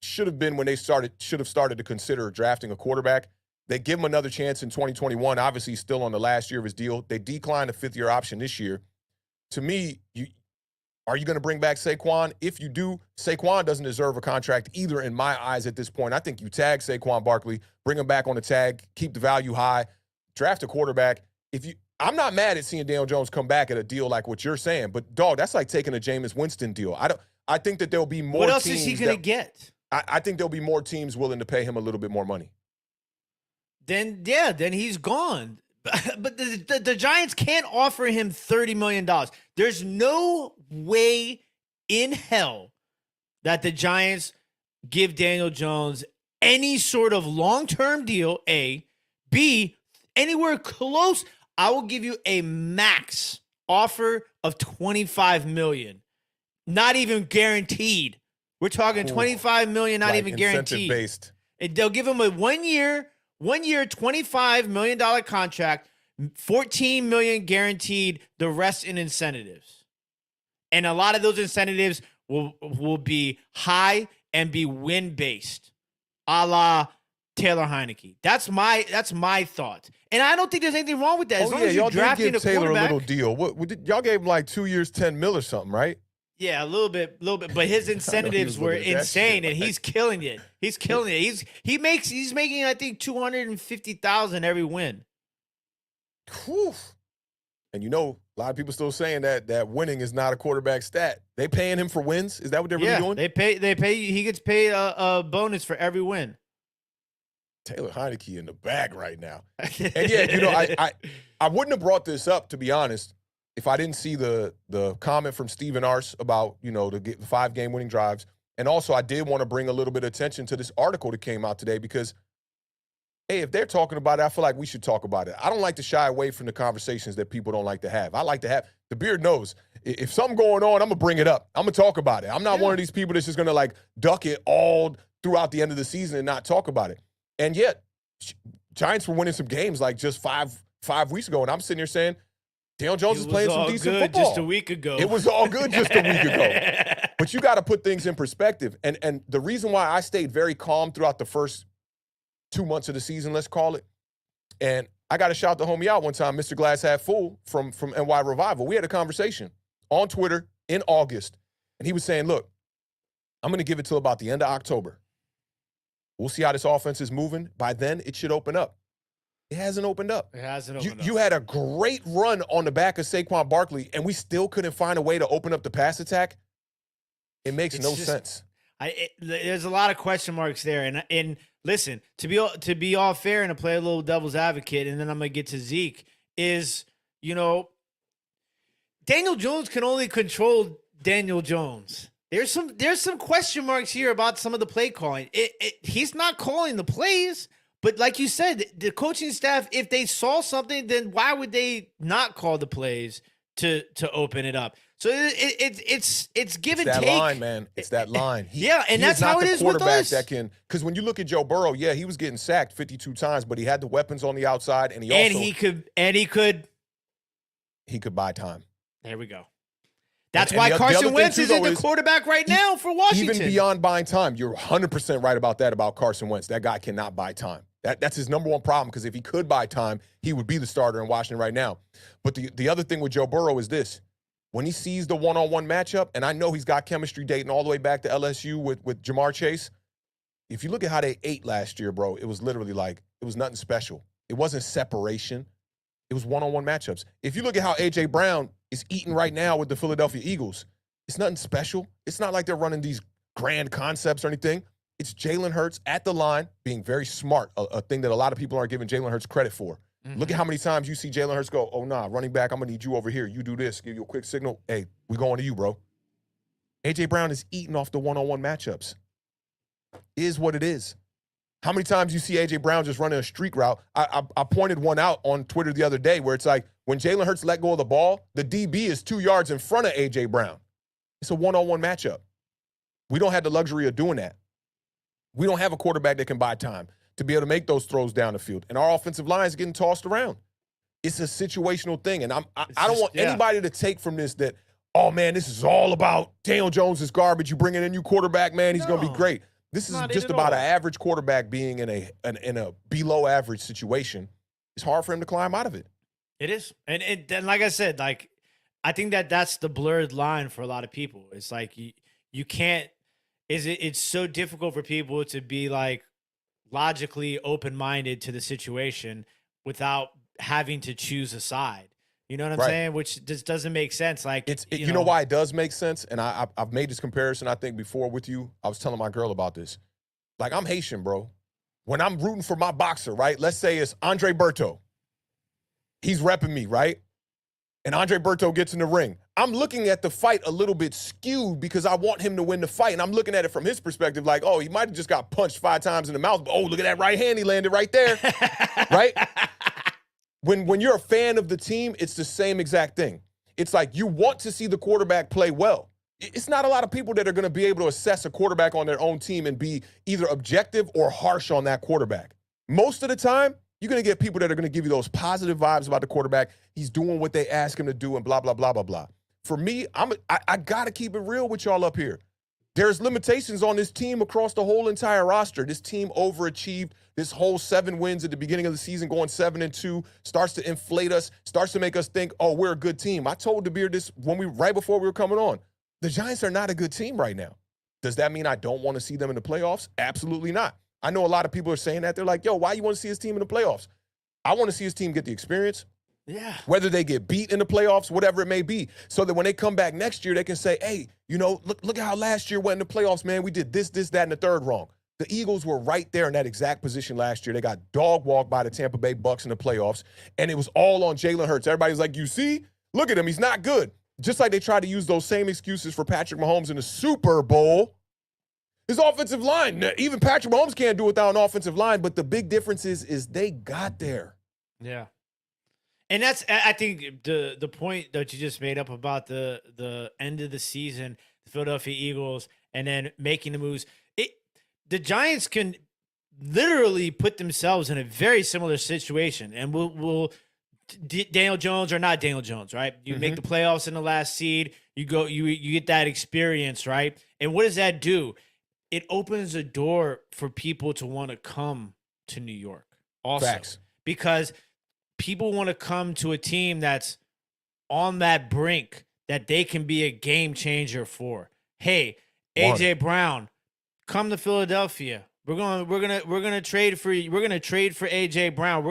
should have been when they should have started to consider drafting a quarterback. They give him another chance in 2021. Obviously, he's still on the last year of his deal. They declined a 5th-year option this year. To me, are you going to bring back Saquon? If you do, Saquon doesn't deserve a contract either in my eyes at this point. I think you tag Saquon Barkley, bring him back on the tag, keep the value high, draft a quarterback. I'm not mad at seeing Daniel Jones come back at a deal like what you're saying, but dog, that's like taking a Jameis Winston deal. I think that there'll be more. What else is he going to get? I think there'll be more teams willing to pay him a little bit more money. Then he's gone. But the Giants can't offer him $30 million. There's no way in hell that the Giants give Daniel Jones any sort of long-term deal, A. B, anywhere close. I will give you a max offer of $25 million. Not even guaranteed. We're talking $25 million, not even guaranteed. Incentive-based. They'll give him a 1 year, $25 million contract, $14 million guaranteed, the rest in incentives. And a lot of those incentives will be high and be win-based, a la Taylor Heineke. That's my thought. And I don't think there's anything wrong with that. As long as you're drafting a Taylor quarterback. a little deal. What y'all gave him like 2 years, $10 million or something, right? Yeah, a little bit. But his incentives were insane, and he's killing it. He's killing it. He's making I think $250,000 every win. Whew. And a lot of people still saying that winning is not a quarterback stat. They paying him for wins? Is that what they're really doing? They pay. He gets paid a bonus for every win. Taylor Heineke in the bag right now. And yeah, I wouldn't have brought this up, to be honest, if I didn't see the comment from Steven Arce about, the 5-game winning drives. And also, I did want to bring a little bit of attention to this article that came out today because, hey, if they're talking about it, I feel like we should talk about it. I don't like to shy away from the conversations that people don't like to have. I like to have – the Beard knows. If something going on, I'm going to bring it up. I'm going to talk about it. I'm not one of these people that's just going to, duck it all throughout the end of the season and not talk about it. And yet, Giants were winning some games just five weeks ago, and I'm sitting here saying, Daniel Jones is playing some decent football. Just a week ago. It was all good just a week ago. But you got to put things in perspective. And the reason why I stayed very calm throughout the first 2 months of the season, let's call it, and I got to shout the homie out one time, Mr. Glass Half Full from NY Revival. We had a conversation on Twitter in August, and he was saying, look, I'm going to give it till about the end of October. We'll see how this offense is moving. By then, it should open up. It hasn't opened up. You had a great run on the back of Saquon Barkley, and we still couldn't find a way to open up the pass attack. It makes no sense. There's a lot of question marks there. And listen, to be all fair and to play a little devil's advocate, and then I'm going to get to Zeke, is, Daniel Jones can only control Daniel Jones. There's some question marks here about some of the play calling. He's not calling the plays, but like you said, the coaching staff, if they saw something, then why would they not call the plays to open it up. So it's give and that take. line, man. It's that line. And that's how it is with us. That can, because when you look at Joe Burrow, yeah, he was getting sacked 52 times, but he had the weapons on the outside, and he could buy time. There we go. That's why Carson Wentz isn't the quarterback right now for Washington. Even beyond buying time, you're 100% right about that about Carson Wentz. That guy cannot buy time. That's his number one problem, because if he could buy time, he would be the starter in Washington right now. But the other thing with Joe Burrow is this. When he sees the one-on-one matchup, and I know he's got chemistry dating all the way back to LSU with Jamar Chase, if you look at how they ate last year, bro, it was literally like, it was nothing special. It wasn't separation. It was one-on-one matchups. If you look at how A.J. Brown is eating right now with the Philadelphia Eagles, it's nothing special. It's not like they're running these grand concepts or anything. It's Jalen Hurts at the line being very smart, a thing that a lot of people aren't giving Jalen Hurts credit for. Mm-hmm. Look at how many times you see Jalen Hurts go, oh, nah, running back, I'm going to need you over here. You do this, give you a quick signal. Hey, we going to you, bro. A.J. Brown is eating off the one-on-one matchups. Is what it is. How many times you see A.J. Brown just running a streak route? I pointed one out on Twitter the other day where it's like when Jalen Hurts let go of the ball, the DB is 2 yards in front of A.J. Brown. It's a one-on-one matchup. We don't have the luxury of doing that. We don't have a quarterback that can buy time to be able to make those throws down the field. And our offensive line is getting tossed around. It's a situational thing. And I don't want anybody to take from this that, oh, man, this is all about Daniel Jones is garbage. You bring in a new quarterback, man, he's going to be great. This is just about an average quarterback being in a below average situation. It's hard for him to climb out of it. It is. And like I said, like, I think that's the blurred line for a lot of people. It's like you can't, it's so difficult for people to be like logically open-minded to the situation without having to choose a side. You know what I'm saying? Which just doesn't make sense. Like, you know why it does make sense? And I've made this comparison, I think, before with you. I was telling my girl about this. Like, I'm Haitian, bro. When I'm rooting for my boxer, right? Let's say it's Andre Berto. He's repping me, right? And Andre Berto gets in the ring. I'm looking at the fight a little bit skewed because I want him to win the fight. And I'm looking at it from his perspective like, oh, he might have just got punched 5 times in the mouth. But, oh, look at that right hand he landed right there, right? When you're a fan of the team, it's the same exact thing. It's like you want to see the quarterback play well. It's not a lot of people that are going to be able to assess a quarterback on their own team and be either objective or harsh on that quarterback. Most of the time, you're going to get people that are going to give you those positive vibes about the quarterback. He's doing what they ask him to do and blah, blah, blah, blah, blah. For me, I got to keep it real with y'all up here. There's limitations on this team across the whole entire roster. This team overachieved. This whole 7 wins at the beginning of the season, going 7-2, starts to inflate us, starts to make us think, oh, we're a good team. I told the Beard this right before we were coming on. The Giants are not a good team right now. Does that mean I don't want to see them in the playoffs? Absolutely not. I know a lot of people are saying that. They're like, yo, why you want to see his team in the playoffs? I want to see his team get the experience. Yeah. Whether they get beat in the playoffs, whatever it may be, so that when they come back next year, they can say, hey, you know, look at how last year went in the playoffs, man. We did this, that, and the third wrong. The Eagles were right there in that exact position last year. They got dog walked by the Tampa Bay Bucks in the playoffs, and it was all on Jalen Hurts. Everybody's like, you see? Look at him. He's not good. Just like they tried to use those same excuses for Patrick Mahomes in the Super Bowl. His offensive line, even Patrick Mahomes can't do it without an offensive line, but the big difference is they got there. Yeah. And that's, I think, the point that you just made up about the end of the season, the Philadelphia Eagles, and then making the moves. The Giants can literally put themselves in a very similar situation, and we'll Daniel Jones or not Daniel Jones, right? You make the playoffs in the last seed, you get that experience, right? And what does that do? It opens a door for people to want to come to New York also. Facts. Because people want to come to a team that's on that brink that they can be a game changer for. Hey, AJ Brown, come to Philadelphia. We're gonna trade for you. We're gonna trade for AJ Brown.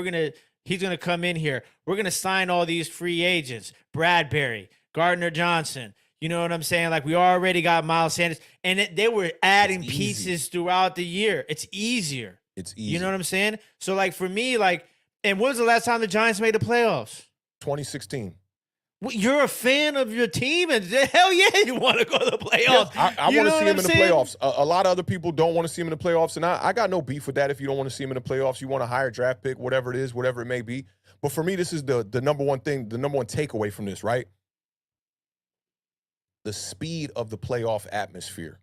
He's gonna come in here. We're gonna sign all these free agents. Bradbury, Gardner Johnson. You know what I'm saying? Like, we already got Miles Sanders, and they were adding pieces throughout the year. It's easier. It's easy. You know what I'm saying? So, like, for me, like, and when was the last time the Giants made the playoffs? 2016. Well, you're a fan of your team, and hell yeah, you want to go to the playoffs. Yeah, I want to see him in the playoffs. A lot of other people don't want to see him in the playoffs, and I got no beef with that. If you don't want to see him in the playoffs, you want a higher draft pick, whatever it is, whatever it may be. But for me, this is the number one thing, the number one takeaway from this, right? the speed of the playoff atmosphere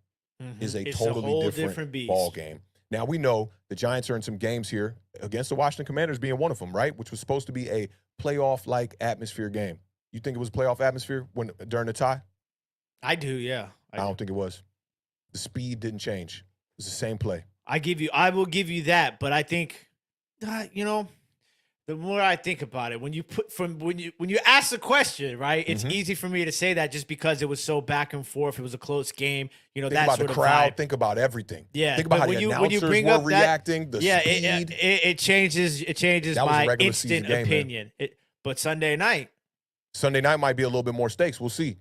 is a It's totally whole different beast. ball game. Now, we know the Giants are in some games here against the Washington Commanders being one of them, right? Which was supposed to be a playoff-like atmosphere game. You think it was playoff atmosphere during the tie? I do, yeah. I don't think it was. The speed didn't change. It was the same play. I will give you that, but I think, the more I think about it, when you ask the question, right, it's easy for me to say that just because it was so back and forth. It was a close game, Think that about sort the of crowd. vibe. Think about everything. Yeah, Think about how but the when announcers you bring were up reacting. The yeah, speed. it changes. It changes That was a my regular season instant game, man. opinion. But Sunday night might be a little bit more stakes. We'll see.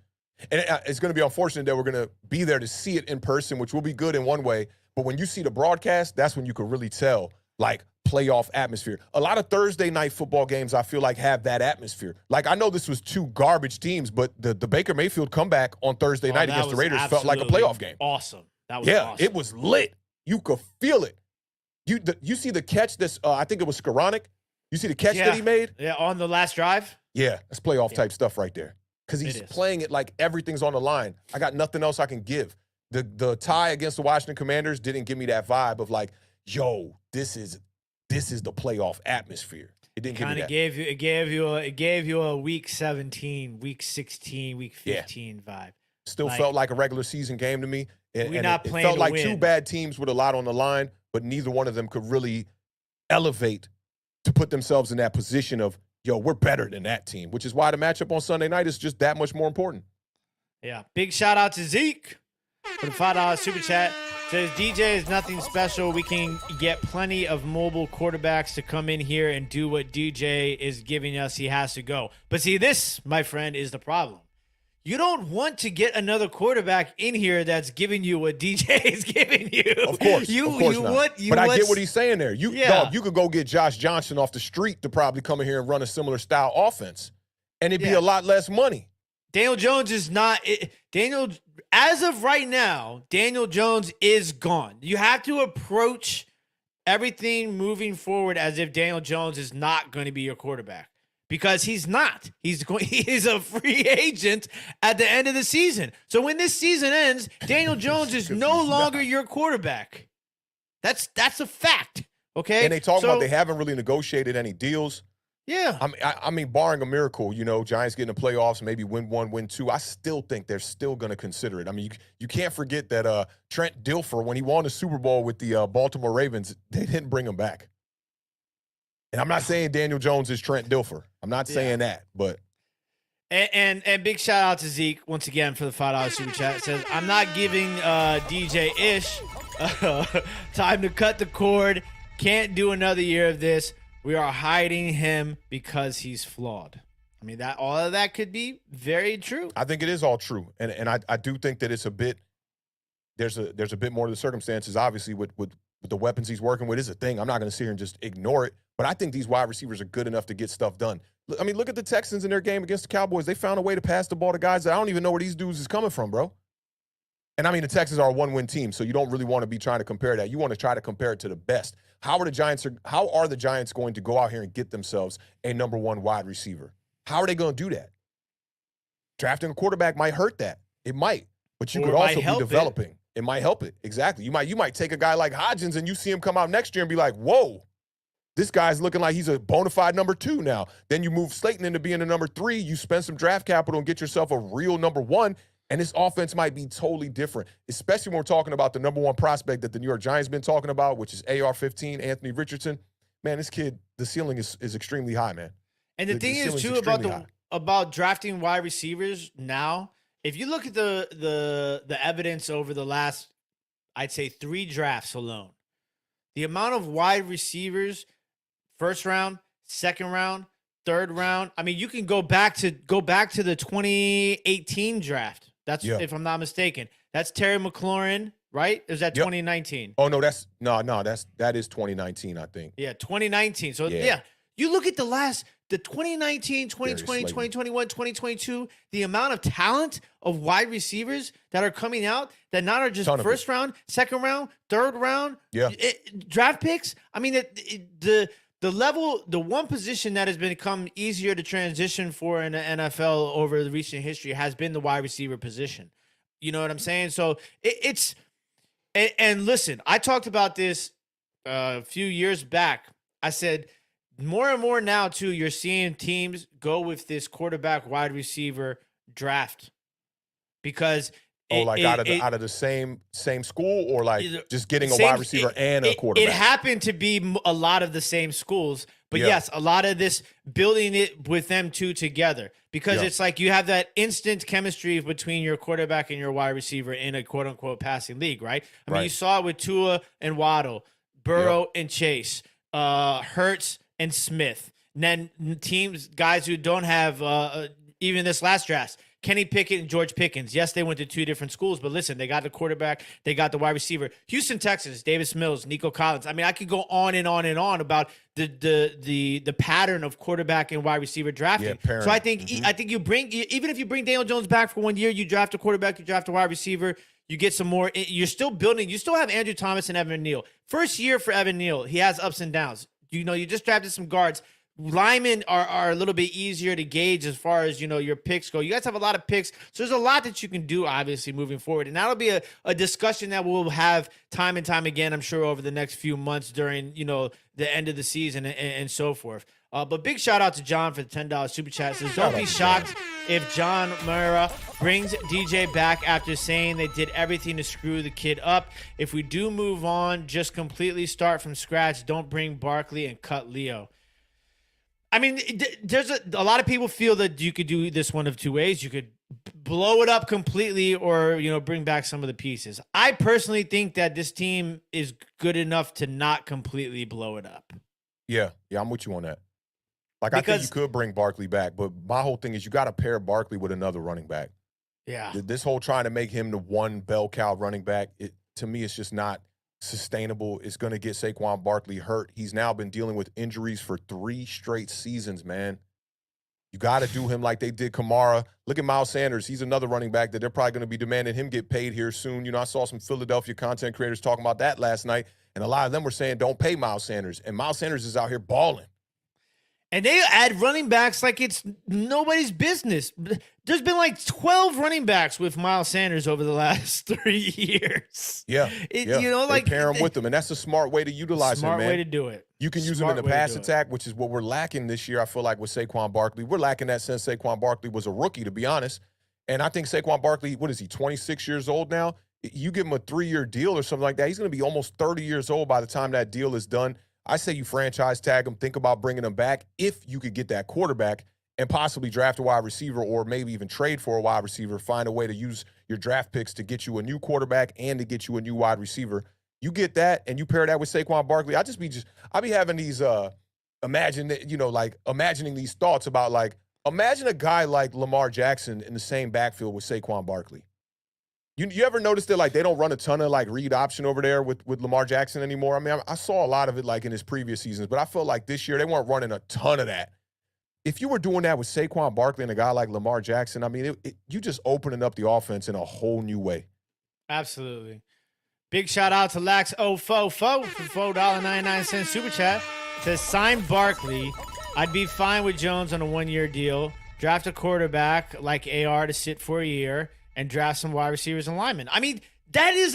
And it's going to be unfortunate that we're going to be there to see it in person, which will be good in one way. But when you see the broadcast, that's when you can really tell, like, playoff atmosphere. A lot of Thursday night football games, I feel like, have that atmosphere. Like, I know this was two garbage teams, but the Baker Mayfield comeback on Thursday night against the Raiders felt like a playoff game. Awesome. That was awesome. awesome. It was lit. You could feel it. You see the catch that's, I think it was Skoranek. You see the catch that he made? Yeah, on the last drive? Yeah, that's playoff type stuff right there. Because he's playing it like everything's on the line. I got nothing else I can give. The tie against the Washington Commanders didn't give me that vibe of like, yo, this is the playoff atmosphere. It didn't give me that. It gave you a week 17, week 16, week 15 vibe. Still felt like a regular season game to me. And it felt like win. two bad teams with a lot on the line, but neither one of them could really elevate to put themselves in that position of, yo, we're better than that team, which is why the matchup on Sunday night is just that much more important. Yeah. Big shout out to Zeke for the $5 super chat. Says DJ is nothing special. We can get plenty of mobile quarterbacks to come in here and do what DJ is giving us. He has to go. But see, this, my friend, is the problem. You don't want to get another quarterback in here that's giving you what DJ is giving you. Of course, not. But I get what he's saying there. Dog, you could go get Josh Johnson off the street to probably come in here and run a similar style offense, and it'd be a lot less money. Daniel Jones is not – as of right now, Daniel Jones is gone. You have to approach everything moving forward as if Daniel Jones is not going to be your quarterback. Because he's not. He is a free agent at the end of the season. So when this season ends, Daniel Jones is no longer your quarterback. That's a fact. Okay. And they talk about they haven't really negotiated any deals. Yeah. I mean, barring a miracle, Giants get in the playoffs, maybe win one, win two. I still think they're still going to consider it. I mean, you can't forget that Trent Dilfer, when he won the Super Bowl with the Baltimore Ravens, they didn't bring him back. And I'm not saying Daniel Jones is Trent Dilfer. I'm not saying that, but. And big shout out to Zeke once again for the $5 super chat. It says, I'm not giving DJ Ish time to cut the cord. Can't do another year of this. We are hiding him because he's flawed. I mean, all of that could be very true. I think it is all true. And I do think that it's a bit, there's a bit more to the circumstances, obviously, with the weapons he's working with is a thing. I'm not going to sit here and just ignore it. But I think these wide receivers are good enough to get stuff done. I mean, look at the Texans in their game against the Cowboys. They found a way to pass the ball to guys that I don't even know where these dudes is coming from, bro. And I mean, the Texans are a one-win team, so you don't really want to be trying to compare that. You want to try to compare it to the best. How are the Giants going to go out here and get themselves a number one wide receiver? How are they going to do that? Drafting a quarterback might hurt that. It might. But you could also be developing. It might help it. Exactly. You might take a guy like Hodgins and you see him come out next year and be like, whoa, this guy's looking like he's a bona fide number 2 now. Then you move Slayton into being a number 3. You spend some draft capital and get yourself a real number 1. And this offense might be totally different, especially when we're talking about the number 1 prospect that the New York Giants been talking about, which is AR-15, Anthony Richardson. Man, this kid, the ceiling is extremely high, man. And the thing is, too, about drafting wide receivers now, if you look at the evidence over the last, I'd say 3 drafts alone, the amount of wide receivers, first round, second round, third round. I mean, you can go back to the 2018 draft. That's if I'm not mistaken. That's Terry McLaurin, right? Is that 2019? Oh no, that is 2019, I think. Yeah, 2019. So you look at the 2019, 2020, 2021, 2022, the amount of talent of wide receivers that are coming out that not are just first round, second round, third round, draft picks. I mean, the one position that has become easier to transition for in the NFL over the recent history has been the wide receiver position. You know what I'm saying? So it's and listen, I talked about this a few years back. I said more and more now too, you're seeing teams go with this quarterback wide receiver draft because out of the same school, or like just getting a wide receiver and a quarterback. It happened to be a lot of the same schools, but Yeah. yes, a lot of this building it with them two together because it's like you have that instant chemistry between your quarterback and your wide receiver in a quote unquote passing league, right? I mean, you saw it with Tua and Waddle, Burrow and Chase, Hurts and Smith. And then guys who don't have even this last draft, Kenny Pickett and George Pickens. Yes, they went to two different schools, but listen, they got the quarterback, they got the wide receiver. Houston Texans, Davis Mills, Nico Collins. I mean, I could go on and on and on about the pattern of quarterback and wide receiver drafting. Yeah, so I think you bring, even if you bring Daniel Jones back for 1 year, you draft a quarterback, you draft a wide receiver, you get some more. You're still building. You still have Andrew Thomas and Evan Neal. First year for Evan Neal, he has ups and downs. You know, you just drafted some guards. Linemen are a little bit easier to gauge as far as, you know, your picks go. You guys have a lot of picks, so there's a lot that you can do, obviously, moving forward. And that'll be a discussion that we'll have time and time again, I'm sure, over the next few months during, you know, the end of the season and so forth. But big shout out to John for the $10 super chat. Says, don't be shocked if John Mara brings DJ back after saying they did everything to screw the kid up. If we do move on, just completely start from scratch. Don't bring Barkley and cut Leo. I mean, there's a lot of people feel that you could do this one of two ways. You could blow it up completely or, you know, bring back some of the pieces. I personally think that this team is good enough to not completely blow it up. Yeah, I'm with you on that. Like, I think you could bring Barkley back, but my whole thing is you got to pair Barkley with another running back. Yeah. This whole trying to make him the one bell cow running back, to me, it's just not sustainable. It's going to get Saquon Barkley hurt. He's now been dealing with injuries for 3 straight seasons, man. You got to do him like they did Kamara. Look at Miles Sanders. He's another running back that they're probably going to be demanding him get paid here soon. You know, I saw some Philadelphia content creators talking about that last night, and a lot of them were saying don't pay Miles Sanders, and Miles Sanders is out here balling. And they add running backs like it's nobody's business. There's been like 12 running backs with Miles Sanders over the last 3 years. Yeah. You know, like, they pair him with them, and that's a smart way to utilize him, man. Smart way to do it. You can use him in the pass attack, which is what we're lacking this year, I feel like, with Saquon Barkley. We're lacking that since Saquon Barkley was a rookie, to be honest. And I think Saquon Barkley, what is he, 26 years old now? You give him a 3-year deal or something like that, he's going to be almost 30 years old by the time that deal is done. I say you franchise tag him, think about bringing him back if you could get that quarterback and possibly draft a wide receiver or maybe even trade for a wide receiver, find a way to use your draft picks to get you a new quarterback and to get you a new wide receiver. You get that and you pair that with Saquon Barkley. I'll be having these imagining these thoughts about, like, imagine a guy like Lamar Jackson in the same backfield with Saquon Barkley. You ever notice that, like, they don't run a ton of, like, read option over there with Lamar Jackson anymore? I mean, I saw a lot of it, like, in his previous seasons, but I felt like this year they weren't running a ton of that. If you were doing that with Saquon Barkley and a guy like Lamar Jackson, I mean, you just opening up the offense in a whole new way. Absolutely. Big shout out to Lax0Fo for $4.99 super chat. Says, sign Barkley. I'd be fine with Jones on a 1-year deal. Draft a quarterback like AR to sit for a year. And draft some wide receivers and linemen. I mean, that is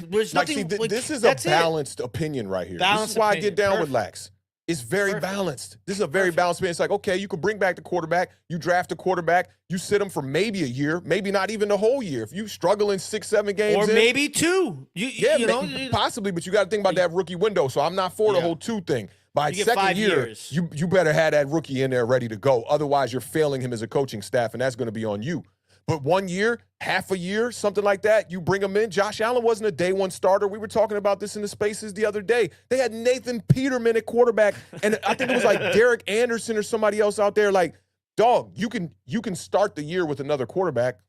there's nothing. This is a balanced opinion right here. This is why I get down with Lax. It's very balanced. This is a very balanced opinion. It's like, okay, you can bring back the quarterback. You draft a quarterback. You sit him for maybe a year, maybe not even the whole year. If you struggle in 6-7 games, or maybe 2. You know, possibly. But you got to think about that rookie window. So I'm not for the whole 2 thing. By second year, you better have that rookie in there ready to go. Otherwise, you're failing him as a coaching staff, and that's going to be on you. But 1 year, half a year, something like that, you bring him in. Josh Allen wasn't a day one starter. We were talking about this in the spaces the other day. They had Nathan Peterman at quarterback, and I think it was like Derek Anderson or somebody else out there. Like, dog, you can start the year with another quarterback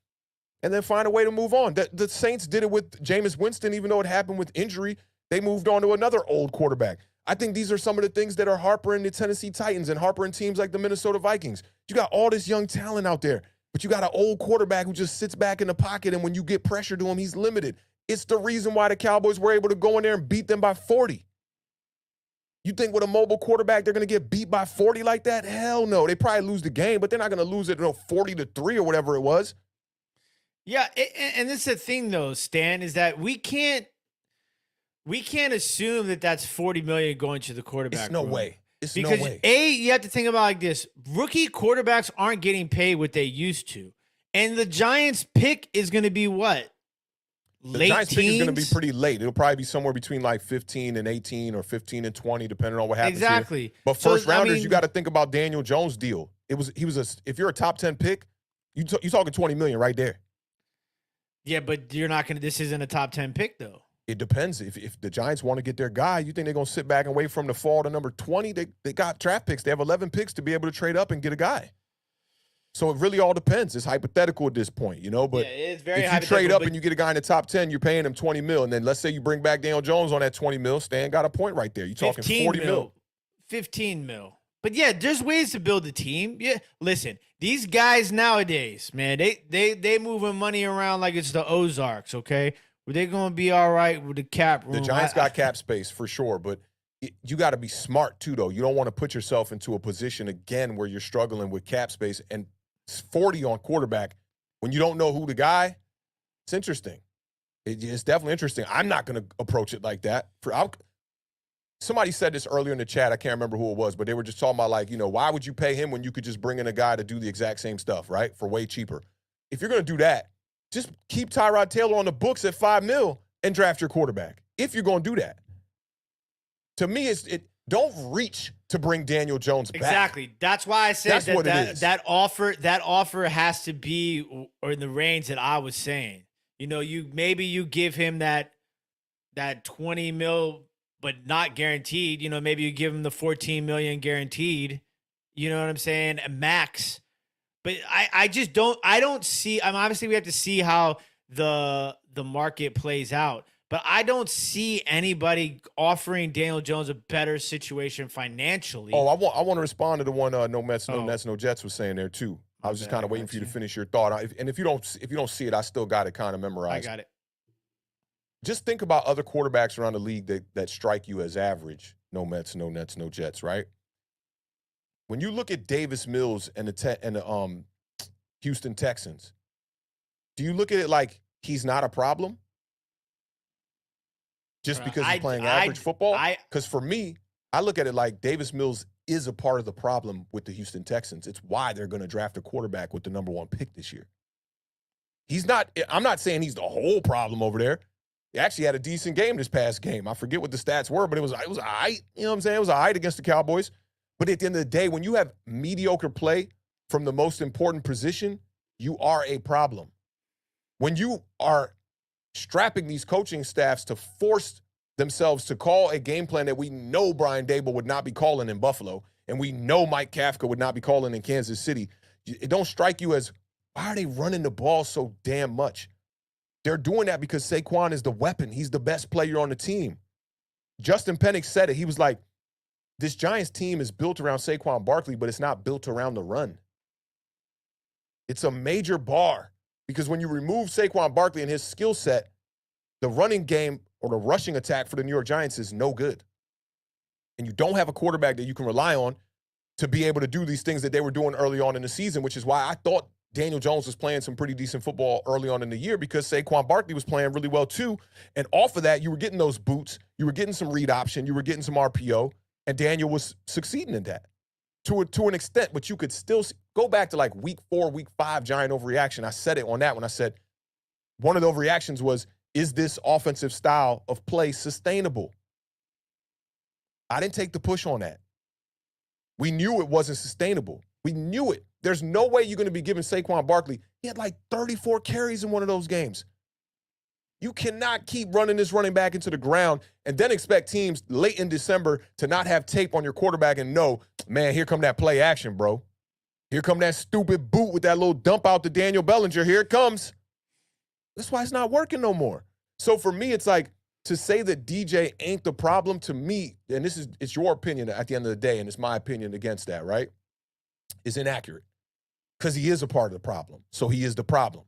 and then find a way to move on. The Saints did it with Jameis Winston, even though it happened with injury. They moved on to another old quarterback. I think these are some of the things that are harpering the Tennessee Titans and harpering teams like the Minnesota Vikings. You got all this young talent out there. But you got an old quarterback who just sits back in the pocket, and when you get pressure to him, he's limited. It's the reason why the Cowboys were able to go in there and beat them by 40. You think with a mobile quarterback, they're going to get beat by 40 like that? Hell no. They probably lose the game, but they're not going to lose it 40-3 or whatever it was. Yeah, and this is the thing, though, Stan, is that we can't assume that that's $40 million going to the quarterback. It's no way. It's because no way. You have to think about it like this. Rookie quarterbacks aren't getting paid what they used to. And the Giants' pick is going to be what? The Giants' pick is going to be pretty late. It'll probably be somewhere between like 15 and 18 or 15 and 20, depending on what happens. Exactly. Here. But first rounders, you got to think about Daniel Jones' deal. If you're a top 10 pick, you're talking $20 million right there. Yeah, but you're not going to, this isn't a top 10 pick though. It depends. If the Giants want to get their guy, you think they're going to sit back and wait for him to fall to number 20? They got draft picks. They have 11 picks to be able to trade up and get a guy. So it really all depends. It's hypothetical at this point, you know. But it's very if you trade up and you get a guy in the top 10, you're paying him $20 million. And then let's say you bring back Daniel Jones on that $20 million. Stan got a point right there. You're talking $40 million. 15 mil. But yeah, there's ways to build a team. Yeah, listen, these guys nowadays, man, they moving money around like it's the Ozarks. Okay, they're gonna be all right with the cap room. The Giants got cap space for sure, but you got to be smart too, though. You don't want to put yourself into a position again where you're struggling with cap space and 40 on quarterback when you don't know who the guy. It's interesting. It's definitely interesting. I'm not going to approach it like that. Somebody said this earlier in the chat. I can't remember who it was, but they were just talking about like, why would you pay him when you could just bring in a guy to do the exact same stuff, right? For way cheaper. If you're going to do that, just keep Tyrod Taylor on the books at $5 million and draft your quarterback. If you're going to do that. To me, don't reach to bring Daniel Jones back. Exactly. That's why I said that offer has to be or in the range that I was saying. You give him that 20 mil, but not guaranteed. Maybe you give him the 14 million guaranteed. You know what I'm saying? A max. But I don't see. Obviously we have to see how the market plays out. But I don't see anybody offering Daniel Jones a better situation financially. Oh, I want to respond to the one no Mets, no Nets, no Jets was saying there too. I was just kind of waiting for you to finish your thought. And if you don't see it, I still got it kind of memorized. I got it. Just think about other quarterbacks around the league that strike you as average. No Mets, no Nets, no Jets, right? When you look at Davis Mills and the Houston Texans, do you look at it like he's not a problem? Just because he's playing average football? Because for me, I look at it like Davis Mills is a part of the problem with the Houston Texans. It's why they're going to draft a quarterback with the number 1 pick this year. I'm not saying he's the whole problem over there. He actually had a decent game this past game. I forget what the stats were, but it was all right. You know what I'm saying? It was all right against the Cowboys. But at the end of the day, when you have mediocre play from the most important position, you are a problem. When you are strapping these coaching staffs to force themselves to call a game plan that we know Brian Daboll would not be calling in Buffalo, and we know Mike Kafka would not be calling in Kansas City, it don't strike you as, why are they running the ball so damn much? They're doing that because Saquon is the weapon. He's the best player on the team. Justin Penix said it. He was like, this Giants team is built around Saquon Barkley, but it's not built around the run. It's a major bar. Because when you remove Saquon Barkley and his skill set, the running game or the rushing attack for the New York Giants is no good. And you don't have a quarterback that you can rely on to be able to do these things that they were doing early on in the season, which is why I thought Daniel Jones was playing some pretty decent football early on in the year because Saquon Barkley was playing really well too. And off of that, you were getting those boots. You were getting some read option. You were getting some RPO. And Daniel was succeeding in that to an extent, but you could still go back to like week 4, week 5 Giant overreaction. I said it on that when I said one of the overreactions was, is this offensive style of play sustainable? I didn't take the push on that. We knew it wasn't sustainable. We knew it. There's no way you're going to be giving Saquon Barkley. He had like 34 carries in one of those games. You cannot keep running this running back into the ground and then expect teams late in December to not have tape on your quarterback and know, man, here come that play action, bro. Here come that stupid boot with that little dump out to Daniel Bellinger. Here it comes. That's why it's not working no more. So for me, it's like to say that DJ ain't the problem to me, and it's your opinion at the end of the day, and it's my opinion against that, right? Is inaccurate. Because he is a part of the problem. So he is the problem.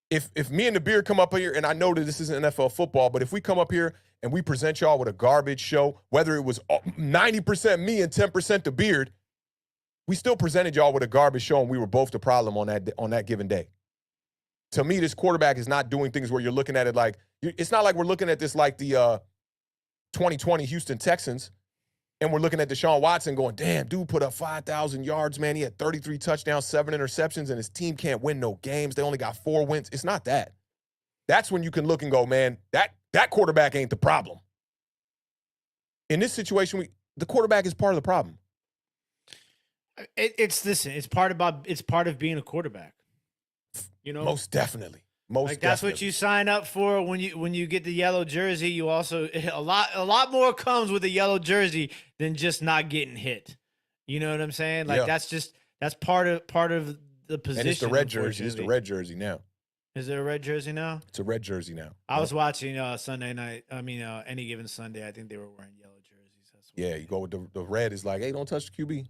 if me and the Beard come up here, and I know that this isn't NFL football, but if we come up here and we present y'all with a garbage show, whether it was 90% me and 10% the Beard, we still presented y'all with a garbage show, and we were both the problem on that given day. To me, this quarterback is not doing things where you're looking at it like, it's not like we're looking at this like the 2020 Houston Texans, and we're looking at Deshaun Watson going, damn, dude put up 5,000 yards, man. He had 33 touchdowns, 7 interceptions, and his team can't win no games. They only got 4 wins. It's not that. That's when you can look and go, man, that quarterback ain't the problem. In this situation, the quarterback is part of the problem. It's part of being a quarterback. You know, Most definitely. That's what you sign up for when you get the yellow jersey. You also a lot more comes with the yellow jersey than just not getting hit. You know what I'm saying? Like that's part of the position. And it's the red jersey. It's the red jersey now. Is it a red jersey now? It's a red jersey now. I was watching Sunday night. I mean, any given Sunday, I think they were wearing yellow jerseys. You go with the red. Is like, hey, don't touch the QB.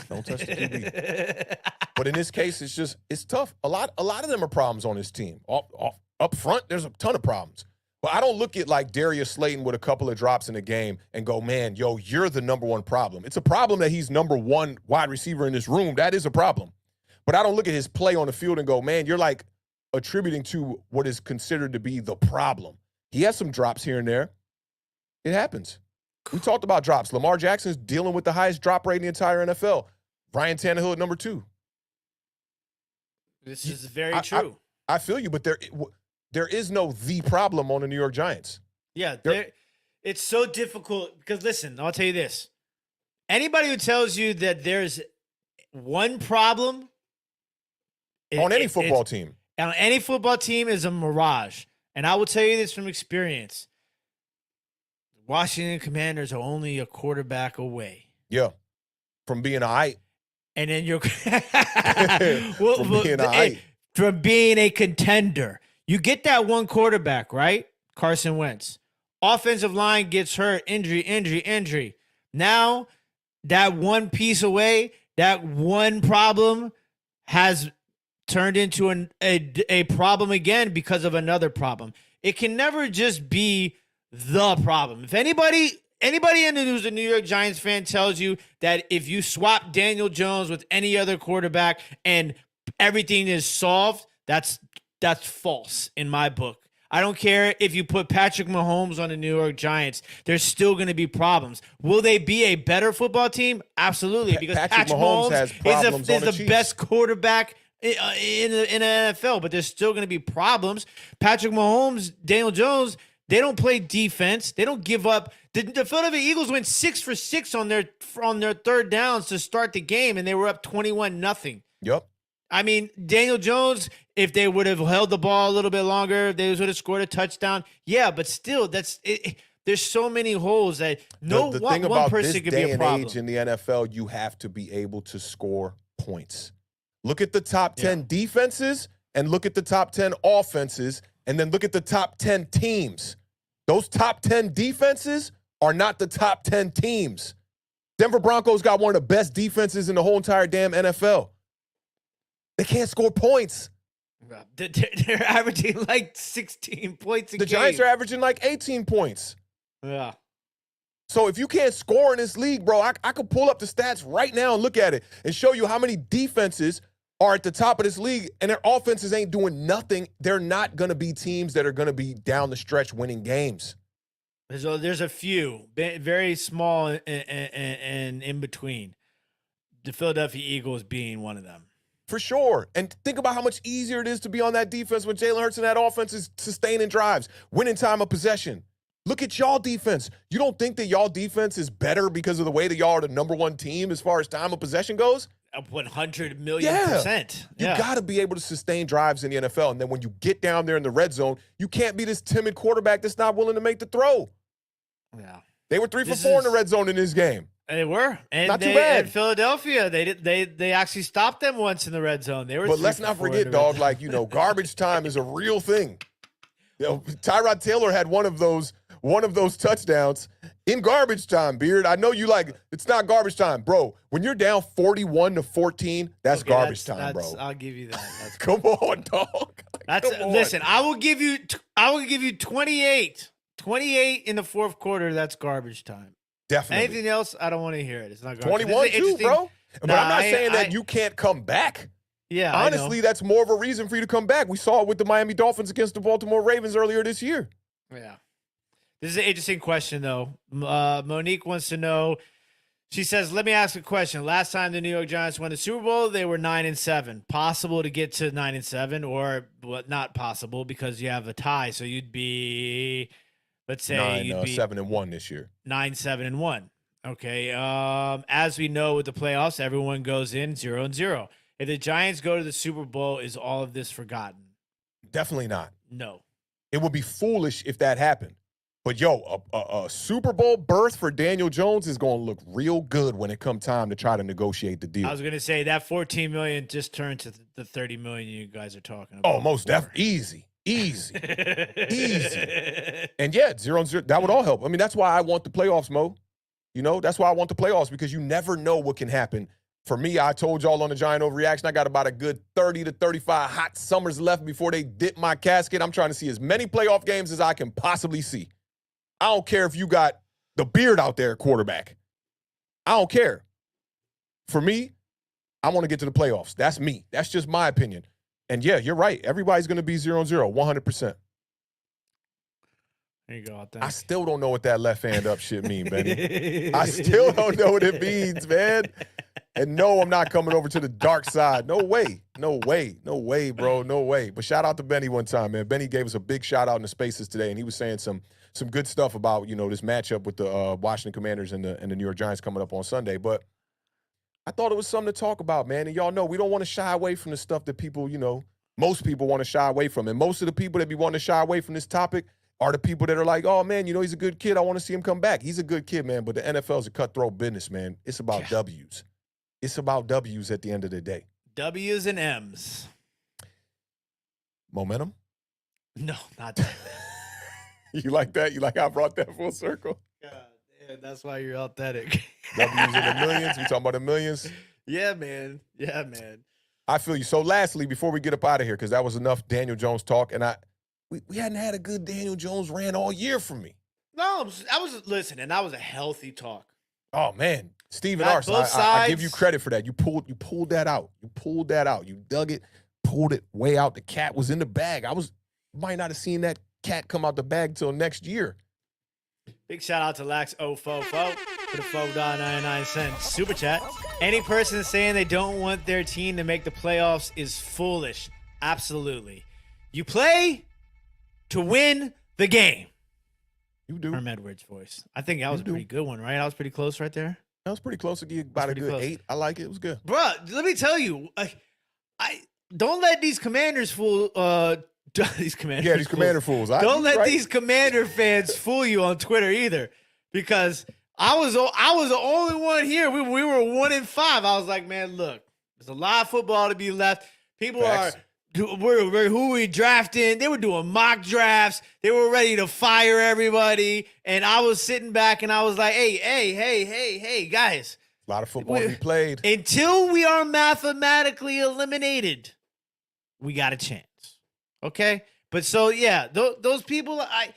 Don't touch the QB. But in this case, it's tough. A lot of them are problems on this team. Up front, there's a ton of problems. But I don't look at like Darius Slayton with a couple of drops in the game and go, man, yo, you're the number one problem. It's a problem that he's number one wide receiver in this room. That is a problem. But I don't look at his play on the field and go, man, you're like attributing to what is considered to be the problem. He has some drops here and there. It happens. We talked about drops. Lamar Jackson's dealing with the highest drop rate in the entire NFL. Ryan Tannehill at number 2. This is very true. I feel you, but there is no the problem on the New York Giants. Yeah, it's so difficult because, listen, I'll tell you this. Anybody who tells you that there's one problem on any football team is a mirage. And I will tell you this from experience. Washington Commanders are only a quarterback away. Yeah, from being all right. And then you're from being a contender. You get that one quarterback, right? Carson Wentz. Offensive line gets hurt, injury. Now, that one piece away, that one problem has turned into a problem again because of another problem. It can never just be the problem. If anybody who's a New York Giants fan tells you that if you swap Daniel Jones with any other quarterback and everything is solved, that's false in my book. I don't care if you put Patrick Mahomes on the New York Giants. There's still going to be problems. Will they be a better football team? Absolutely, because Patrick Mahomes has problems is the best quarterback in the NFL, but there's still going to be problems. Patrick Mahomes, Daniel Jones, they don't play defense. They don't give up. The Philadelphia Eagles went 6 for 6 on their third downs to start the game, and they were up 21-0. Yep. I mean, Daniel Jones, if they would have held the ball a little bit longer, they would have scored a touchdown. Yeah, but still, there's so many holes that the thing one about person this could day be a and problem. age in the NFL, you have to be able to score points. Look at the top 10 defenses and look at the top 10 offenses, and then look at the top 10 teams. Those top 10 defenses are not the top 10 teams. Denver Broncos got one of the best defenses in the whole entire damn NFL. They can't score points. They're averaging like 16 points a game. The Giants are averaging like 18 points. Yeah. So if you can't score in this league, bro, I could pull up the stats right now and look at it and show you how many defenses are at the top of this league and their offenses ain't doing nothing. They're not going to be teams that are going to be down the stretch winning games. There's a few, very small and in between. The Philadelphia Eagles being one of them. For sure. And think about how much easier it is to be on that defense when Jalen Hurts and that offense is sustaining drives, winning time of possession. Look at y'all defense. You don't think that y'all defense is better because of the way that y'all are the number one team as far as time of possession goes? 100 million%. You got to be able to sustain drives in the NFL. And then when you get down there in the red zone, you can't be this timid quarterback that's not willing to make the throw. Yeah. They were 3 for 4 in the red zone in this game. They were. And not too bad. In Philadelphia, they actually stopped them once in the red zone. They were. But let's not forget, dog, like, garbage time is a real thing. Tyrod Taylor had one of those touchdowns in garbage time, Beard. I know you like, it's not garbage time. Bro, when you're down 41-14, that's garbage time, bro. I'll give you that. Come on, dog. Listen, I will give you 28. 28 in the fourth quarter. That's garbage time. Definitely. Anything else? I don't want to hear it. It's not garbage. 21 too, bro. But I'm not saying that you can't come back. Yeah, honestly, that's more of a reason for you to come back. We saw it with the Miami Dolphins against the Baltimore Ravens earlier this year. Yeah. This is an interesting question, though. Monique wants to know. She says, let me ask a question. Last time the New York Giants won the Super Bowl, they were 9-7. Possible to get to 9-7, or not possible because you have a tie. So you'd be, let's say, 7-1 this year. 9-7-1. Okay. As we know with the playoffs, everyone goes in 0-0. If the Giants go to the Super Bowl, is all of this forgotten? Definitely not. No. It would be foolish if that happened. But, a Super Bowl berth for Daniel Jones is going to look real good when it comes time to try to negotiate the deal. I was going to say that $14 million just turned to the $30 million you guys are talking about. Oh, most definitely. Easy. Easy. And, 0-0, that would all help. I mean, that's why I want the playoffs, Mo. That's why I want the playoffs, because you never know what can happen. For me, I told y'all on the Giant Overreaction, I got about a good 30 to 35 hot summers left before they dip my casket. I'm trying to see as many playoff games as I can possibly see. I don't care if you got the Beard out there quarterback. I don't care. For me, I want to get to the playoffs. That's me. That's just my opinion. And, you're right. Everybody's going to be 0-0, 100%. There you go. I still don't know what that left hand up shit mean, Benny. I still don't know what it means, man. And no, I'm not coming over to the dark side. No way. No way. No way, bro. No way. But shout out to Benny one time, man. Benny gave us a big shout out in the spaces today, and he was saying some good stuff about, this matchup with the Washington Commanders and the New York Giants coming up on Sunday. But I thought it was something to talk about, man. And y'all know we don't want to shy away from the stuff that people, most people want to shy away from. And most of the people that be wanting to shy away from this topic are the people that are like, oh, man, he's a good kid. I want to see him come back. He's a good kid, man. But the NFL is a cutthroat business, man. It's about W's. It's about W's at the end of the day. W's and M's. Momentum? No, not that. You like that? You like how I brought that full circle? God, that's why you're authentic. W's in the millions? We talking about the millions? Yeah, man. Yeah, man. I feel you. So lastly, before we get up out of here, because that was enough Daniel Jones talk, and we hadn't had a good Daniel Jones rant all year from me. No, I was listening. That was a healthy talk. Oh, man. Steven Arce, I give you credit for that. You pulled that out. You pulled that out. You dug it, pulled it way out. The cat was in the bag. Might not have seen that cat come out the bag till next year. Big shout out to Lax Ofofo for the $4.99 super chat. Any person saying they don't want their team to make the playoffs is foolish. Absolutely. You play to win the game. You do. Herm Edwards' voice. I think that was a pretty good one, right? I was pretty close right there. That was pretty close to get about a good close. 8. I like it. It was good. Bruh, let me tell you, I don't let these Commanders fool these Commanders. Yeah, these Commander fools. Don't let these Commander fans fool you on Twitter either, because I was the only one here. We were 1-5. I was like, man, look, there's a lot of football to be left. People Facts. who we drafting. They were doing mock drafts. They were ready to fire everybody, and I was sitting back and I was like, hey, guys. A lot of football to be played. Until we are mathematically eliminated, we got a chance. Okay? But so, yeah, those people, I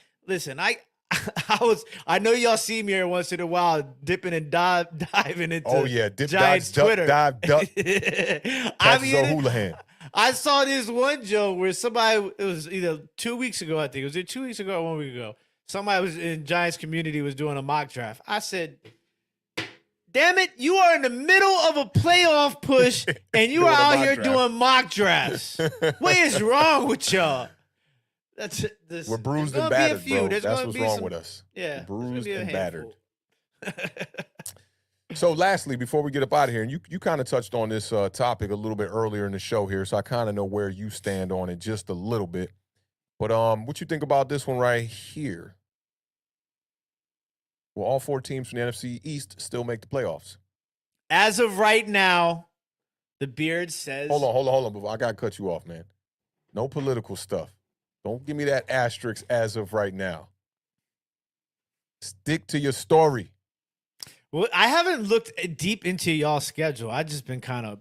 know y'all see me here once in a while dipping and diving into Giants Twitter. Dive, duck. I mean, Houlihan. I saw this one joke where somebody, it was either 2 weeks ago, I think. Was it 2 weeks ago or 1 week ago? Somebody was in Giants community was doing a mock draft. I said, damn it, you are in the middle of a playoff push and you are out here doing mock drafts. What is wrong with y'all? We're bruised and battered, bro. That's what's wrong with us. Yeah. Bruised and battered. So lastly, before we get up out of here, and you kind of touched on this topic a little bit earlier in the show here, so I kind of know where you stand on it just a little bit. But what you think about this one right here? Will all 4 teams from the NFC East still make the playoffs? As of right now, the Beard says... Hold on. I got to cut you off, man. No political stuff. Don't give me that asterisk as of right now. Stick to your story. Well, I haven't looked deep into y'all's schedule. I've just been kind of,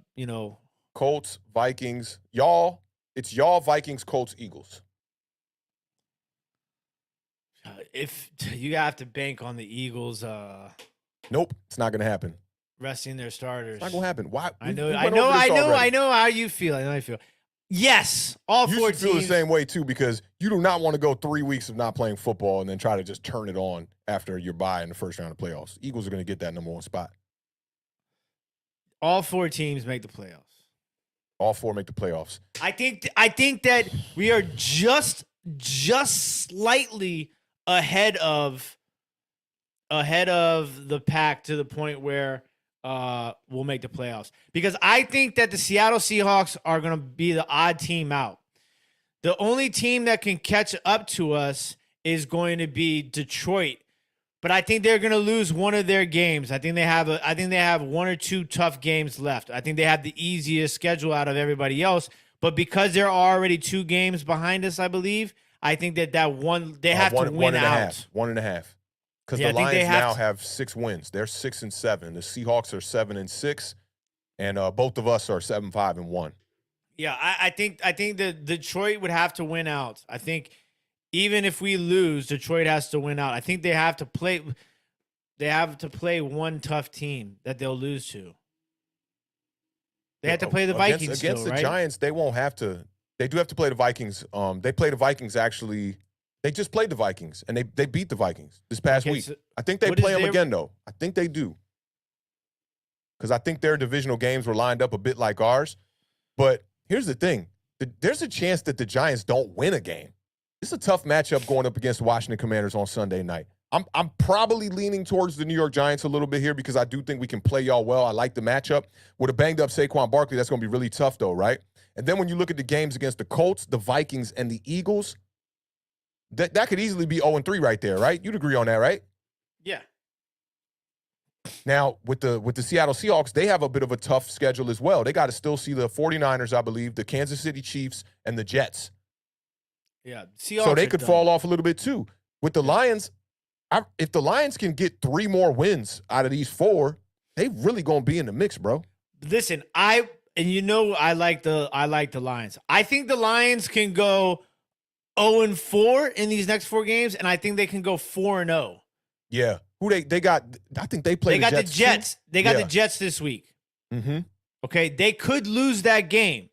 Colts, Vikings. Y'all, It's y'all, Vikings, Colts, Eagles. If you have to bank on the Eagles Nope, it's not going to happen. resting their starters. It's not going to happen. Why? I know how you feel. I know how you feel. Yes, all You four should feel the teams. same way, too, because you do not want to go 3 weeks of not playing football and then try to just turn it on after your bye in the first round of playoffs. Eagles are going to get that number 1 spot. All four teams make the playoffs. All 4 make the playoffs. I think that we are just slightly ahead of the pack to the point where we'll make the playoffs, because I think that the Seattle Seahawks are going to be the odd team out. The only team that can catch up to us is going to be Detroit, but I think they're going to lose one of their games. I think they have 1 or 2 tough games left. I think they have the easiest schedule out of everybody else, but because they're already 2 games behind us, I believe, I think that one they have to win out. 1.5. Because the Lions now have 6 wins. They're 6-7. The Seahawks are 7-6, and both of us are 7-5-1. Yeah, I think that Detroit would have to win out. I think even if we lose, Detroit has to win out. I think they have to play. They have to play one tough team that they'll lose to. They have to play the Vikings against still, the right? Giants. They won't have to. They do have to play the Vikings. They play the Vikings actually. They just played the Vikings, and they beat the Vikings this past week. So I think they play them again, though. I think they do. Because I think their divisional games were lined up a bit like ours. But here's the thing. There's a chance that the Giants don't win a game. It's a tough matchup going up against the Washington Commanders on Sunday night. I'm probably leaning towards the New York Giants a little bit here because I do think we can play y'all well. I like the matchup. With a banged-up Saquon Barkley, that's going to be really tough, though, right? And then when you look at the games against the Colts, the Vikings, and the Eagles, that could easily be 0-3 right there, right? You'd agree on that, right? Yeah. Now, with the Seattle Seahawks, they have a bit of a tough schedule as well. They got to still see the 49ers, I believe, the Kansas City Chiefs, and the Jets. Yeah. Seahawks so they could fall off a little bit too. With the Lions, if the Lions can get 3 more wins out of these 4, they really going to be in the mix, bro. Listen, I like the Lions. I think the Lions can go 0-4 in these next 4 games, and I think they can go 4-0. Yeah. Who they got? I think they play. They got the Jets. They got the Jets this week. Mm-hmm. Okay, they could lose that game,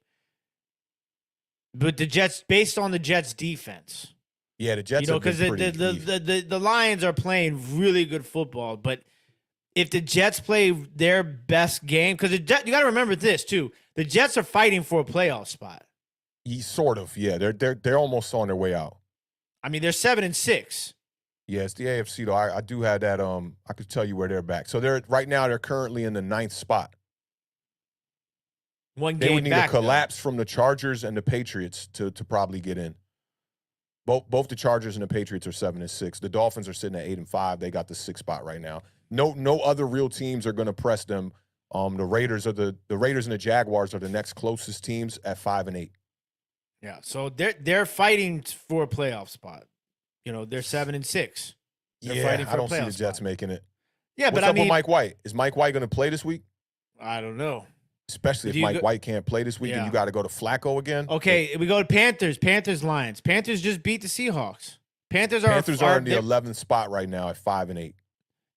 but the Jets, based on the Jets' defense. Yeah, the Jets. Because the Lions are playing really good football, but if the Jets play their best game, because you got to remember this too: the Jets are fighting for a playoff spot. Sort of, yeah. They're almost on their way out. I mean, they're 7-6. Yeah, it's the AFC though. I do have that. I could tell you where they're back. So they're currently in the 9th spot. One they game would need back, a collapse from the Chargers and the Patriots to probably get in. Both the Chargers and the Patriots are 7-6. The Dolphins are sitting at 8-5. They got the 6th spot right now. No other real teams are going to press them. The Raiders and the Jaguars are the next closest teams at 5-8. Yeah, so they're fighting for a playoff spot. They're 7-6. Yeah, I don't see the Jets making it. Yeah, What's up with Mike White? Is Mike White going to play this week? I don't know. Especially if Mike White can't play this week and you got to go to Flacco again. Okay, we go to Panthers. Lions. Panthers just beat the Seahawks. Panthers are in the 11th spot right now at 5-8.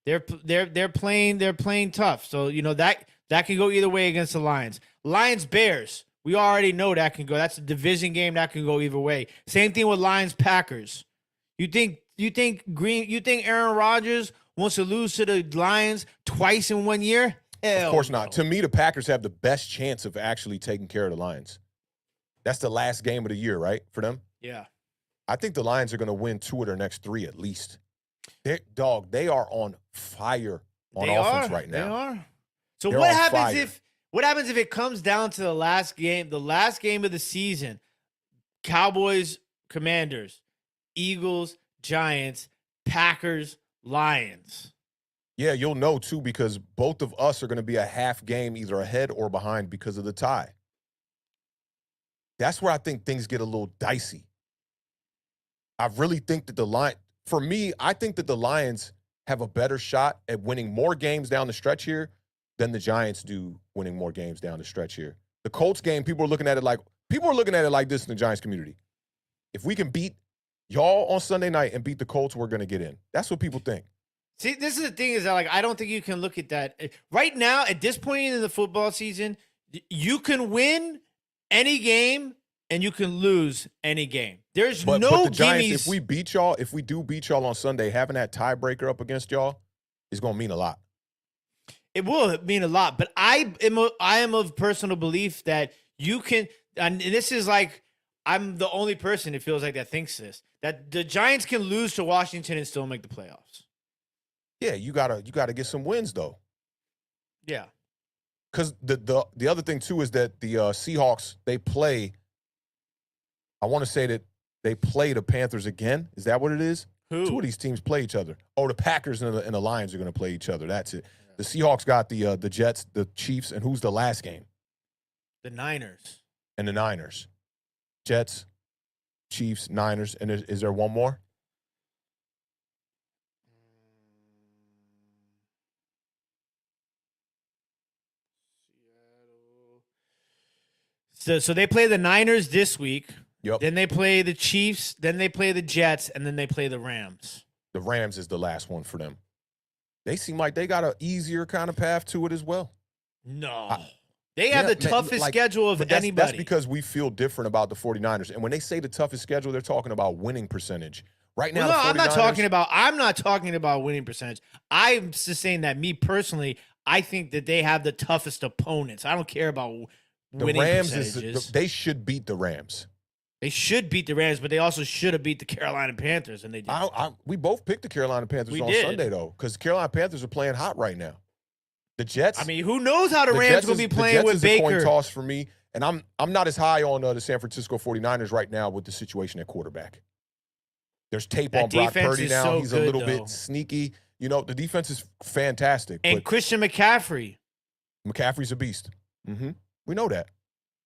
They're playing tough. So that can go either way against the Lions. Lions Bears. We already know that can go. That's a division game that can go either way. Same thing with Lions Packers. You think Aaron Rodgers wants to lose to the Lions twice in 1 year? Hell of course not. No. To me, the Packers have the best chance of actually taking care of the Lions. That's the last game of the year, right, for them? Yeah. I think the Lions are going to win 2 of their next 3 at least. They are on fire on offense right now. They are. So They're what on happens fire. What happens if it comes down to the last game of the season? Cowboys, Commanders, Eagles, Giants, Packers, Lions. Yeah, you'll know, too, because both of us are going to be a half game either ahead or behind because of the tie. That's where I think things get a little dicey. I really think that I think that the Lions have a better shot at winning more games down the stretch here than the Giants do winning more games down the stretch here. The Colts game, people are looking at it like, People are looking at it like this in the Giants community. If we can beat y'all on Sunday night and beat the Colts, we're going to get in. That's what people think. See, this is the thing is that, like, I don't think you can look at that. Right now, at this point in the football season, you can win any game and you can lose any game. There's but no the Giants, gimmies. if we do beat y'all on Sunday, having that tiebreaker up against y'all is going to mean a lot. It will mean a lot, but I am of personal belief that you can, and this is like, I'm the only person it feels like that thinks this, that the Giants can lose to Washington and still make the playoffs. Yeah, you gotta get some wins though. Yeah, because the other thing too is that the Seahawks, they play. I want to say that they play the Panthers again. Is that what it is? Who? Two of these teams play each other. Oh, the Packers and the Lions are going to play each other. That's it. The Seahawks got the Jets, the Chiefs, and who's the last game? The Niners. And the Niners. Jets, Chiefs, Niners, and is there one more? So they play the Niners this week. Yep. Then they play the Chiefs. Then they play the Jets, and then they play the Rams. The Rams is the last one for them. They seem like they got an easier kind of path to it as well. No. They have the toughest schedule of anybody. That's because we feel different about the 49ers. And when they say the toughest schedule, they're talking about winning percentage. Right now, I'm not talking about winning percentage. I'm just saying that me personally, I think that they have the toughest opponents. I don't care about winning percentages. They should beat the Rams. They should beat the Rams, but they also should have beat the Carolina Panthers, and they did. We both picked the Carolina Panthers on Sunday, though, because the Carolina Panthers are playing hot right now. The Jets. I mean, who knows how the Rams will be playing with Baker? The Jets is a coin toss for me, and I'm not as high on the San Francisco 49ers right now with the situation at quarterback. There's tape on Brock Purdy now. He's a little bit sneaky. You know, the defense is fantastic. And Christian McCaffrey. McCaffrey's a beast. Mm-hmm. We know that.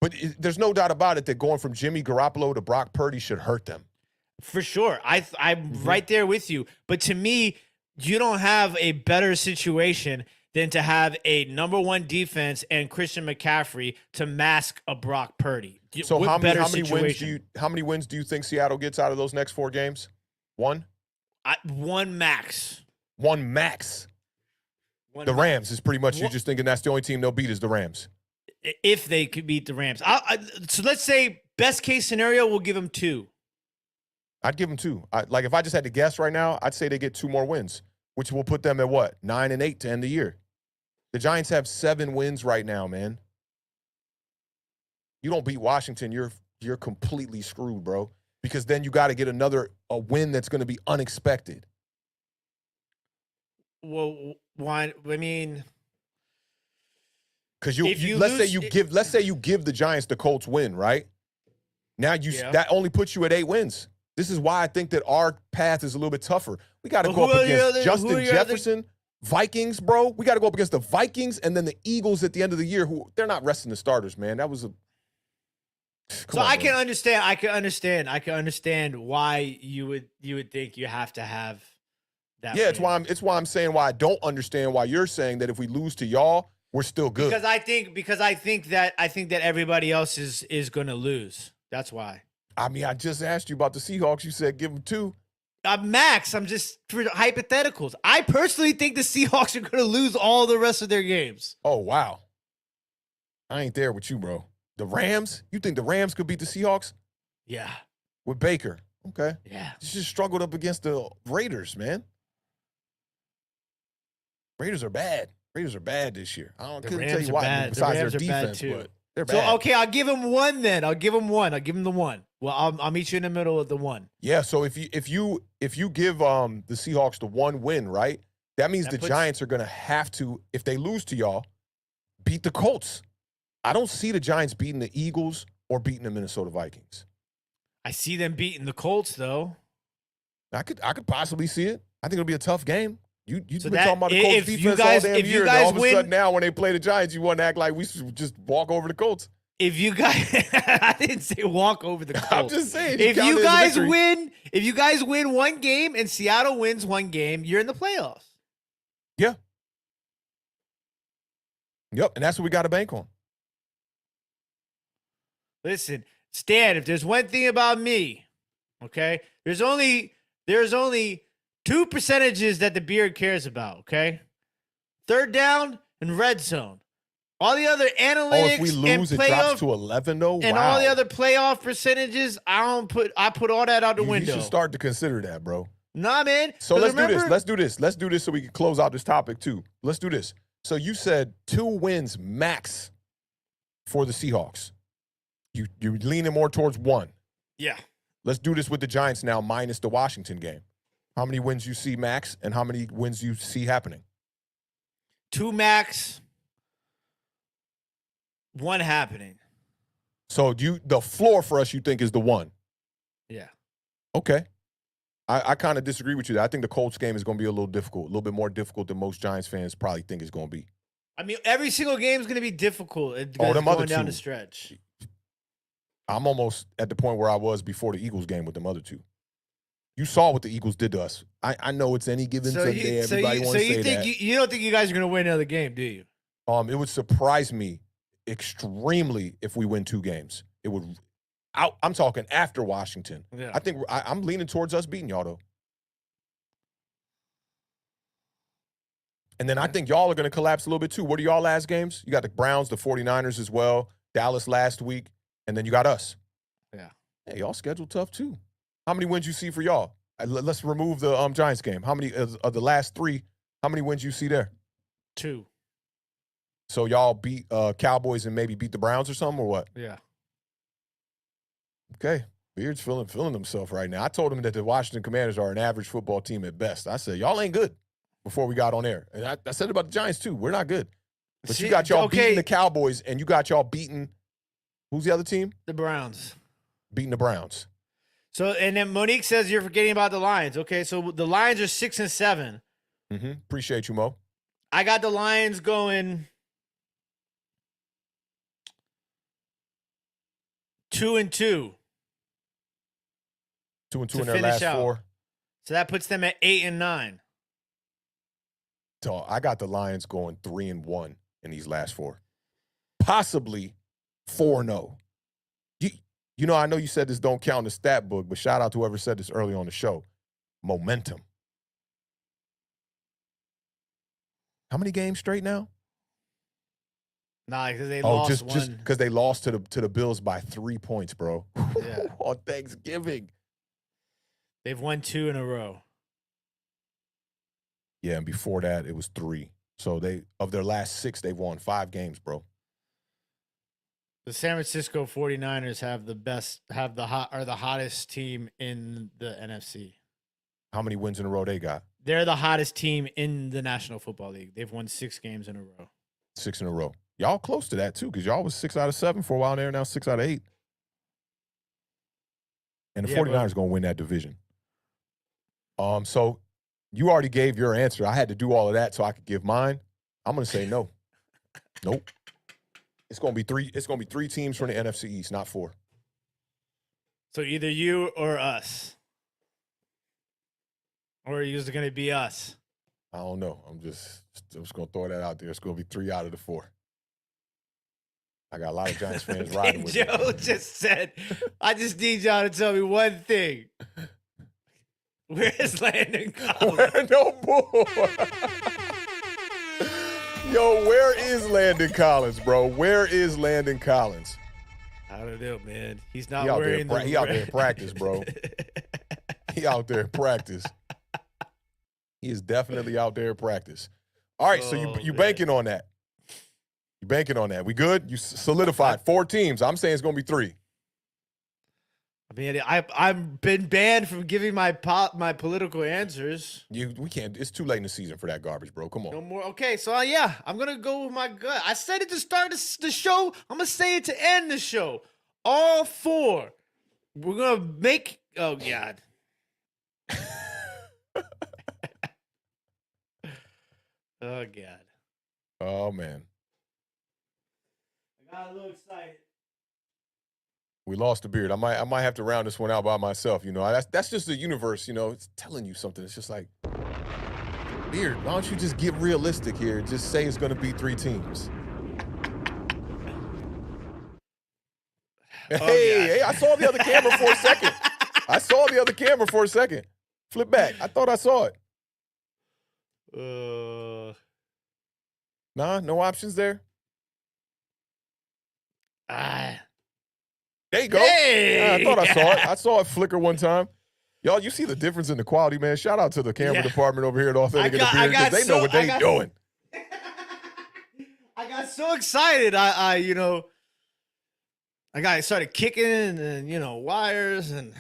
But there's no doubt about it that going from Jimmy Garoppolo to Brock Purdy should hurt them. For sure. I'm right there with you. But to me, you don't have a better situation than to have a number one defense and Christian McCaffrey to mask a Brock Purdy. So how many wins do you think Seattle gets out of those next 4 games? One? One max. One max. The Rams is pretty much, you're just thinking that's the only team they'll beat is the Rams. If they could beat the Rams. So let's say best case scenario, we'll give them 2. I'd give them 2. Like if I just had to guess right now, I'd say they get 2 more wins, which will put them at what? 9-8 to end the year. The Giants have 7 wins right now, man. You don't beat Washington, you're completely screwed, bro. Because then you got to get a win that's going to be unexpected. Well, why? I mean, because let's say you give the Giants the Colts win, right? Now that only puts you at 8 wins. This is why I think that our path is a little bit tougher. We got to go up against Justin Jefferson, Vikings, bro. We got to go up against the Vikings and then the Eagles at the end of the year, who they're not resting the starters, man. That was a. I can understand why you would think you have to have that. Yeah, win. it's why I'm saying why I don't understand why you're saying that if we lose to y'all, we're still good. Because I think that everybody else is going to lose. That's why. I mean, I just asked you about the Seahawks. You said give them 2. Max, I'm just for hypotheticals. I personally think the Seahawks are going to lose all the rest of their games. Oh, wow. I ain't there with you, bro. The Rams? You think the Rams could beat the Seahawks? Yeah. With Baker? Okay. Yeah. You just struggled up against the Raiders, man. Raiders are bad. Raiders are bad this year. Couldn't tell you why. Besides their defense, but they're bad. So, okay, I'll give him 1 then. I'll give him the 1. Well, I'll meet you in the middle of the 1. Yeah, so if you give the Seahawks the 1 win, right? That means the Giants are going to have to, if they lose to y'all, beat the Colts. I don't see the Giants beating the Eagles or beating the Minnesota Vikings. I see them beating the Colts, though. I could possibly see it. I think it'll be a tough game. You've so been talking about the Colts defense all damn year. All of a sudden now when they play the Giants, you want to act like we should just walk over the Colts. If you guys, I didn't say walk over the Colts. I'm just saying. If you guys win 1 game and Seattle wins 1 game, you're in the playoffs. Yeah. Yep, and that's what we got to bank on. Listen, Stan, if there's one thing about me, okay, there's only 2 percentages that the Beard cares about, okay? Third down and red zone. All the other analytics if we and lose, it playoff drops to 11 though. and all the other playoff percentages, I put all that out the window. You should start to consider that, bro. Nah, man. So let's do this. Let's do this so we can close out this topic too. Let's do this. So you said 2 wins max for the Seahawks. You're leaning more towards 1. Yeah. Let's do this with the Giants now, minus the Washington game. How many wins you see max, and how many wins you see happening? 2 max, 1 happening. So the floor for us, you think, is the 1? Yeah. Okay. I kind of disagree with you. I think the Colts game is going to be a little bit more difficult than most Giants fans probably think it's going to be. I mean, every single game is going to be difficult. Them other going down two. the stretch. I'm almost at the point where I was before the Eagles game with them other 2. You saw what the Eagles did to us. I know it's any given Sunday. Everybody wants to say that. You don't think you guys are going to win another game, do you? It would surprise me extremely if we win 2 games. It would. I'm talking after Washington. Yeah. I think I'm leaning towards us beating y'all though. And then I think y'all are going to collapse a little bit too. What are y'all last games? You got the Browns, the 49ers as well, Dallas last week, and then you got us. Yeah. Hey, y'all schedule tough too. How many wins you see for y'all? Let's remove the Giants game. How many of the last 3? How many wins you see there? 2. So y'all beat Cowboys and maybe beat the Browns or something, or what? Yeah. Okay. Beard's feeling himself right now. I told him that the Washington Commanders are an average football team at best. I said, y'all ain't good before we got on air. And I said about the Giants too. We're not good. But you got y'all beating the Cowboys, and you got y'all beating, who's the other team? The Browns. Beating the Browns. So, and then Monique says you're forgetting about the Lions. Okay, so the Lions are 6-7. Mm-hmm. Appreciate you, Mo. I got the Lions going 2-2. 2-2 in their last 4. So that puts them at 8-9. So I got the Lions going 3-1 in these last 4. Possibly 4-0. You know, I know you said this don't count in the stat book, but shout out to whoever said this early on the show. Momentum. How many games straight now? Nah, because they lost one. Just because they lost to the Bills by 3 points, bro. Yeah. On Thanksgiving. They've won 2 in a row. Yeah, and before that, it was 3. So of their last 6, they've won 5 games, bro. The San Francisco 49ers are the hottest team in the NFC. How many wins in a row they got? They're the hottest team in the National Football League. They've won 6 games in a row. 6 in a row. Y'all close to that, too, because y'all was 6 out of 7 for a while there, now 6 out of 8. And the 49ers going to win that division. So you already gave your answer. I had to do all of that so I could give mine. I'm going to say no. Nope. It's going to be 3. It's going to be 3 teams from the NFC East, not 4. So either you or us. Or is it going to be us? I don't know. I'm just going to throw that out there. It's going to be 3 out of the 4. I got a lot of Giants fans riding with me. Joe just said, I just need y'all to tell me one thing. Where is Landon Collins? No more. Yo, where is Landon Collins, bro? Where is Landon Collins? I don't know, man. He's not He out wearing there, he out there in practice, bro. He out there in practice. He is definitely out there in practice. All right, so you banking on that. You banking on that. We good? You solidified 4 teams. I'm saying it's going to be 3. I mean, I've been banned from giving my political answers. We can't. It's too late in the season for that garbage, bro. Come on. No more. Okay, so yeah, I'm gonna go with my gut. I said it to start the show. I'm gonna say it to end the show. All 4. We're gonna make. Oh God. Oh God. Oh man. I got a little excited. We lost the Beard. I might have to round this one out by myself. You know, that's just the universe. You know, it's telling you something. It's just like, Beard, why don't you just get realistic here? Just say it's going to be 3 teams. Hey, I saw the other camera for a second. Flip back. I thought I saw it. Nah, no options there. There you go. Hey. I thought I saw it. I saw it flicker one time. Y'all, you see the difference in the quality, man. Shout out to the camera department over here at Authentic and The Beard, because they know what they're doing. I got so excited. I started kicking and, wires and.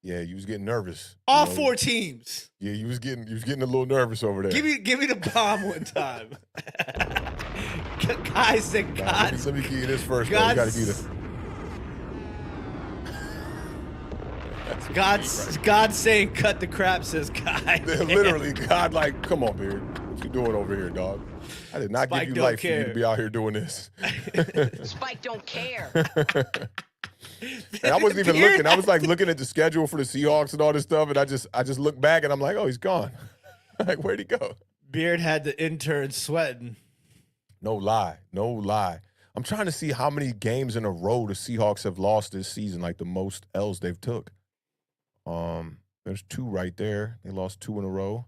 Yeah, you was getting nervous. All 4 teams. Yeah, you was getting a little nervous over there. Give me the bomb one time. Guys said God. Let me give you this first. You got to give God saying cut the crap, says Guy. Literally, God, like, come on, Beard. What you doing over here, dog? I did not Spike give you life for you to be out here doing this. Spike don't care. And I wasn't even looking. I was like looking at the schedule for the Seahawks and all this stuff, and I just looked back and I'm like, oh, he's gone. Like, where'd he go? Beard had the intern sweating. No lie. I'm trying to see how many games in a row the Seahawks have lost this season, like the most L's they've took. There's 2 right there. They lost 2 in a row.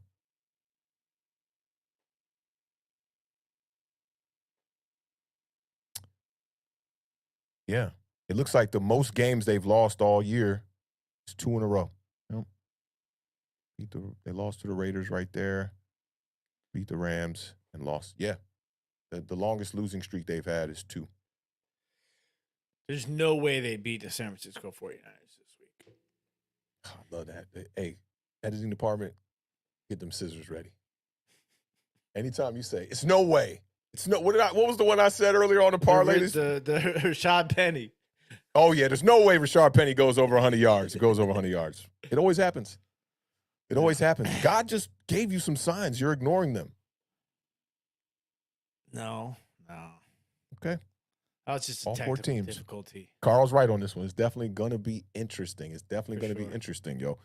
Yeah. It looks like the most games they've lost all year is 2 in a row. Yep. They lost to the Raiders right there, beat the Rams, and lost. Yeah. The longest losing streak they've had is 2. There's no way they beat the San Francisco 49ers this week. I love that. Hey, editing department, get them scissors ready. Anytime you say, it's no way. It's no. What was the one I said earlier on the parlay? The Rashad Penny. Oh, yeah. There's no way Rashard Penny goes over 100 yards. It goes over 100 yards. It always happens. God just gave you some signs. You're ignoring them. No. Okay. That was just a all 4 technical teams. difficulty. Carl's right on this one. It's definitely going to be interesting. Yo.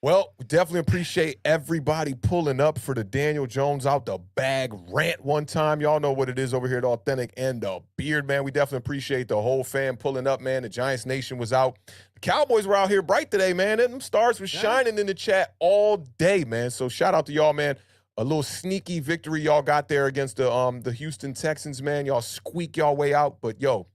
Well, we definitely appreciate everybody pulling up for the Daniel Jones out the bag rant one time. Y'all know what it is over here at Authentic and The Beard, man. We definitely appreciate the whole fam pulling up, man. The Giants Nation was out. The Cowboys were out here bright today, man. And them stars were shining in the chat all day, man. So shout out to y'all, man. A little sneaky victory y'all got there against the Houston Texans, man. Y'all squeak y'all way out. But, yo,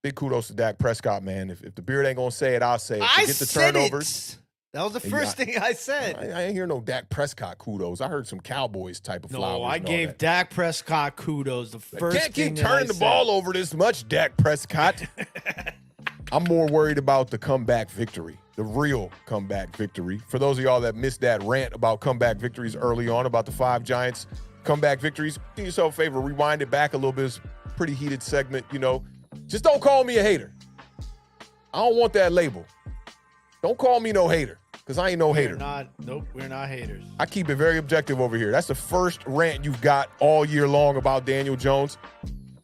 big kudos to Dak Prescott, man. If the Beard ain't going to say it, I'll say it. Forget the turnovers. That was the first thing I said. I ain't hear no Dak Prescott kudos. I heard some Cowboys type of flowers. No, I gave Dak Prescott kudos the first thing. Can't keep that turning the ball over this much, Dak Prescott. I'm more worried about the comeback victory, the real comeback victory. For those of y'all that missed that rant about comeback victories early on, about the 5 Giants comeback victories, do yourself a favor, rewind it back a little bit. It's a pretty heated segment, Just don't call me a hater. I don't want that label. Don't call me no hater, because I ain't no hater. We're not haters. I keep it very objective over here. That's the first rant you've got all year long about Daniel Jones.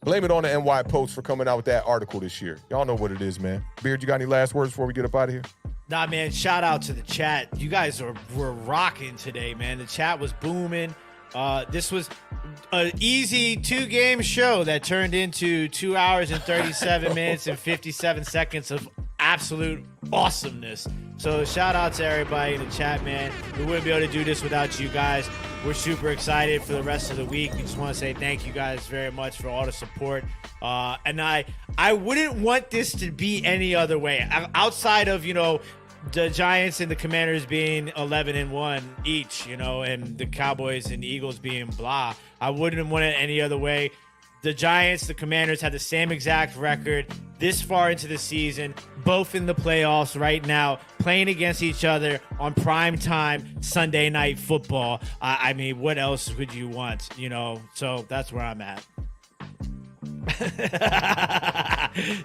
Blame it on the NY Post for coming out with that article this year. Y'all know what it is, man. Beard, you got any last words before we get up out of here? Nah, man, shout out to the chat. You guys were rocking today, man. The chat was booming. This was an easy 2-game show that turned into 2 hours and 37 minutes and 57 seconds of absolute awesomeness. So shout out to everybody in the chat, man. We wouldn't be able to do this without you guys. We're super excited for the rest of the week. We just want to say thank you guys very much for all the support. And I wouldn't want this to be any other way. Outside of, the Giants and the Commanders being 11-1 each, and the Cowboys and the Eagles being blah. I wouldn't want it any other way. The Giants, the Commanders had the same exact record this far into the season, both in the playoffs right now, playing against each other on prime time Sunday night football. I mean, what else would you want? So that's where I'm at.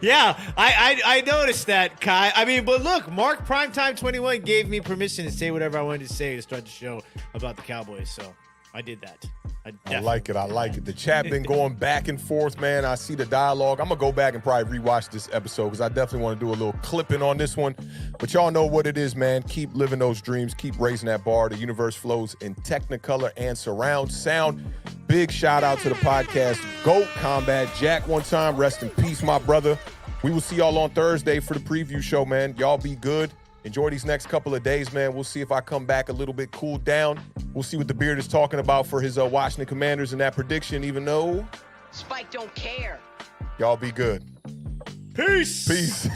Yeah, I noticed that, Kai. I mean, but look, Mark Primetime 21 gave me permission to say whatever I wanted to say to start the show about the Cowboys, so I did that. I like it. The chat been going back and forth, man. I see the dialogue. I'm going to go back and probably rewatch this episode because I definitely want to do a little clipping on this one. But y'all know what it is, man. Keep living those dreams. Keep raising that bar. The universe flows in Technicolor and surround sound. Big shout out to the podcast GOAT Combat Jack one time. Rest in peace, my brother. We will see y'all on Thursday for the preview show, man. Y'all be good. Enjoy these next couple of days, man. We'll see if I come back a little bit cooled down. We'll see what the Beard is talking about for his Washington Commanders and that prediction, even though Spike don't care. y'all be good. Peace. Peace.